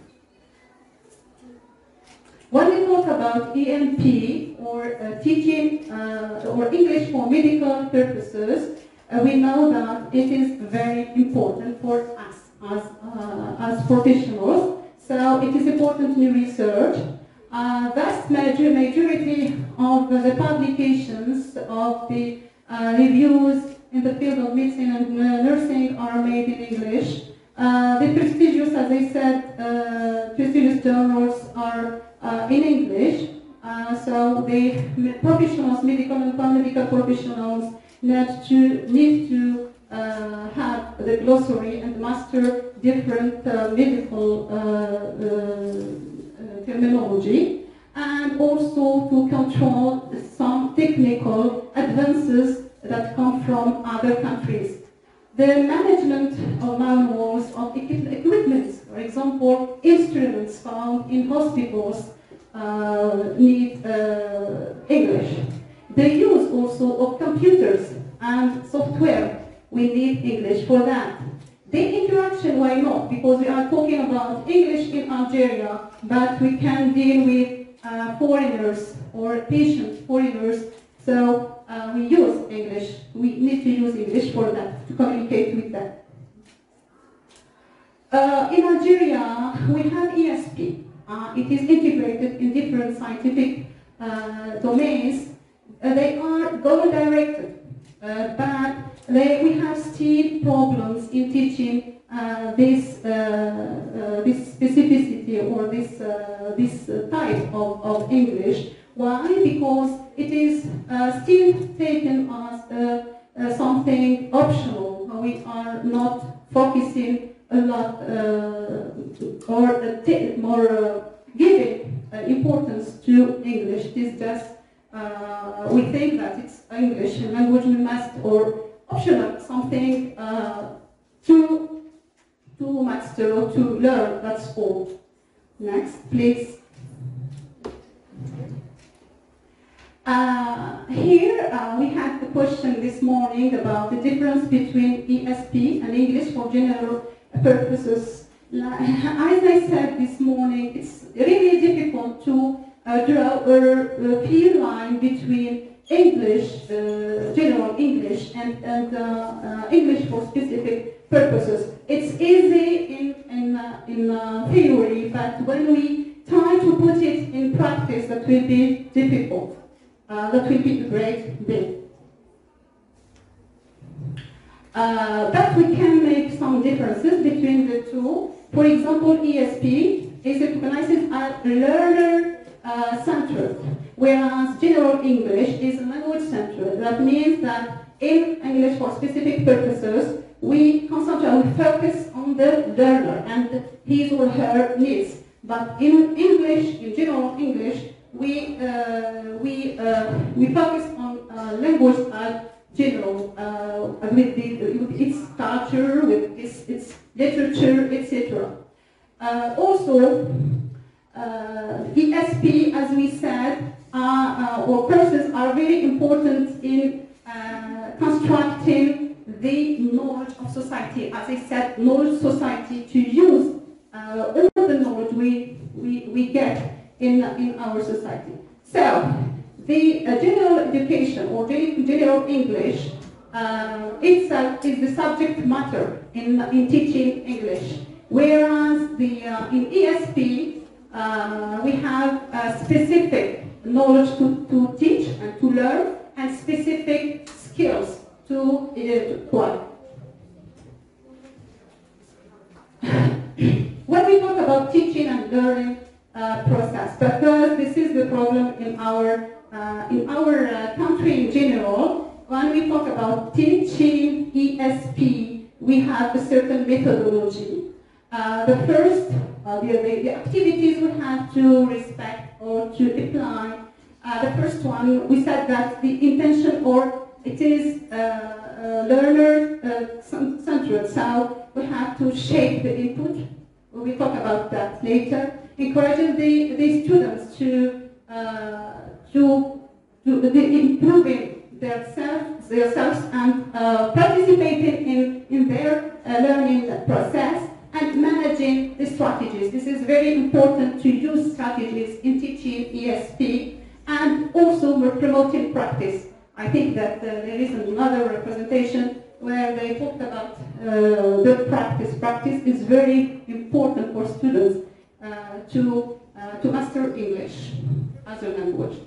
[SPEAKER 4] When we talk about EMP, or teaching or English for medical purposes, we know that it is very important for us as professionals. So it is important to research. Vast majority of the publications of the reviews in the field of medicine and nursing are made in English. The prestigious, as I said, prestigious journals are in English. So the professionals, medical and paramedical professionals, need to have the glossary and master different medical terminology, and also to control some technical advances that come from other countries. The management of manuals of equipment, for example, instruments found in hospitals, need English. The use also of computers and software, we need English for that. The interaction, why not? Because we are talking about English in Algeria, but we can deal with foreigners or patient foreigners, so we use English. We need to use English for that, to communicate with them. In Algeria, we have ESP. It is integrated in different scientific domains. They are goal-directed, but we have still problems in teaching this specificity or this type of English. Why? Because it is still taken as something optional. We are not focusing a lot or giving importance to English. It is just we think that it's English and language we must, or optional, something to master or to learn, that's all. Next, please. Here we had the question this morning about the difference between ESP and English for general purposes. As I said this morning, it's really difficult to draw a clear line between English, general English, and English for specific purposes. It's easy in theory, but when we try to put it in practice, that will be difficult. That will be a great deal. But we can make some differences between the two. For example, ESP is recognized as learner-centered, whereas general English is language-centered. That means that in English for specific purposes, we concentrate, we focus on the learner and his or her needs. But in English, in general English, we focus on language as general, with its culture, with its literature, etc. Also, ESP, as we said, or courses are very important in constructing the knowledge of society. As I said, knowledge society, to use all the knowledge we get in our society. So, the general education or general English itself is the subject matter in teaching English, whereas in ESP we have specific knowledge to teach and to learn, and specific skills to acquire. When we talk about teaching and learning process, because this is the problem in our country in general. When we talk about teaching ESP, we have a certain methodology. The first, the activities we have to respect or to apply. The first one, we said that the intention, or it is learner-centered, so we have to shape the input. We'll talk about that later. Encouraging the students to improving themselves and participating in their learning process, and managing the strategies. This is very important, to use strategies in teaching ESP, and also we're promoting practice. I think that there is another presentation where they talked about the practice. Practice is very important for students to master English as a language.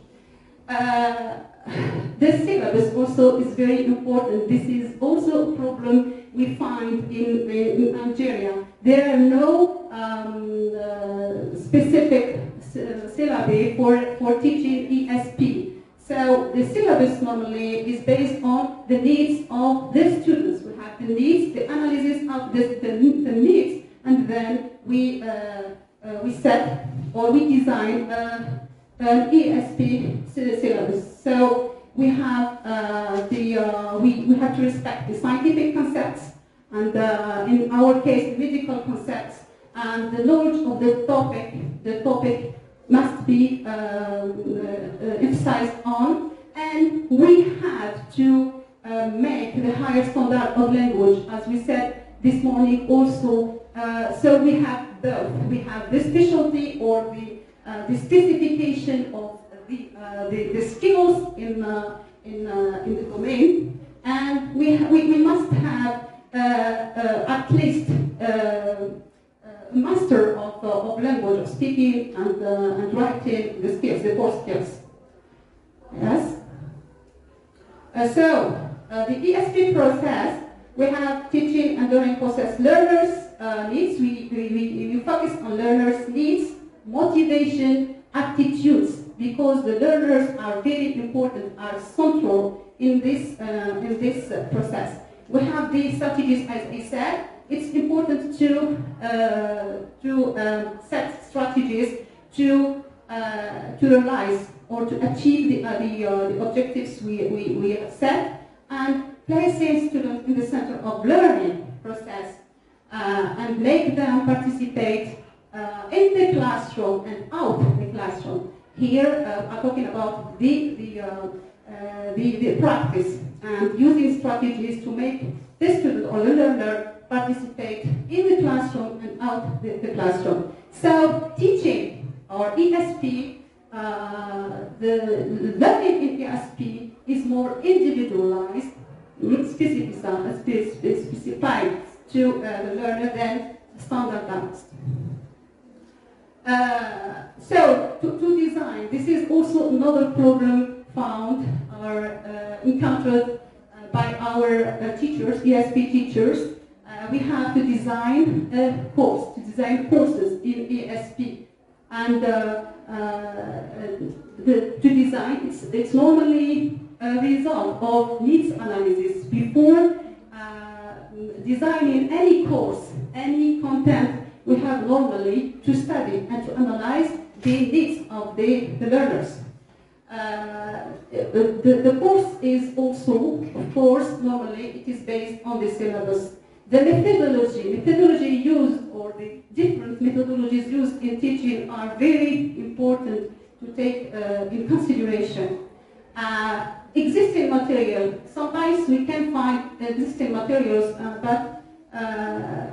[SPEAKER 4] The syllabus also is very important. This is also a problem we find in Algeria. There are no specific syllabi for teaching ESP. So the syllabus normally is based on the needs of the students. We have the needs, the analysis of the needs, and then we set or we design an ESP syllabus. So we have we have to respect the scientific concepts, and in our case, the medical concepts, and the knowledge of the topic. The topic must be emphasized on, and we have to make the higher standard of language, as we said this morning also. So we have both. We have the specialty or the specification of the skills in the domain, and we must have at least a master of language, of speaking and writing, the skills, the core skills. Yes. So the ESP process, we have teaching and learning process. Learners' needs. We focus on learners' needs, motivation, aptitudes, because the learners are very important, are central in this process. We have these strategies, as I said. It's important to set strategies to realize or to achieve the objectives we have set, and placing students in the center of learning process, and make them participate in the classroom and out the classroom. Here I'm talking about the practice, and using strategies to make the student or the learner participate in the classroom and out the classroom. So teaching or ESP, the learning in ESP is more individualized, specified to the learner than standardized. So, to design, this is also another problem found or encountered by our teachers, ESP teachers. We have to design a course, to design courses in ESP. And to design, it's normally a result of needs analysis. Before designing any course, any content, we have normally to study and to analyze the needs of the learners. The course is also, of course, normally it is based on the syllabus. The methodology used, or the different methodologies used in teaching are very important to take in consideration. Existing material, sometimes we can find existing materials, but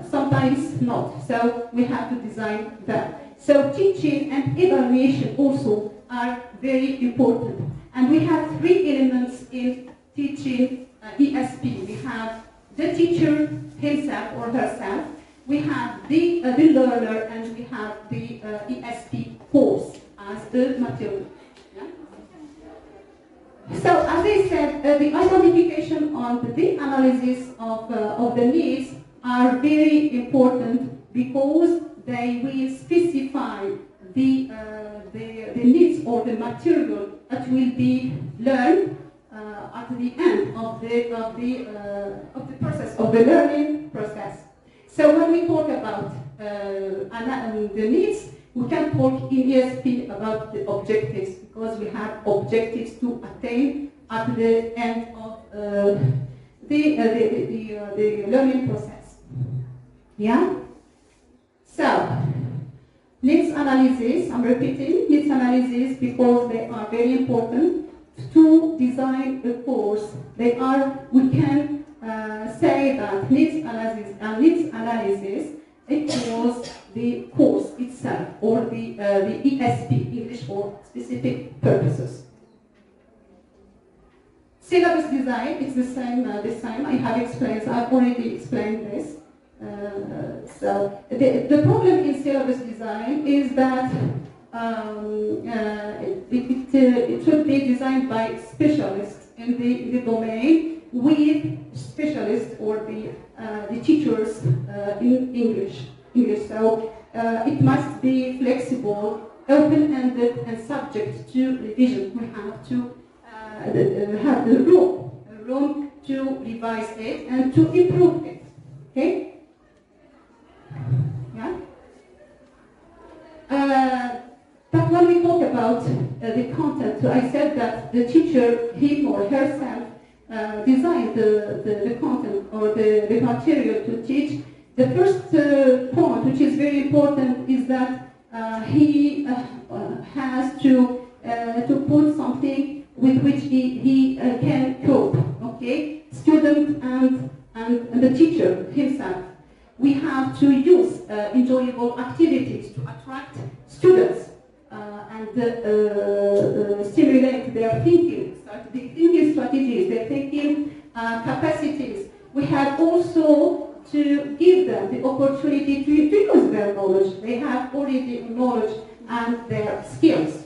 [SPEAKER 4] sometimes not, so we have to design that. So teaching and evaluation also are very important. And we have three elements in teaching ESP. We have the teacher himself or herself, we have the learner, and we have the ESP course as the material. Yeah? So as I said, the identification and the analysis of the needs are very important because they will specify the needs or the material that will be learned at the end of the process, of the learning process. So when we talk about the needs, we can talk in ESP about the objectives, because we have objectives to attain at the end of the learning process. Yeah? So, needs analysis, I'm repeating, needs analysis because they are very important to design a course. We can say that needs analysis equals the course itself, or the ESP, English for specific purposes. Syllabus design, it's the same. I've already explained this. So the problem in syllabus design is that it should be designed by specialists in the domain, with specialists or the teachers in English. So it must be flexible, open-ended, and subject to revision. We have to have the room to revise it and to improve it. Okay? Yeah? But when we talk about the content, so I said that the teacher, him or herself, designed the content or the material to teach. The first point, which is very important, is that he has to put something with which he can cope. Okay, student and the teacher himself. We have to use enjoyable activities to attract students and stimulate their thinking strategies, their thinking capacities. We have also to give them the opportunity to use their knowledge. They have already knowledge and their skills.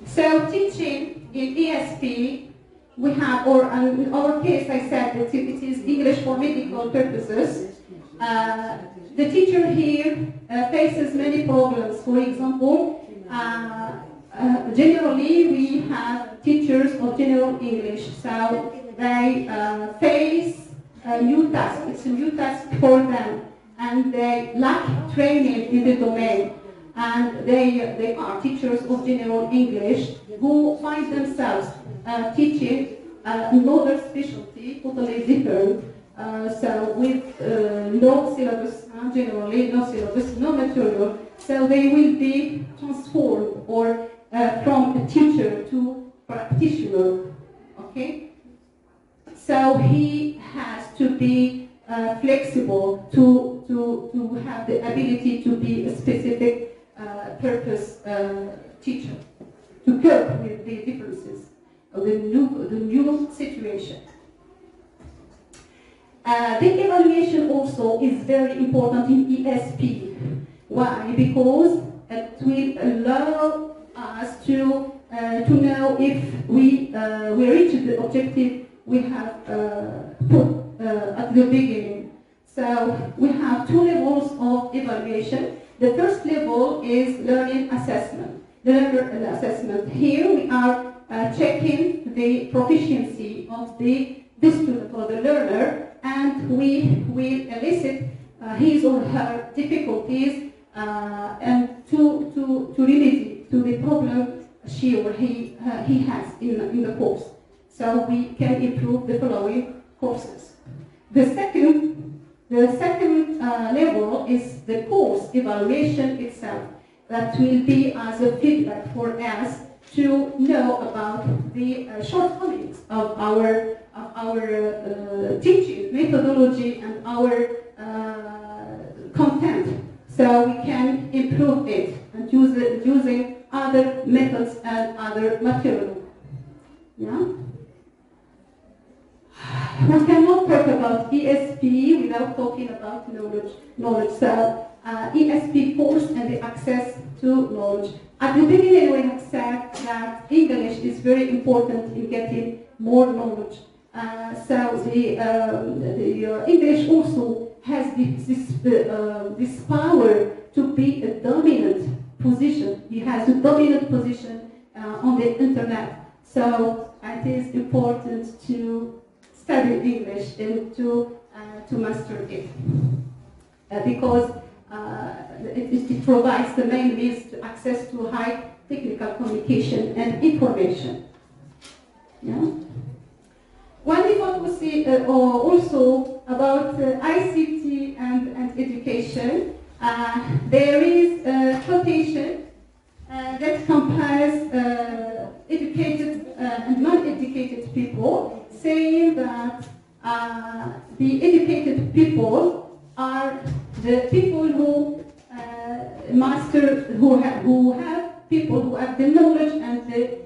[SPEAKER 4] So teaching in ESP, we have, or in our case, I said that it is English for medical purposes. The teacher here faces many problems. For example, generally we have teachers of general English, so they face a new task. It's a new task for them, and they lack training in the domain. And they are teachers of general English who find themselves teaching another specialty, totally different. So with no syllabus, generally no syllabus, no material. So they will be transformed, or from a teacher to practitioner. Okay. So he has to be flexible to have the ability to be a specific purpose teacher, to cope with the differences of the new situation. The evaluation also is very important in ESP. Why? Because it will allow us to know if we reach the objective we have put at the beginning. So we have two levels of evaluation. The first level is learning assessment. Learner assessment. Here we are checking the proficiency of the student or the learner, and we will elicit his or her difficulties and to remedy to the problem she or he has in the course. So we can improve the following courses. The second level is the course evaluation itself. That will be as a feedback for us to know about the shortcomings of our teaching methodology and our content, so we can improve it and using other methods and other material. Yeah. We cannot talk about ESP without talking about knowledge. So ESP course and the access to knowledge. At the beginning, we have said that English is very important in getting more knowledge. So the English also has this power to be a dominant position. It has a dominant position on the internet. So it is important to study English and to master it because it provides the main means to access to high technical communication and information. Yeah. When we focus also about ICT and education, there is a quotation that compares educated and non-educated people, saying that the educated people are the people who who have the knowledge and the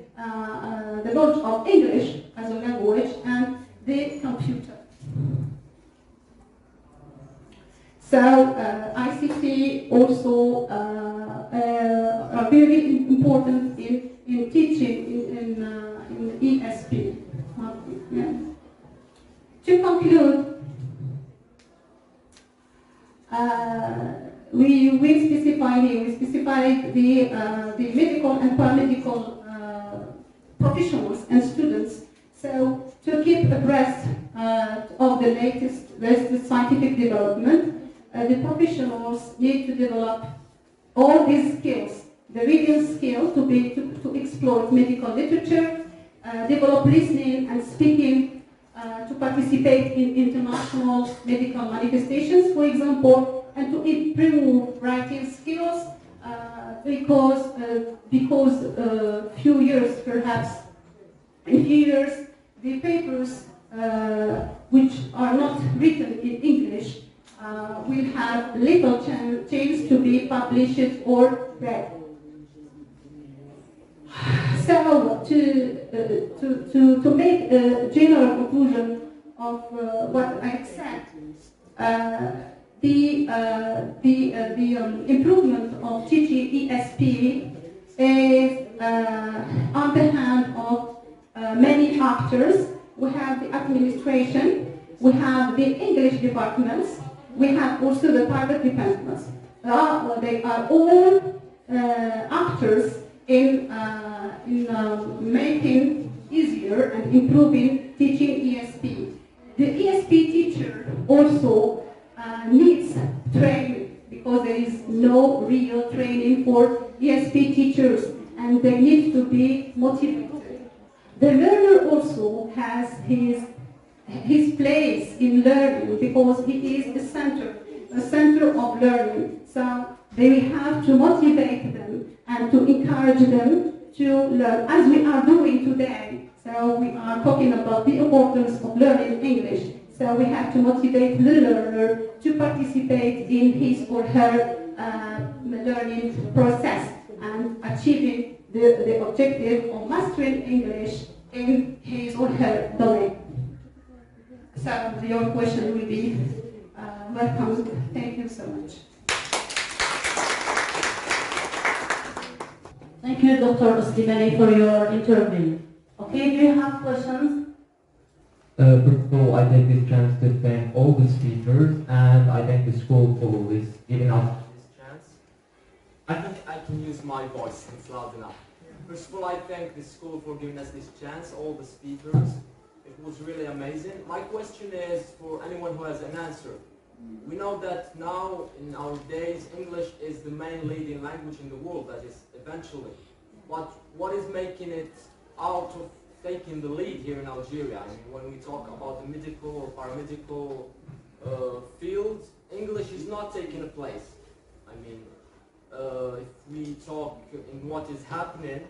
[SPEAKER 4] knowledge of English as a language and the computer. So ICT also are very important in teaching in ESP. Yeah. To conclude, we specify the medical and paramedical professionals and students. So to keep abreast of the latest scientific development, the professionals need to develop all these skills: the reading skill to explore medical literature, develop listening and speaking to participate in international medical manifestations, for example, and to improve writing skills because in few years, the papers which are not written in English will have little chance to be published or read. So to make a general conclusion of what I said, the improvement of teaching ESP is on the hand of many actors. We have the administration, we have the English departments, we have also the private departments. They are all actors in making easier and improving teaching ESP. The ESP teacher also needs training because there is no real training for ESP teachers and they need to be motivated. The learner also has his place in learning because he is the center of learning. So they have to motivate them and to encourage them to learn, as we are doing today. So we are talking about the importance of learning English. So we have to motivate the learner to participate in his or her learning process and achieving the objective of mastering English in his or her domain. So your question will be welcome. Thank you so much.
[SPEAKER 11] Thank you, Dr. Slimani, for your interview. Okay, do you have questions?
[SPEAKER 14] First of all, I take this chance to thank all the speakers, and I thank the school for giving us this chance. I think I can use my voice, it's loud enough. First of all, I thank the school for giving us this chance, all the speakers. It was really amazing. My question is for anyone who has an answer. We know that now, in our days, English is the main leading language in the world, that is, eventually. But what is making it out of taking the lead here in Algeria? I mean, when we talk about the medical or paramedical field, English is not taking a place. I mean, if we talk in what is happening,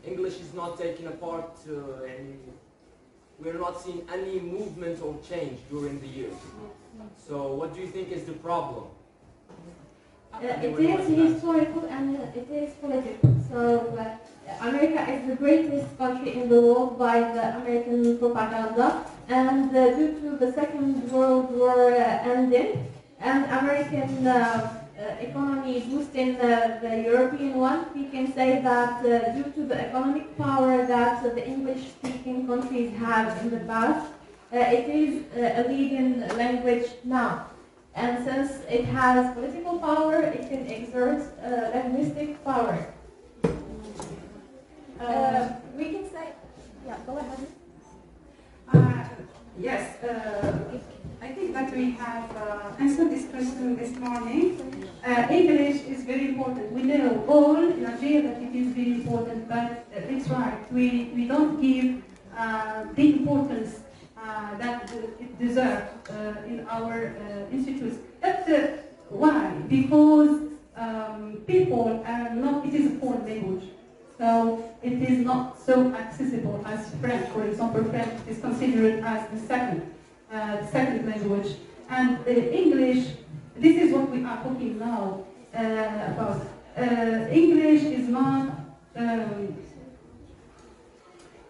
[SPEAKER 14] English is not taking a part, we're not seeing any movement or change during the years. So what do you think is the problem?
[SPEAKER 10] It is historical and it is political. So America is the greatest country in the world by the American propaganda, and due to the Second World War ending and American economy boosting the European one, we can say that due to the economic power that the English-speaking countries have in the past, it is a leading language now. And since it has political power, it can exert linguistic power. We can say, yeah, go ahead.
[SPEAKER 4] Yes, I think that we have answered this question this morning. English is very important. We know all in Algeria that it is very important, but it's right. We don't give the importance that it deserves in our institutes. That's why? Because people are not, it is a foreign language. So it is not so accessible as French. For example, French is considered as the second language. And English, this is what we are talking now about. English is not,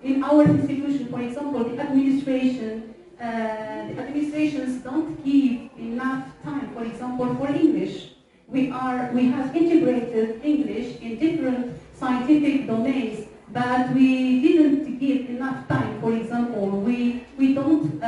[SPEAKER 4] in our institution, for example, the administrations don't give enough time, for example, for English. We have integrated English in different scientific domains, but we didn't give enough time. For example, we don't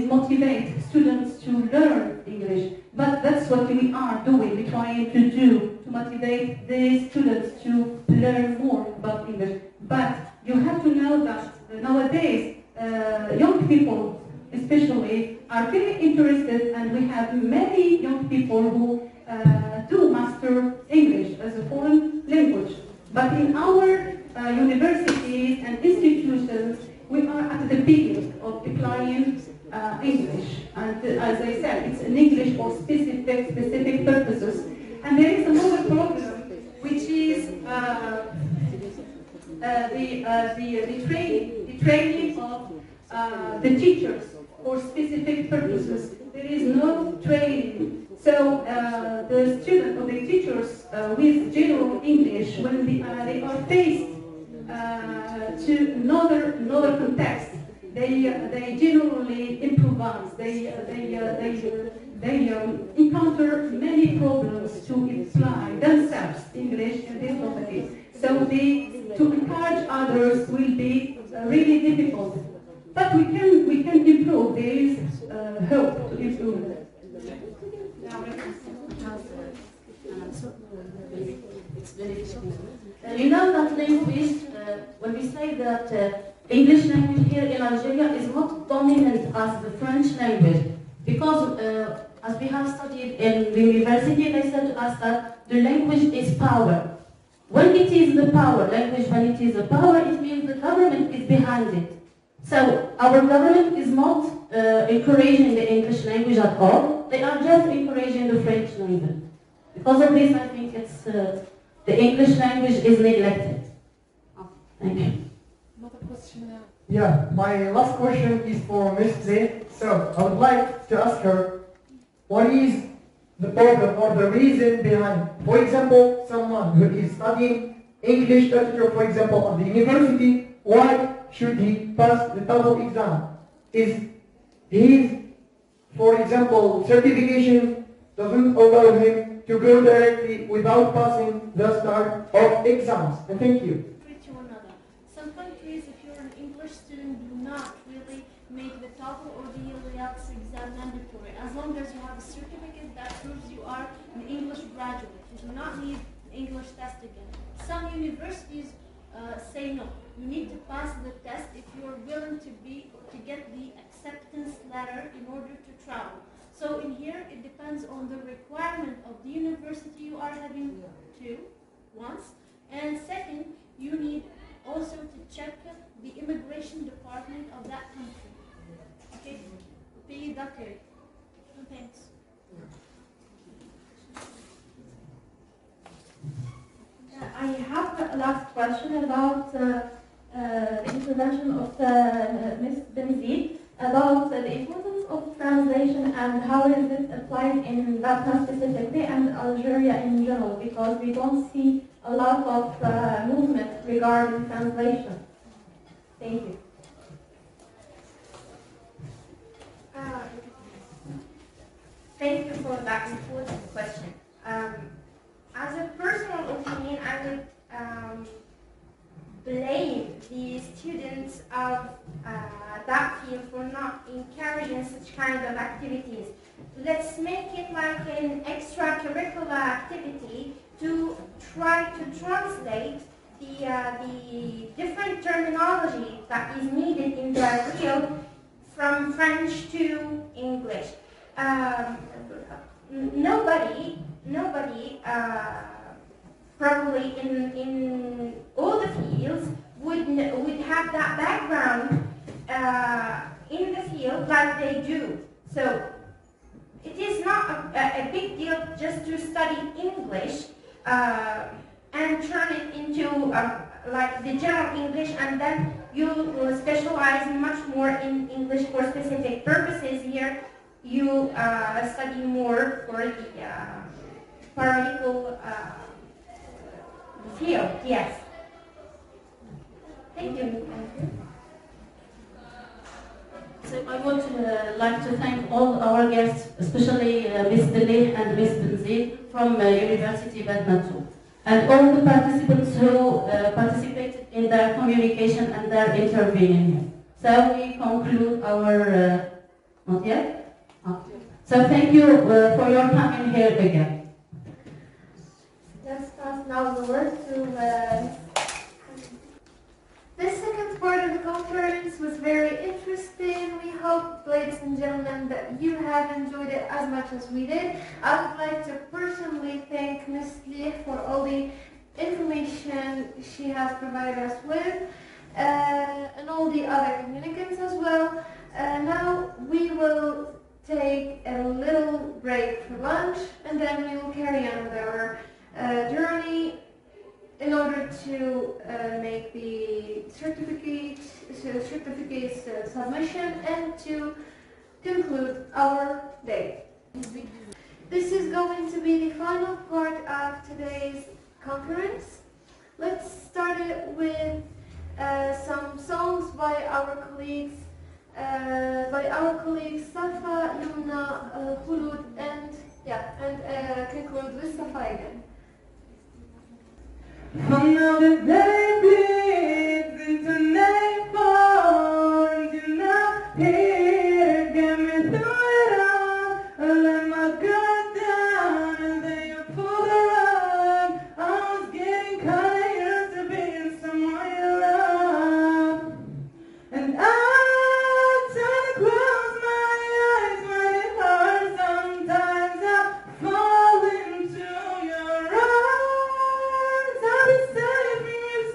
[SPEAKER 4] motivate students to learn English, but that's what we are doing. We're trying to do to motivate the students to learn more about English. But you have to know that nowadays, young people especially are very interested, and we have many young people who do master English as a foreign language. But in our universities and institutions, we are at the beginning of applying English. And as I said, it's an English for specific purposes. And there is another program, which is the training of the teachers for specific purposes. There is no training. So the students or the teachers with general English, when they are faced to another context, they generally improvise. They encounter many problems to apply themselves English in this topic. So to encourage others will be really difficult. But we can improve. There is hope to improve.
[SPEAKER 11] It's beneficial. You know that language, when we say that English language here in Algeria is not dominant as the French language, because as we have studied in the university, they said to us that the language is power. When it is the power, language when it is a power, it means the government is behind it. So our government is not encouraging the English language at all. They are just encouraging the French language. Because of this, I think it's the English language is neglected. Thank you.
[SPEAKER 2] Another question now.
[SPEAKER 5] Yeah, my last question is for Ms. Zain. So I would like to ask her, what is the problem or the reason behind, for example, someone who is studying English teacher, for example, of the university, why should he pass the TOEFL exam? Is his, for example, certification doesn't allow him to go directly without passing the start of exams. And thank you.
[SPEAKER 12] To another. Some countries, if you're an English student, do not really make the TOEFL or the IELTS exam mandatory. As long as you have a certificate that proves you are an English graduate, you do not need the English test again. Some universities say no. You need to pass the test if you are willing to get the acceptance letter in order to travel. So in here, it depends on the requirement of the university you are heading to, once. And second, you need also to check the immigration department of that country. Okay? Okay. Thanks.
[SPEAKER 13] I have a last question about the intervention of Ms. Benzid about the importance of translation and how is it applied in BATNA specifically and Algeria in general, because we don't see a lot of movement regarding translation. Thank you.
[SPEAKER 15] Thank you for that important question. As a personal opinion, I would blame the students of that field for not encouraging such kind of activities. Let's make it like an extracurricular activity to try to translate the different terminology that is needed in the field from French to English. Nobody probably in all the fields would have that background in the field like they do. So it is not a big deal just to study English and turn it into like the general English, and then you will specialize much more in English for specific purposes. Here you study more for the parametrical field. Yes. Thank you.
[SPEAKER 11] So I would like to thank all our guests, especially Ms. Delay and Ms. Benzid from University BATNA 2, and all the participants who participated in their communication and their intervening. So we conclude our, not yet? So thank you for your coming here again.
[SPEAKER 1] Let's pass now the word to this second part of the conference was very interesting. We hope, ladies and gentlemen, that you have enjoyed it as much as we did. I would like to personally thank Ms. Lee for all the information she has provided us with, and all the other communicants as well. Now we will take a little break for lunch, and then we will carry on with our journey in order to make the certificates submission and to conclude our day. This is going to be the final part of today's conference. Let's start it with some songs by our colleagues Safa, Luna, Khulud, and conclude with Safa again.
[SPEAKER 16] Another day bleeds into nightfall, and you're not here to get me through it all. I let my guard down, and then you pulled the rug. I was getting kinda used to being someone you love, and I try to close my eyes when it hurts. Sometimes I fall into your arms. I'll be safe in your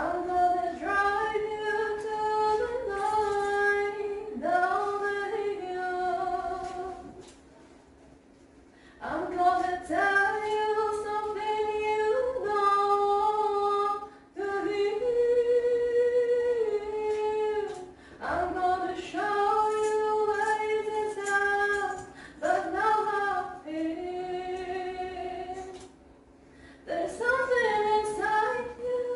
[SPEAKER 1] I'm gonna drive you to the line down the hill. I'm gonna tell you something you know to hear. I'm gonna show you ways it's out, but now I'm here. There's something inside you,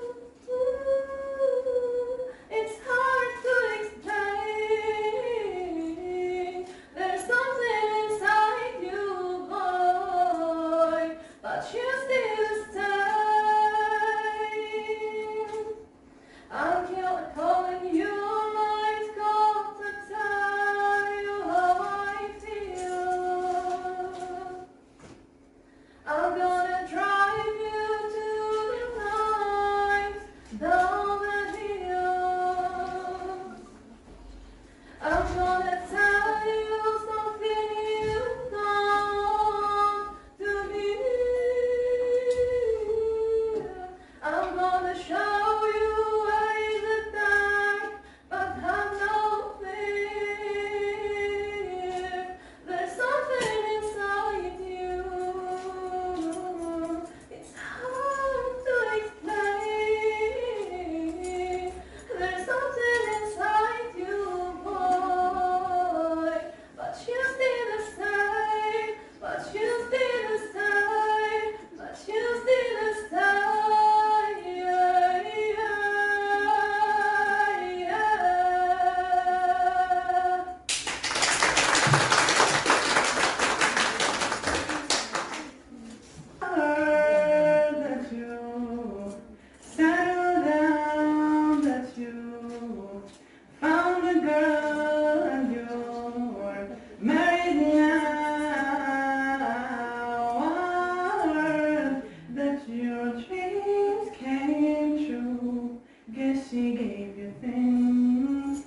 [SPEAKER 1] it's hard to explain. There's something inside you, boy, but you still stay. I'm calling you my call to tell you how I feel. I'm gonna drive you to the light down the hill. I'm gonna tell you something you want to hear. I'm gonna show you ways that dark, but have no fear. There's something inside you, it's hard to explain. There's something inside you, boy, but you still the same, but you still the same, but you still the same.
[SPEAKER 16] That you settled down, that you found a girl and you're married now. I heard that your dreams came true. Guess she gave you things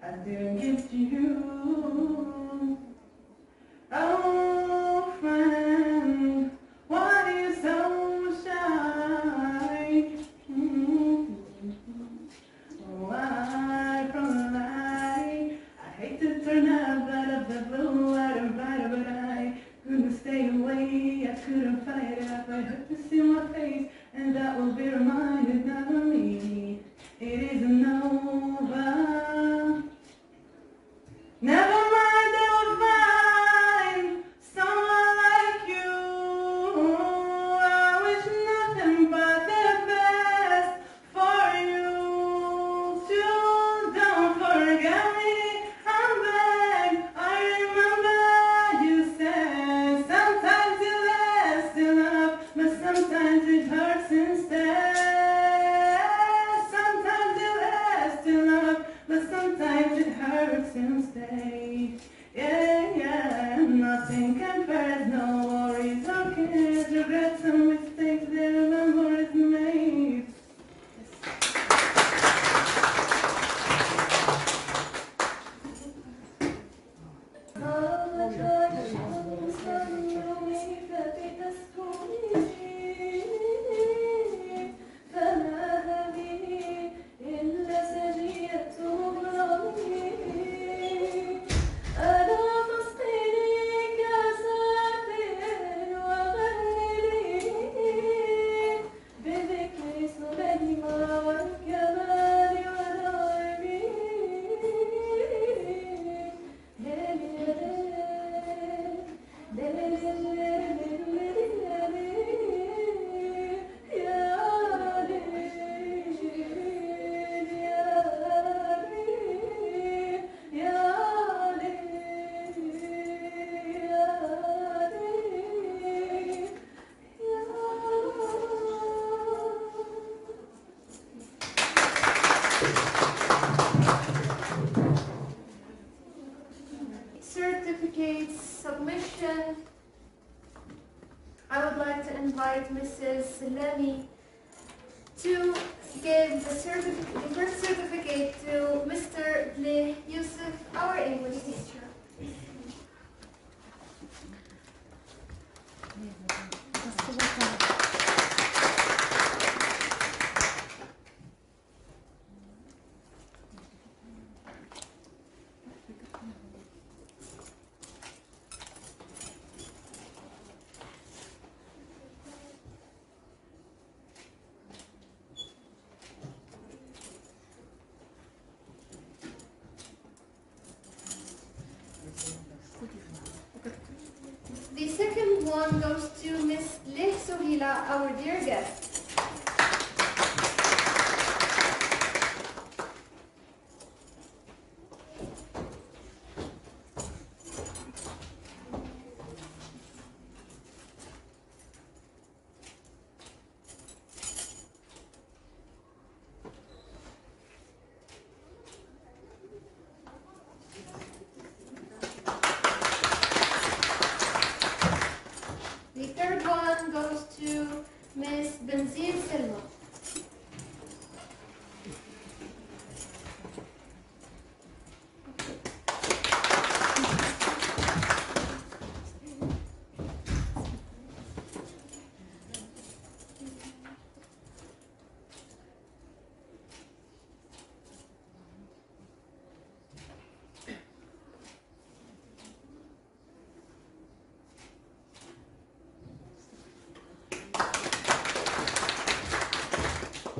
[SPEAKER 16] I didn't give to you. Oh, friend, why are you so shy? Why from the light? I hate to turn up out of the blue, out of brighter, but I couldn't stay away. I couldn't fight it up. I hope to see my face, and that will be reminded not of me. It isn't over. Never mind, they'll find someone like you. I wish nothing but the best for you. Too, don't forget me, I'm back. I remember you said sometimes it lasts enough, but sometimes it hurts instead. Sometimes it lasts enough, but sometimes it hurts instead. Yeah, yeah, nothing compares, no worries or cares, regrets and mistakes, their memories made.
[SPEAKER 1] Certificate submission. I would like to invite Mrs. Lemi to give the first certificate to Mr. Yusuf, our English teacher. one goes to Miss Leh Sohila, our dear guest. The third one goes to Miss Benzir Selma.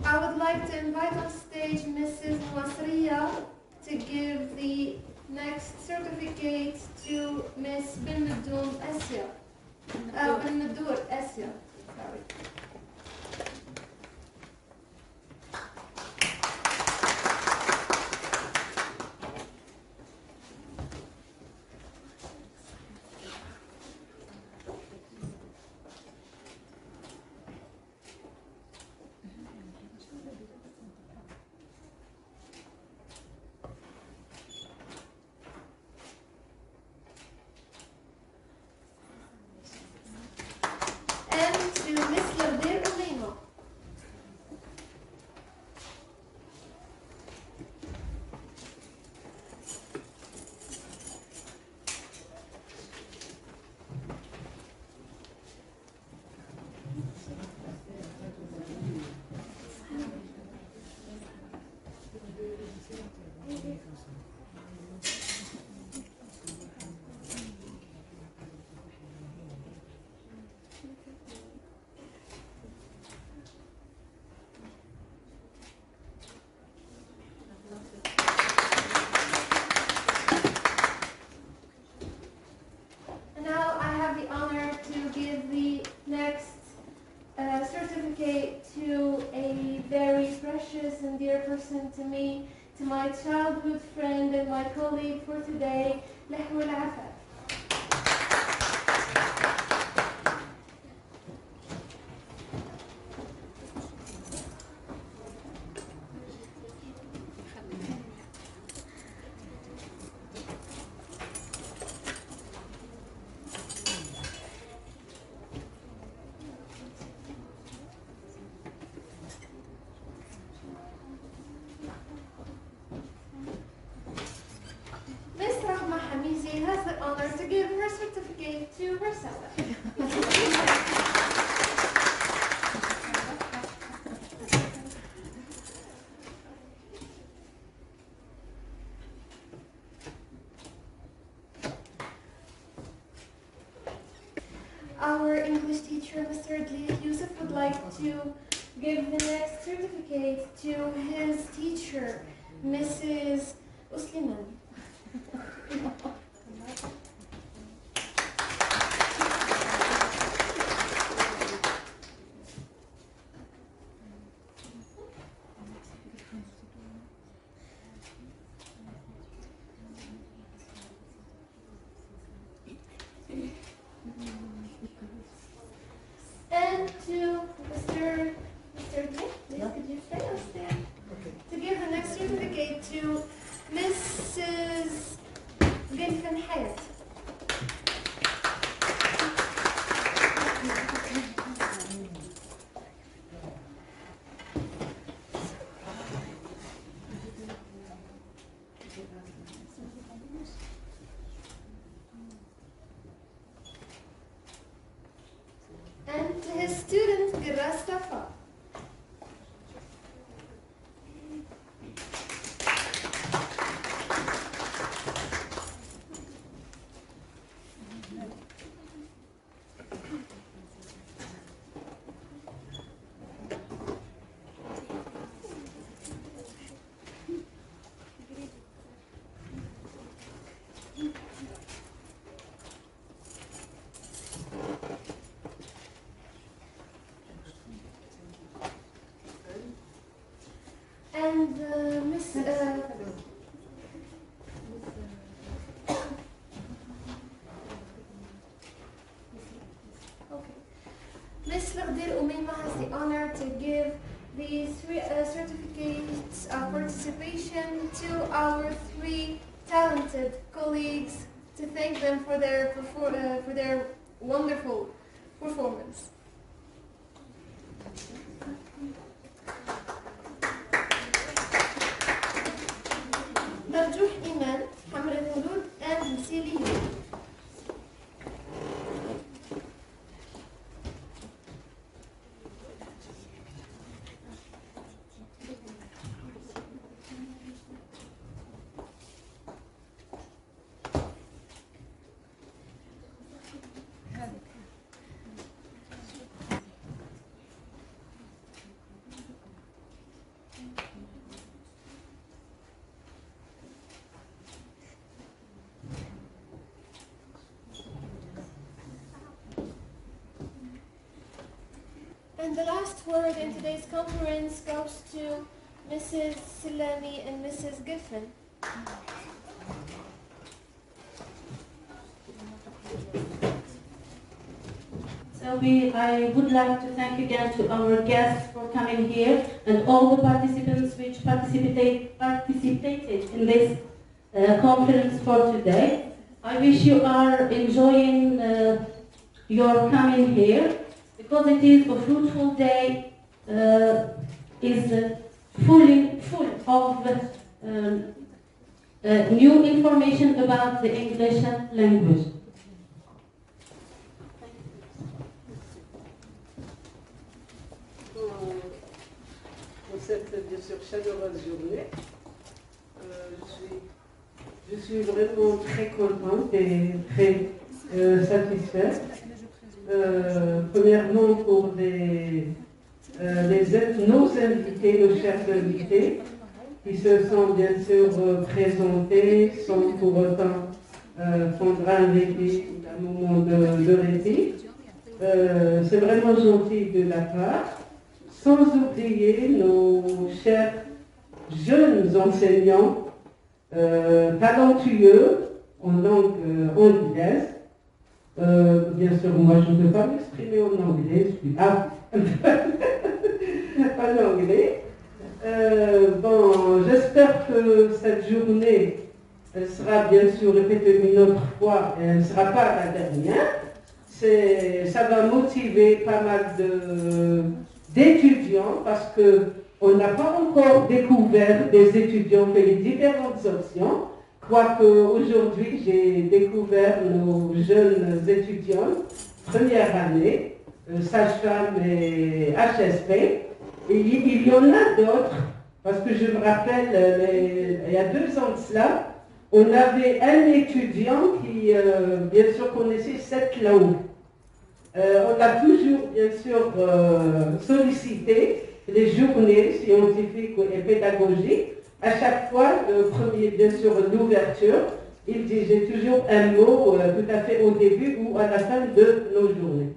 [SPEAKER 1] I would like to invite on stage Mrs. Masriya to give the next certificate to Miss Bin Maddour Asya. Bin Maddour Asya. Sorry. And to Miss Yardir Umayma. And now I have the honor to give the next certificate to a very precious and dear person to me, to my childhood friend and my colleague for today, Lahwa Al-Afaf. Miss Rahma Hamizi has the honor to give her certificate to herself. Our English teacher, Mr. Adli Yusuf, would like to give the next certificate to his teacher, Mrs. Usliman. And to Mr. Adli, please could you stay on stand? To give the next certificate to Mrs. Gilfan Hayat. And to his student, Giras Tafa.
[SPEAKER 10] Miss Verdir Umeima has the honor to give the three certificates of participation to our three talented colleagues to thank them for their wonderful performance. Marjouh Iman, Hamra Mouloud, and Msili. And the last word in today's conference goes to Mrs. Silami and Mrs. Giffen.
[SPEAKER 11] So I would like to thank again to our guests for coming here and all the participants which participated in this conference for today. I wish you are enjoying your coming here, because it is a fruitful day, is full of new information about the English language.
[SPEAKER 3] Pour cette bien sûr chaleureuse journée, je suis vraiment très contente et très satisfaite. Premièrement pour nos invités, nos chers invités, qui se sont bien sûr présentés sans pour autant prendre un répit, un moment de répit. C'est vraiment gentil de la part. Sans oublier nos chers jeunes enseignants talentueux en langue anglaise. Bien sûr, moi je ne peux pas m'exprimer en anglais, en anglais. Bon, j'espère que cette journée, elle sera bien sûr répétée une autre fois, et elle ne sera pas la dernière. Ça va motiver pas mal d'étudiants parce qu'on n'a pas encore découvert des étudiants que les différentes options. Quoique aujourd'hui j'ai découvert nos jeunes étudiants, première année, sage-femme et HSP, et il y en a d'autres, parce que je me rappelle, il y a 2 ans de cela, on avait un étudiant qui, bien sûr, connaissait 7 langues. On a toujours, bien sûr, sollicité les journées scientifiques et pédagogiques. À chaque fois, le premier, bien sûr, l'ouverture, il disait toujours un mot tout à fait au début ou à la fin de nos journées.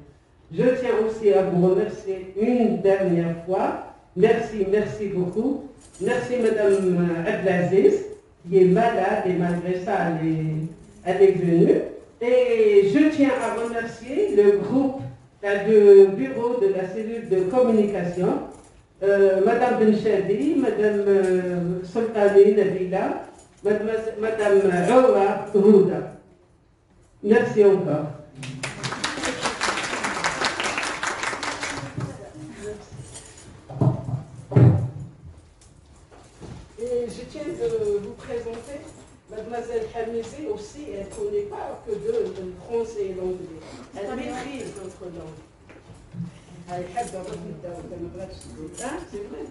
[SPEAKER 3] Je tiens aussi à vous remercier une dernière fois. Merci, merci beaucoup. Merci Madame Abdelaziz, qui est malade et malgré ça, elle est venue. Et je tiens à remercier le groupe, le bureau de la cellule de communication, Madame Benchadi, Madame Sultani Nabila, Madame Awa Houda. Merci encore. Et je tiens de vous présenter Mademoiselle Hamizi aussi, elle ne connaît pas que le français et l'anglais. Elle maîtrise notre langue. Elle حابة نبدا ما بغاتش تقول c'est vrai.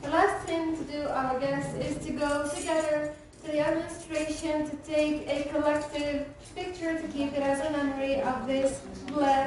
[SPEAKER 10] The last thing to do, our guests, is to go together to the administration to take a collective picture to keep it as a memory of this blessed